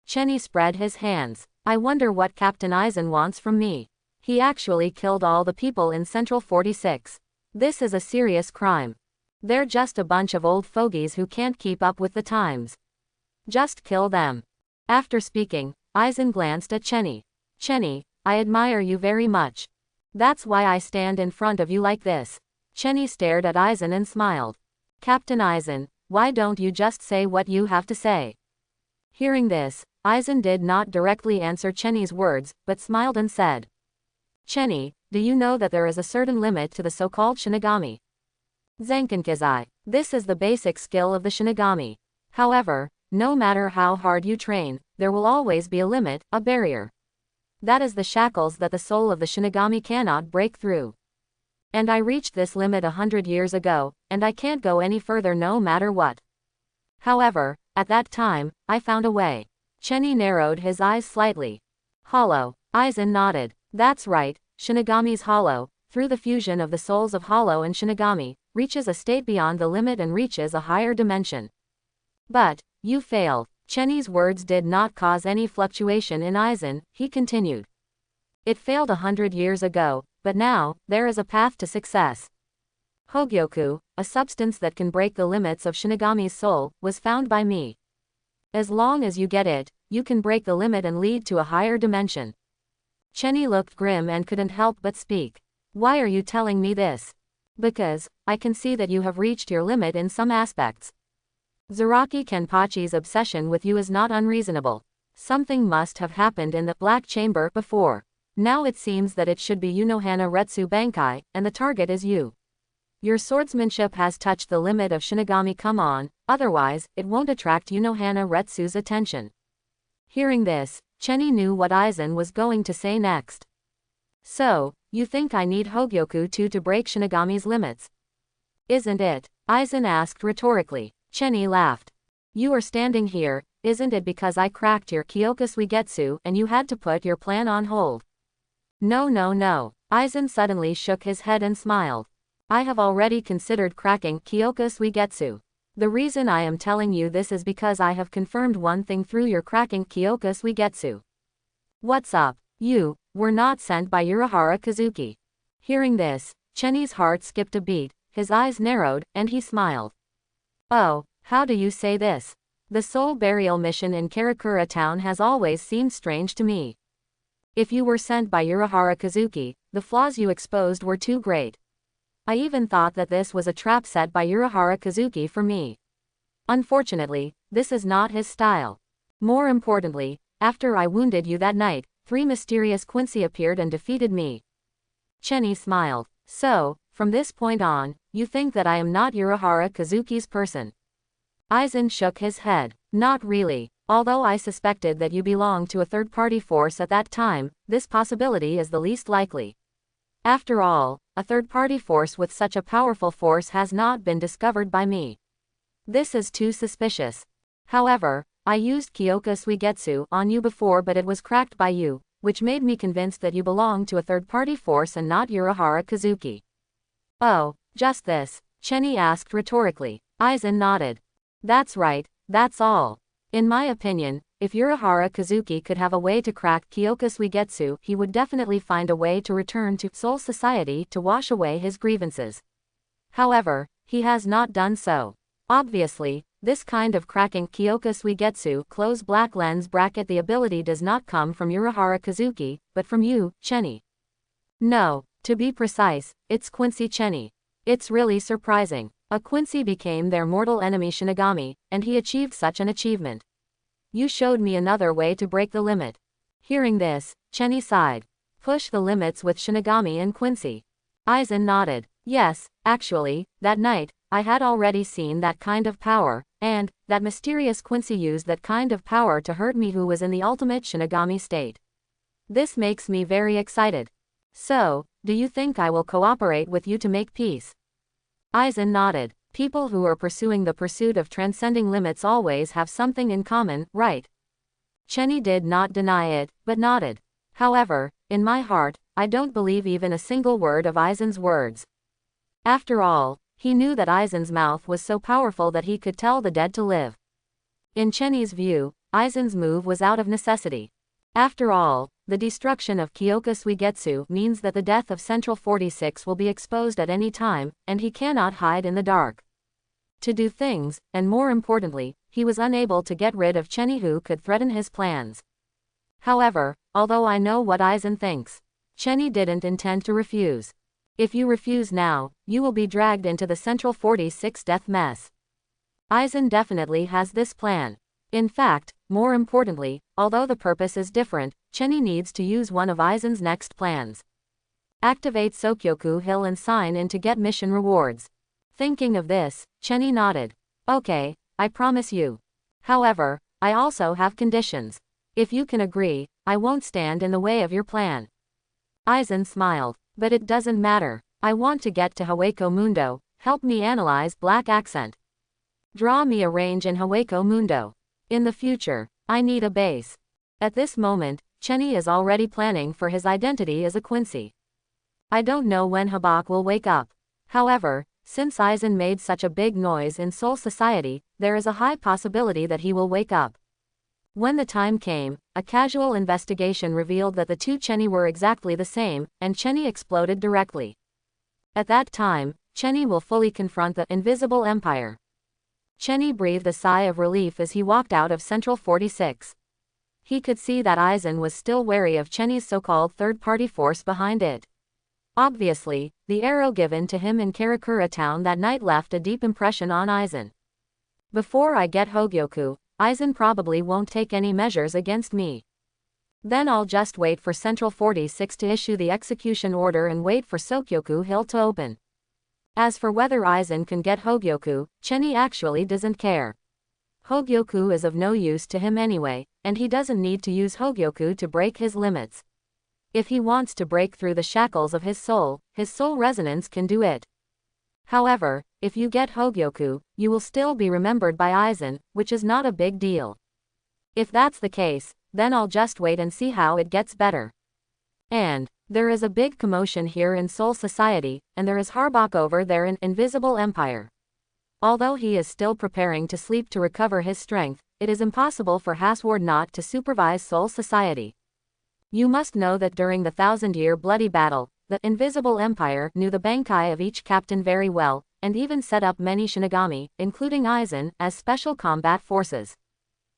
Chenny spread his hands. I wonder what Captain Aizen wants from me. He actually killed all the people in Central 46. This is a serious crime. They're just a bunch of old fogies who can't keep up with the times. Just kill them. After speaking, Aizen glanced at Chenny. Chenny, I admire you very much. That's why I stand in front of you like this. Chenny stared at Aizen and smiled. Captain Aizen, why don't you just say what you have to say? Hearing this, Aizen did not directly answer Chenny's words, but smiled and said. Chenny, do you know that there is a certain limit to the so-called Shinigami? Zenkankizai. This is the basic skill of the Shinigami. However, no matter how hard you train, there will always be a limit, a barrier. That is the shackles that the soul of the Shinigami cannot break through. And I reached this limit 100 years ago, and I can't go any further no matter what. However, at that time, I found a way. Chenny narrowed his eyes slightly. Hollow. Aizen nodded. That's right, Shinigami's hollow, through the fusion of the souls of Hollow and Shinigami, reaches a state beyond the limit and reaches a higher dimension. But, you failed. Chenny's words did not cause any fluctuation in Aizen, he continued. It failed 100 years ago, but now, there is a path to success. Hogyoku, a substance that can break the limits of Shinigami's soul, was found by me. As long as you get it, you can break the limit and lead to a higher dimension. Chenny looked grim and couldn't help but speak. Why are you telling me this? Because, I can see that you have reached your limit in some aspects. Zaraki Kenpachi's obsession with you is not unreasonable. Something must have happened in the Black Chamber before. Now it seems that it should be Unohana Retsu Bankai, and the target is you. Your swordsmanship has touched the limit of Shinigami, come on, otherwise, it won't attract Unohana Retsu's attention. Hearing this, Chenny knew what Aizen was going to say next. So, you think I need Hogyoku to break Shinigami's limits? Isn't it? Aizen asked rhetorically. Chenny laughed. You are standing here, isn't it because I cracked your Kyoka Suigetsu and you had to put your plan on hold? No no no. Aizen suddenly shook his head and smiled. I have already considered cracking Kyoka Suigetsu. The reason I am telling you this is because I have confirmed one thing through your cracking Kyoka Suigetsu. What's up? You were not sent by Urahara Kazuki. Hearing this, Chenny's heart skipped a beat, his eyes narrowed, and he smiled. Oh, how do you say this? The soul burial mission in Karakura town has always seemed strange to me. If you were sent by Urahara Kazuki, the flaws you exposed were too great. I even thought that this was a trap set by Urahara Kazuki for me. Unfortunately, this is not his style. More importantly, after I wounded you that night, 3 mysterious Quincy appeared and defeated me. Chenny smiled. So, from this point on, you think that I am not Urahara Kazuki's person? Aizen shook his head. Not really. Although I suspected that you belonged to a third-party force at that time, this possibility is the least likely. After all, a third-party force with such a powerful force has not been discovered by me. This is too suspicious. However, I used Kyoka Suigetsu on you before, but it was cracked by you, which made me convinced that you belong to a third-party force and not Urahara Kazuki. Oh, just this? Chenny asked rhetorically. Aizen nodded. That's right, that's all. In my opinion, if Urahara Kazuki could have a way to crack Kyoka Suigetsu, he would definitely find a way to return to Soul Society to wash away his grievances. However, he has not done so. Obviously, this kind of cracking Kyoka Suigetsu close black lens bracket the ability does not come from Urahara Kazuki, but from you, Chenny. No, to be precise, it's Quincy Chenny. It's really surprising. A Quincy became their mortal enemy Shinigami, and he achieved such an achievement. You showed me another way to break the limit. Hearing this, Chenny sighed. Push the limits with Shinigami and Quincy. Aizen nodded. Yes, actually, that night, I had already seen that kind of power, and that mysterious Quincy used that kind of power to hurt me who was in the ultimate Shinigami state. This makes me very excited. So, do you think I will cooperate with you to make peace? Aizen nodded. People who are pursuing the pursuit of transcending limits always have something in common, right? Chenny did not deny it, but nodded. However, in my heart, I don't believe even a single word of Aizen's words. After all, he knew that Aizen's mouth was so powerful that he could tell the dead to live. In Chenny's view, Aizen's move was out of necessity. After all, the destruction of Kyoka Suigetsu means that the death of Central 46 will be exposed at any time, and he cannot hide in the dark. To do things, and more importantly, he was unable to get rid of Chenny who could threaten his plans. However, although I know what Aizen thinks, Chenny didn't intend to refuse. If you refuse now, you will be dragged into the Central 46 death mess. Aizen definitely has this plan. In fact, more importantly, although the purpose is different, Chenny needs to use one of Aizen's next plans. Activate Sokyoku Hill and sign in to get mission rewards. Thinking of this, Chenny nodded. Okay, I promise you. However, I also have conditions. If you can agree, I won't stand in the way of your plan. Aizen smiled. But it doesn't matter. I want to get to Hueco Mundo. Help me analyze Black Accent. Draw me a range in Hueco Mundo. In the future, I need a base. At this moment, Chenny is already planning for his identity as a Quincy. I don't know when Habak will wake up. However, since Aizen made such a big noise in Soul Society, there is a high possibility that he will wake up. When the time came, a casual investigation revealed that the two Chenny were exactly the same, and Chenny exploded directly. At that time, Chenny will fully confront the Invisible Empire. Chenny breathed a sigh of relief as he walked out of Central 46. He could see that Aizen was still wary of Chenny's so-called third-party force behind it. Obviously, the arrow given to him in Karakura town that night left a deep impression on Aizen. Before I get Hogyoku, Aizen probably won't take any measures against me. Then I'll just wait for Central 46 to issue the execution order and wait for Sokyoku Hill to open. As for whether Aizen can get Hogyoku, Chenny actually doesn't care. Hogyoku is of no use to him anyway, and he doesn't need to use Hogyoku to break his limits. If he wants to break through the shackles of his soul resonance can do it. However, if you get Hogyoku, you will still be remembered by Aizen, which is not a big deal. If that's the case, then I'll just wait and see how it gets better. And there is a big commotion here in Soul Society, and there is Harbok over there in Invisible Empire. Although he is still preparing to sleep to recover his strength, it is impossible for Hasward not to supervise Soul Society. You must know that during the 1,000-year bloody battle, the Invisible Empire knew the Bankai of each captain very well, and even set up many Shinigami, including Aizen, as special combat forces.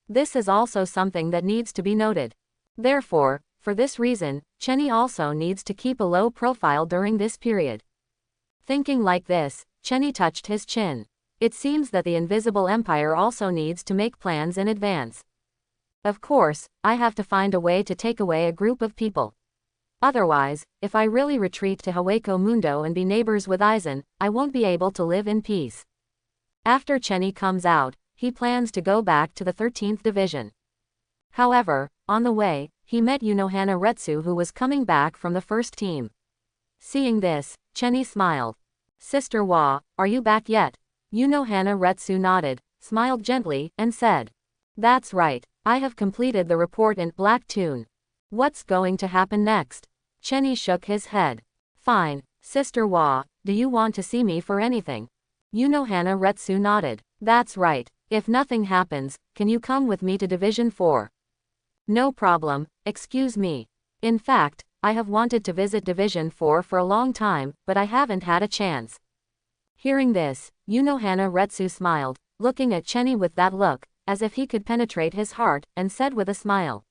This is also something that needs to be noted. Therefore, for this reason, Chenny also needs to keep a low profile during this period. Thinking like this, Chenny touched his chin. It seems that the Invisible Empire also needs to make plans in advance. Of course, I have to find a way to take away a group of people. Otherwise, if I really retreat to Haweko Mundo and be neighbors with Aizen, I won't be able to live in peace. After Chenny comes out, he plans to go back to the 13th Division. However, on the way, he met Unohana Retsu, who was coming back from the first team. Seeing this, Chenny smiled. "Sister Wa, are you back yet?" Unohana Retsu nodded, smiled gently, and said, "That's right, I have completed the report in Black Tune. What's going to happen next?" Chenny shook his head. "Fine, Sister Wa, do you want to see me for anything?" Unohana Retsu nodded. "That's right, if nothing happens, can you come with me to Division 4? "No problem, excuse me. In fact, I have wanted to visit Division 4 for a long time, but I haven't had a chance." Hearing this, Unohana Retsu smiled, looking at Chenny with that look, as if he could penetrate his heart, and said with a smile,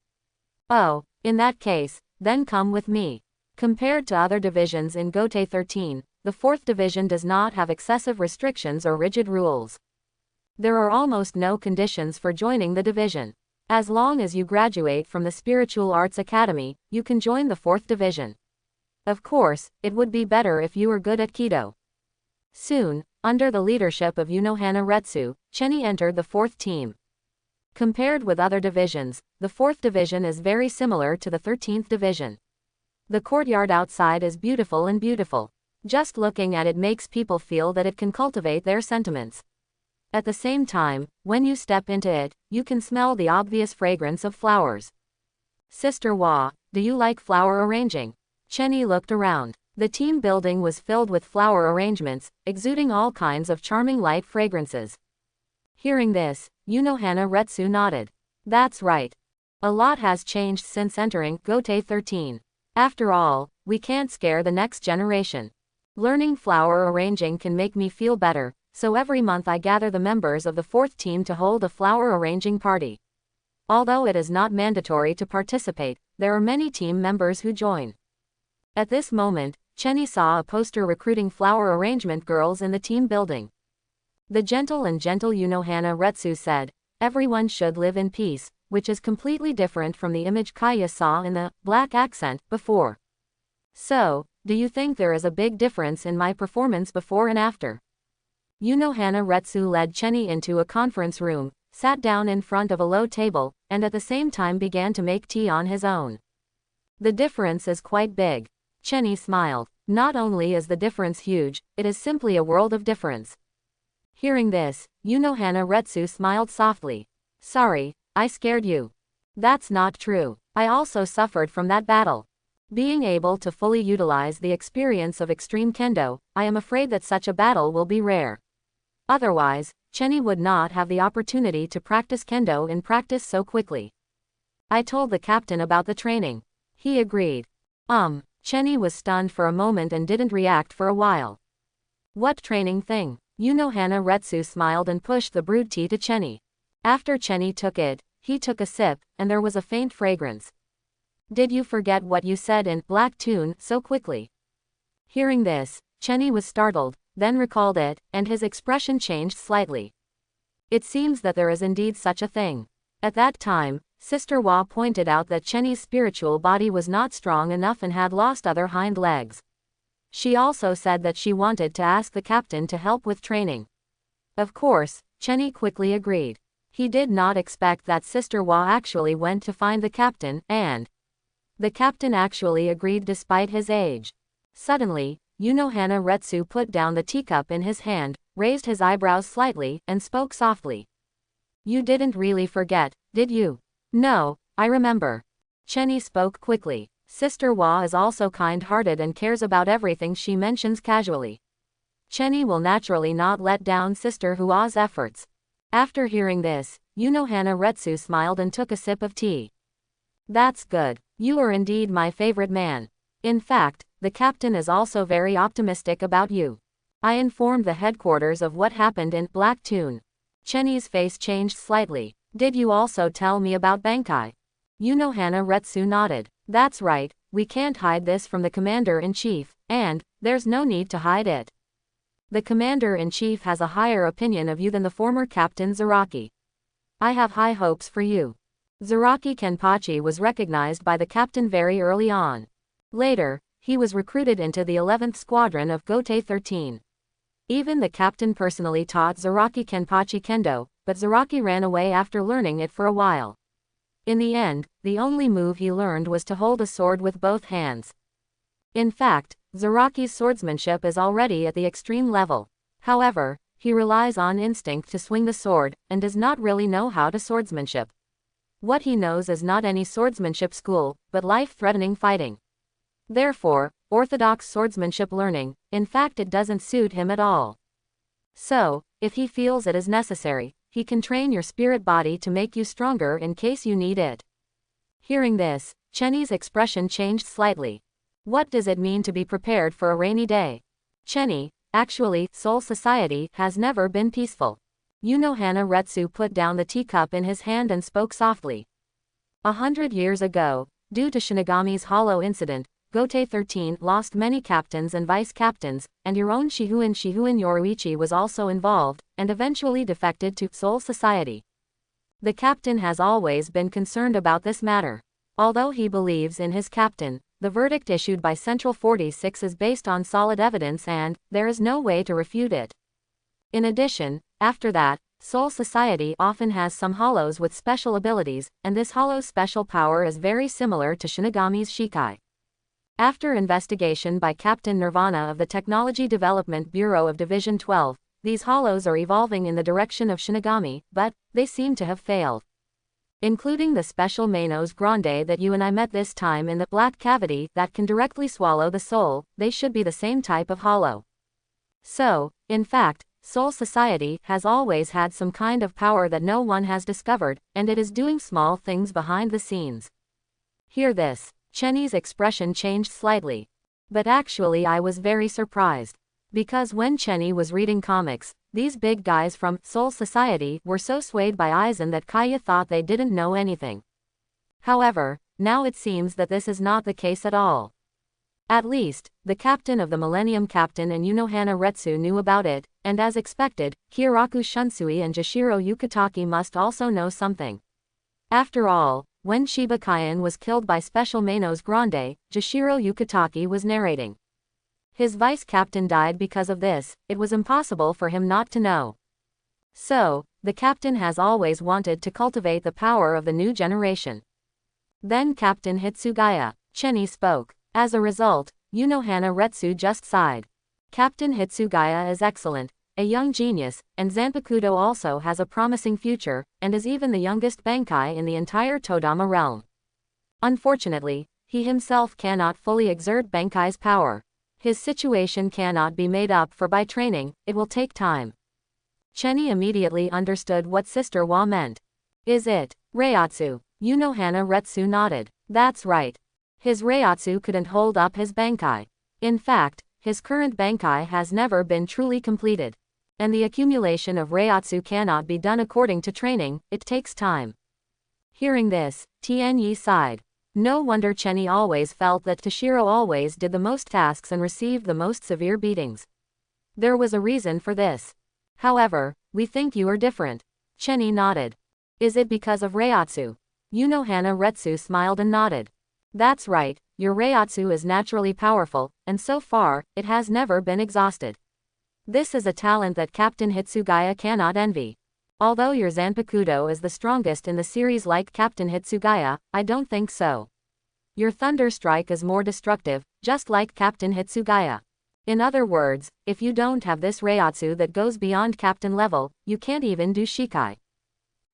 "Oh, in that case, then come with me." Compared to other divisions in Gotei 13, the 4th Division does not have excessive restrictions or rigid rules. There are almost no conditions for joining the division. As long as you graduate from the Spiritual Arts Academy, you can join the 4th Division. Of course, it would be better if you were good at Kido. Soon, under the leadership of Unohana Retsu, Chenny entered the 4th team. Compared with other divisions, the 4th Division is very similar to the 13th Division. The courtyard outside is beautiful and beautiful. Just looking at it makes people feel that it can cultivate their sentiments. At the same time, when you step into it, you can smell the obvious fragrance of flowers. "Sister Wa, do you like flower arranging?" Chenny looked around. The team building was filled with flower arrangements, exuding all kinds of charming light fragrances. Hearing this, Unohana Retsu nodded. "That's right. A lot has changed since entering Gotei 13. After all, we can't scare the next generation. Learning flower arranging can make me feel better, so every month I gather the members of the 4th team to hold a flower arranging party. Although it is not mandatory to participate, there are many team members who join." At this moment, Chenny saw a poster recruiting flower arrangement girls in the team building. The gentle Unohana Retsu said, "Everyone should live in peace," which is completely different from the image Kaya saw in the black accent before. "So, do you think there is a big difference in my performance before and after?" Unohana Retsu led Chenny into a conference room, sat down in front of a low table, and at the same time began to make tea on his own. "The difference is quite big." Chenny smiled. "Not only is the difference huge, it is simply a world of difference." Hearing this, Unohana Retsu smiled softly. "Sorry, I scared you." "That's not true. I also suffered from that battle. Being able to fully utilize the experience of extreme kendo, I am afraid that such a battle will be rare. Otherwise, Chenny would not have the opportunity to practice kendo in practice so quickly. I told the captain about the training. He agreed." Chenny was stunned for a moment and didn't react for a while. "What training thing?" Unohana Retsu smiled and pushed the brewed tea to Chenny. After Chenny took it, he took a sip, and there was a faint fragrance. "Did you forget what you said in Black Tune so quickly?" Hearing this, Chenny was startled, then recalled it, and his expression changed slightly. It seems that there is indeed such a thing. At that time, Sister Wa pointed out that Chenny's spiritual body was not strong enough and had lost other hind legs. She also said that she wanted to ask the captain to help with training. Of course, Chenny quickly agreed. He did not expect that Sister Wa actually went to find the captain, and the captain actually agreed despite his age. Suddenly, Unohana Retsu put down the teacup in his hand, raised his eyebrows slightly, and spoke softly. You didn't really forget, did you? No, I remember. Chenny spoke quickly. Sister Hua is also kind-hearted and cares about everything she mentions casually. Chenny will naturally not let down Sister Hua's efforts. After hearing this, Unohana Retsu smiled and took a sip of tea. That's good. You are indeed my favorite man. In fact, the captain is also very optimistic about you. I informed the headquarters of what happened in Black Tune. Chenny's face changed slightly. Did you also tell me about Bankai? Unohana Retsu nodded. That's right, we can't hide this from the commander-in-chief, and there's no need to hide it. The commander-in-chief has a higher opinion of you than the former captain Zaraki. I have high hopes for you. Zaraki Kenpachi was recognized by the captain very early on. Later, he was recruited into the 11th Squadron of Gotei 13. Even the captain personally taught Zaraki Kenpachi Kendo, but Zaraki ran away after learning it for a while. In the end, the only move he learned was to hold a sword with both hands. In fact, Zaraki's swordsmanship is already at the extreme level. However, he relies on instinct to swing the sword, and does not really know how to swordsmanship. What he knows is not any swordsmanship school, but life-threatening fighting. Therefore, orthodox swordsmanship learning, in fact it doesn't suit him at all. So, if he feels it is necessary, he can train your spirit body to make you stronger in case you need it. Hearing this, Chenny's expression changed slightly. What does it mean to be prepared for a rainy day? Chenny, actually, Soul Society has never been peaceful. Unohana Retsu put down the teacup in his hand and spoke softly. 100 years ago, due to Shinigami's hollow incident, Gotei 13 lost many captains and vice-captains, and your own Shihuin Yoruichi was also involved, and eventually defected to Soul Society. The captain has always been concerned about this matter. Although he believes in his captain, the verdict issued by Central 46 is based on solid evidence and there is no way to refute it. In addition, after that, Soul Society often has some hollows with special abilities, and this hollow's special power is very similar to Shinigami's Shikai. After investigation by Captain Nirvana of the Technology Development Bureau of Division 12, these hollows are evolving in the direction of Shinigami, but they seem to have failed. Including the special Manos Grande that you and I met this time in the black cavity that can directly swallow the soul, they should be the same type of hollow. So, in fact, Soul Society has always had some kind of power that no one has discovered, and it is doing small things behind the scenes. Hear this. Chenny's expression changed slightly. But actually I was very surprised. Because when Chenny was reading comics, these big guys from Soul Society were so swayed by Aizen that Kaya thought they didn't know anything. However, now it seems that this is not the case at all. At least, the captain of the Millennium Captain and Unohana Retsu knew about it, and as expected, Kyoraku Shunsui and Jashiro Yukitaki must also know something. After all, when Shiba Kyan was killed by Special Manos Grande, Jashiro Yukitaki was narrating. His vice-captain died because of this, it was impossible for him not to know. So, the captain has always wanted to cultivate the power of the new generation. Then Captain Hitsugaya, Chenny spoke. As a result, Unohana Retsu just sighed. Captain Hitsugaya is excellent, a young genius, and Zanpakuto also has a promising future, and is even the youngest Bankai in the entire Todama realm. Unfortunately, he himself cannot fully exert Bankai's power. His situation cannot be made up for by training, it will take time. Chenny immediately understood what Sister Hua meant. Is it Reiatsu? Unohana Retsu nodded. That's right. His Reiatsu couldn't hold up his Bankai. In fact, his current Bankai has never been truly completed. And the accumulation of Reiatsu cannot be done according to training, it takes time. Hearing this, Tianyi sighed. No wonder Chenny always felt that Toshiro always did the most tasks and received the most severe beatings. There was a reason for this. However, we think you are different. Chenny nodded. Is it because of Reiatsu? Unohana Retsu smiled and nodded. That's right, your Reiatsu is naturally powerful, and so far, it has never been exhausted. This is a talent that Captain Hitsugaya cannot envy. Although your Zanpakuto is the strongest in the series like Captain Hitsugaya, I don't think so. Your Thunder Strike is more destructive, just like Captain Hitsugaya. In other words, if you don't have this Reiatsu that goes beyond captain level, you can't even do Shikai.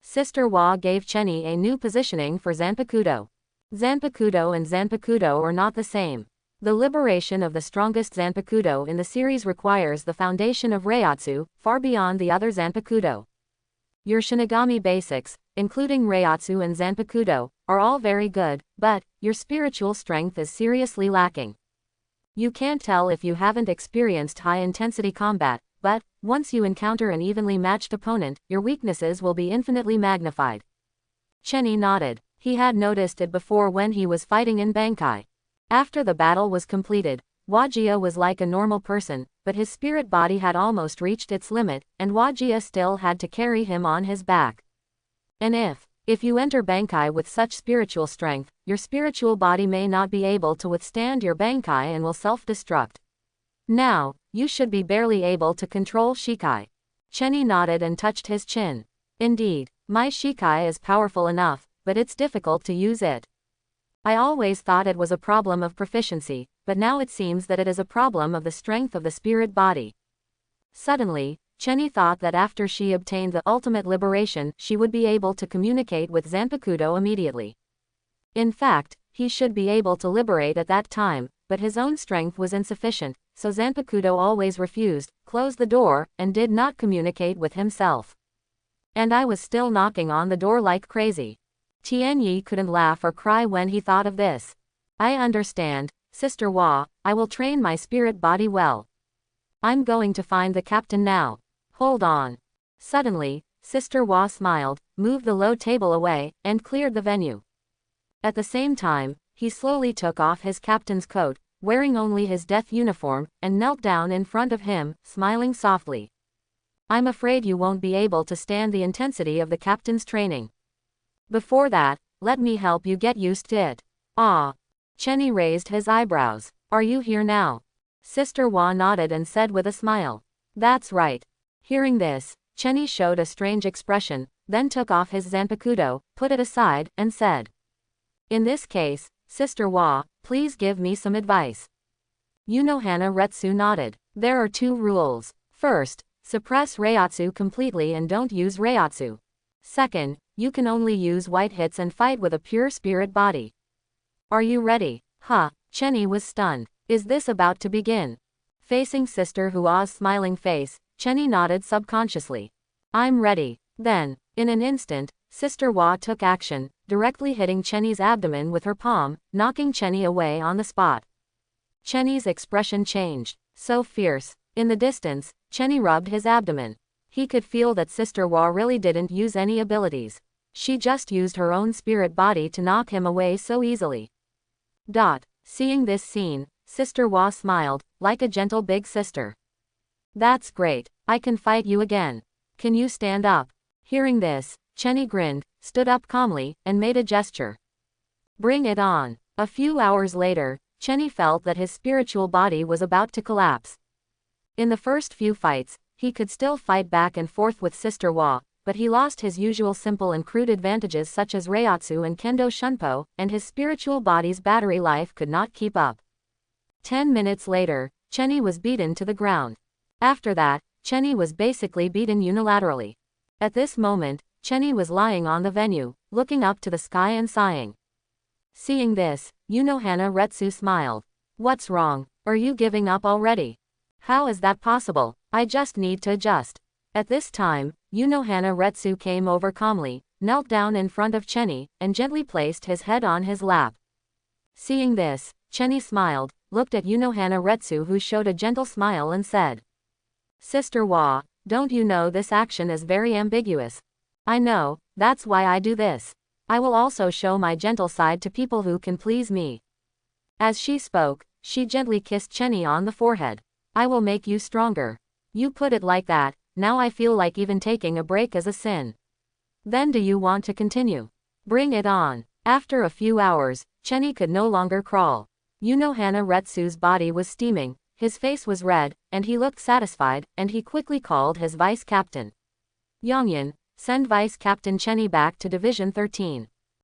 Sister Wa gave Chenny a new positioning for Zanpakuto. Zanpakuto and Zanpakuto are not the same. The liberation of the strongest Zanpakuto in the series requires the foundation of Reiatsu, far beyond the other Zanpakuto. Your Shinigami basics, including Reiatsu and Zanpakuto, are all very good, but your spiritual strength is seriously lacking. You can't tell if you haven't experienced high-intensity combat, but once you encounter an evenly matched opponent, your weaknesses will be infinitely magnified. Chenny nodded. He had noticed it before when he was fighting in Bankai. After the battle was completed, Wajia was like a normal person, but his spirit body had almost reached its limit, and Wajia still had to carry him on his back. And if you enter Bankai with such spiritual strength, your spiritual body may not be able to withstand your Bankai and will self-destruct. Now, you should be barely able to control Shikai. Chenny nodded and touched his chin. Indeed, my Shikai is powerful enough, but it's difficult to use it. I always thought it was a problem of proficiency, but now it seems that it is a problem of the strength of the spirit body. Suddenly, Chenny thought that after she obtained the ultimate liberation, she would be able to communicate with Zanpakuto immediately. In fact, he should be able to liberate at that time, but his own strength was insufficient, so Zanpakuto always refused, closed the door, and did not communicate with himself. And I was still knocking on the door like crazy. Tianyi couldn't laugh or cry when he thought of this. I understand, Sister Wa, I will train my spirit body well. I'm going to find the captain now. Hold on. Suddenly, Sister Wa smiled, moved the low table away, and cleared the venue. At the same time, he slowly took off his captain's coat, wearing only his death uniform, and knelt down in front of him, smiling softly. I'm afraid you won't be able to stand the intensity of the captain's training. Before that, let me help you get used to it. Ah. Chenny raised his eyebrows. Are you here now? Sister Wa nodded and said with a smile. That's right. Hearing this, Chenny showed a strange expression, then took off his Zanpakuto, put it aside, and said. In this case, Sister Wa, please give me some advice. Unohana Retsu nodded. There are two rules. First, suppress Reiatsu completely and don't use Reiatsu. Second, you can only use white hits and fight with a pure spirit body. Are you ready? Chenny was stunned. Is this about to begin? Facing Sister Hua's smiling face, Chenny nodded subconsciously. I'm ready. Then, in an instant, Sister Hua took action, directly hitting Chenny's abdomen with her palm, knocking Chenny away on the spot. Chenny's expression changed. So fierce. In the distance, Chenny rubbed his abdomen. He could feel that Sister Hua really didn't use any abilities. She just used her own spirit body to knock him away so easily. Seeing this scene, Sister Hua smiled, like a gentle big sister. That's great. I can fight you again. Can you stand up? Hearing this, Chenny grinned, stood up calmly, and made a gesture. Bring it on. A few hours later, Chenny felt that his spiritual body was about to collapse. In the first few fights, he could still fight back and forth with Sister Hua, but he lost his usual simple and crude advantages such as Reiatsu and Kendo Shunpo, and his spiritual body's battery life could not keep up. 10 minutes later, Chenny was beaten to the ground. After that, Chenny was basically beaten unilaterally. At this moment, Chenny was lying on the venue, looking up to the sky and sighing. Seeing this, Unohana Retsu smiled. What's wrong? Are you giving up already? How is that possible? I just need to adjust. At this time, Unohana Retsu came over calmly, knelt down in front of Chenny, and gently placed his head on his lap. Seeing this, Chenny smiled, looked at Unohana Retsu who showed a gentle smile and said. Sister Hua, don't you know this action is very ambiguous? I know, that's why I do this. I will also show my gentle side to people who can please me. As she spoke, she gently kissed Chenny on the forehead. I will make you stronger. You put it like that, now I feel like even taking a break is a sin. Then do you want to continue? Bring it on. After a few hours, Chenny could no longer crawl. Unohana Retsu's body was steaming, his face was red, and he looked satisfied, and he quickly called his vice captain. Yongyan, send Vice Captain Chenny back to Division 13.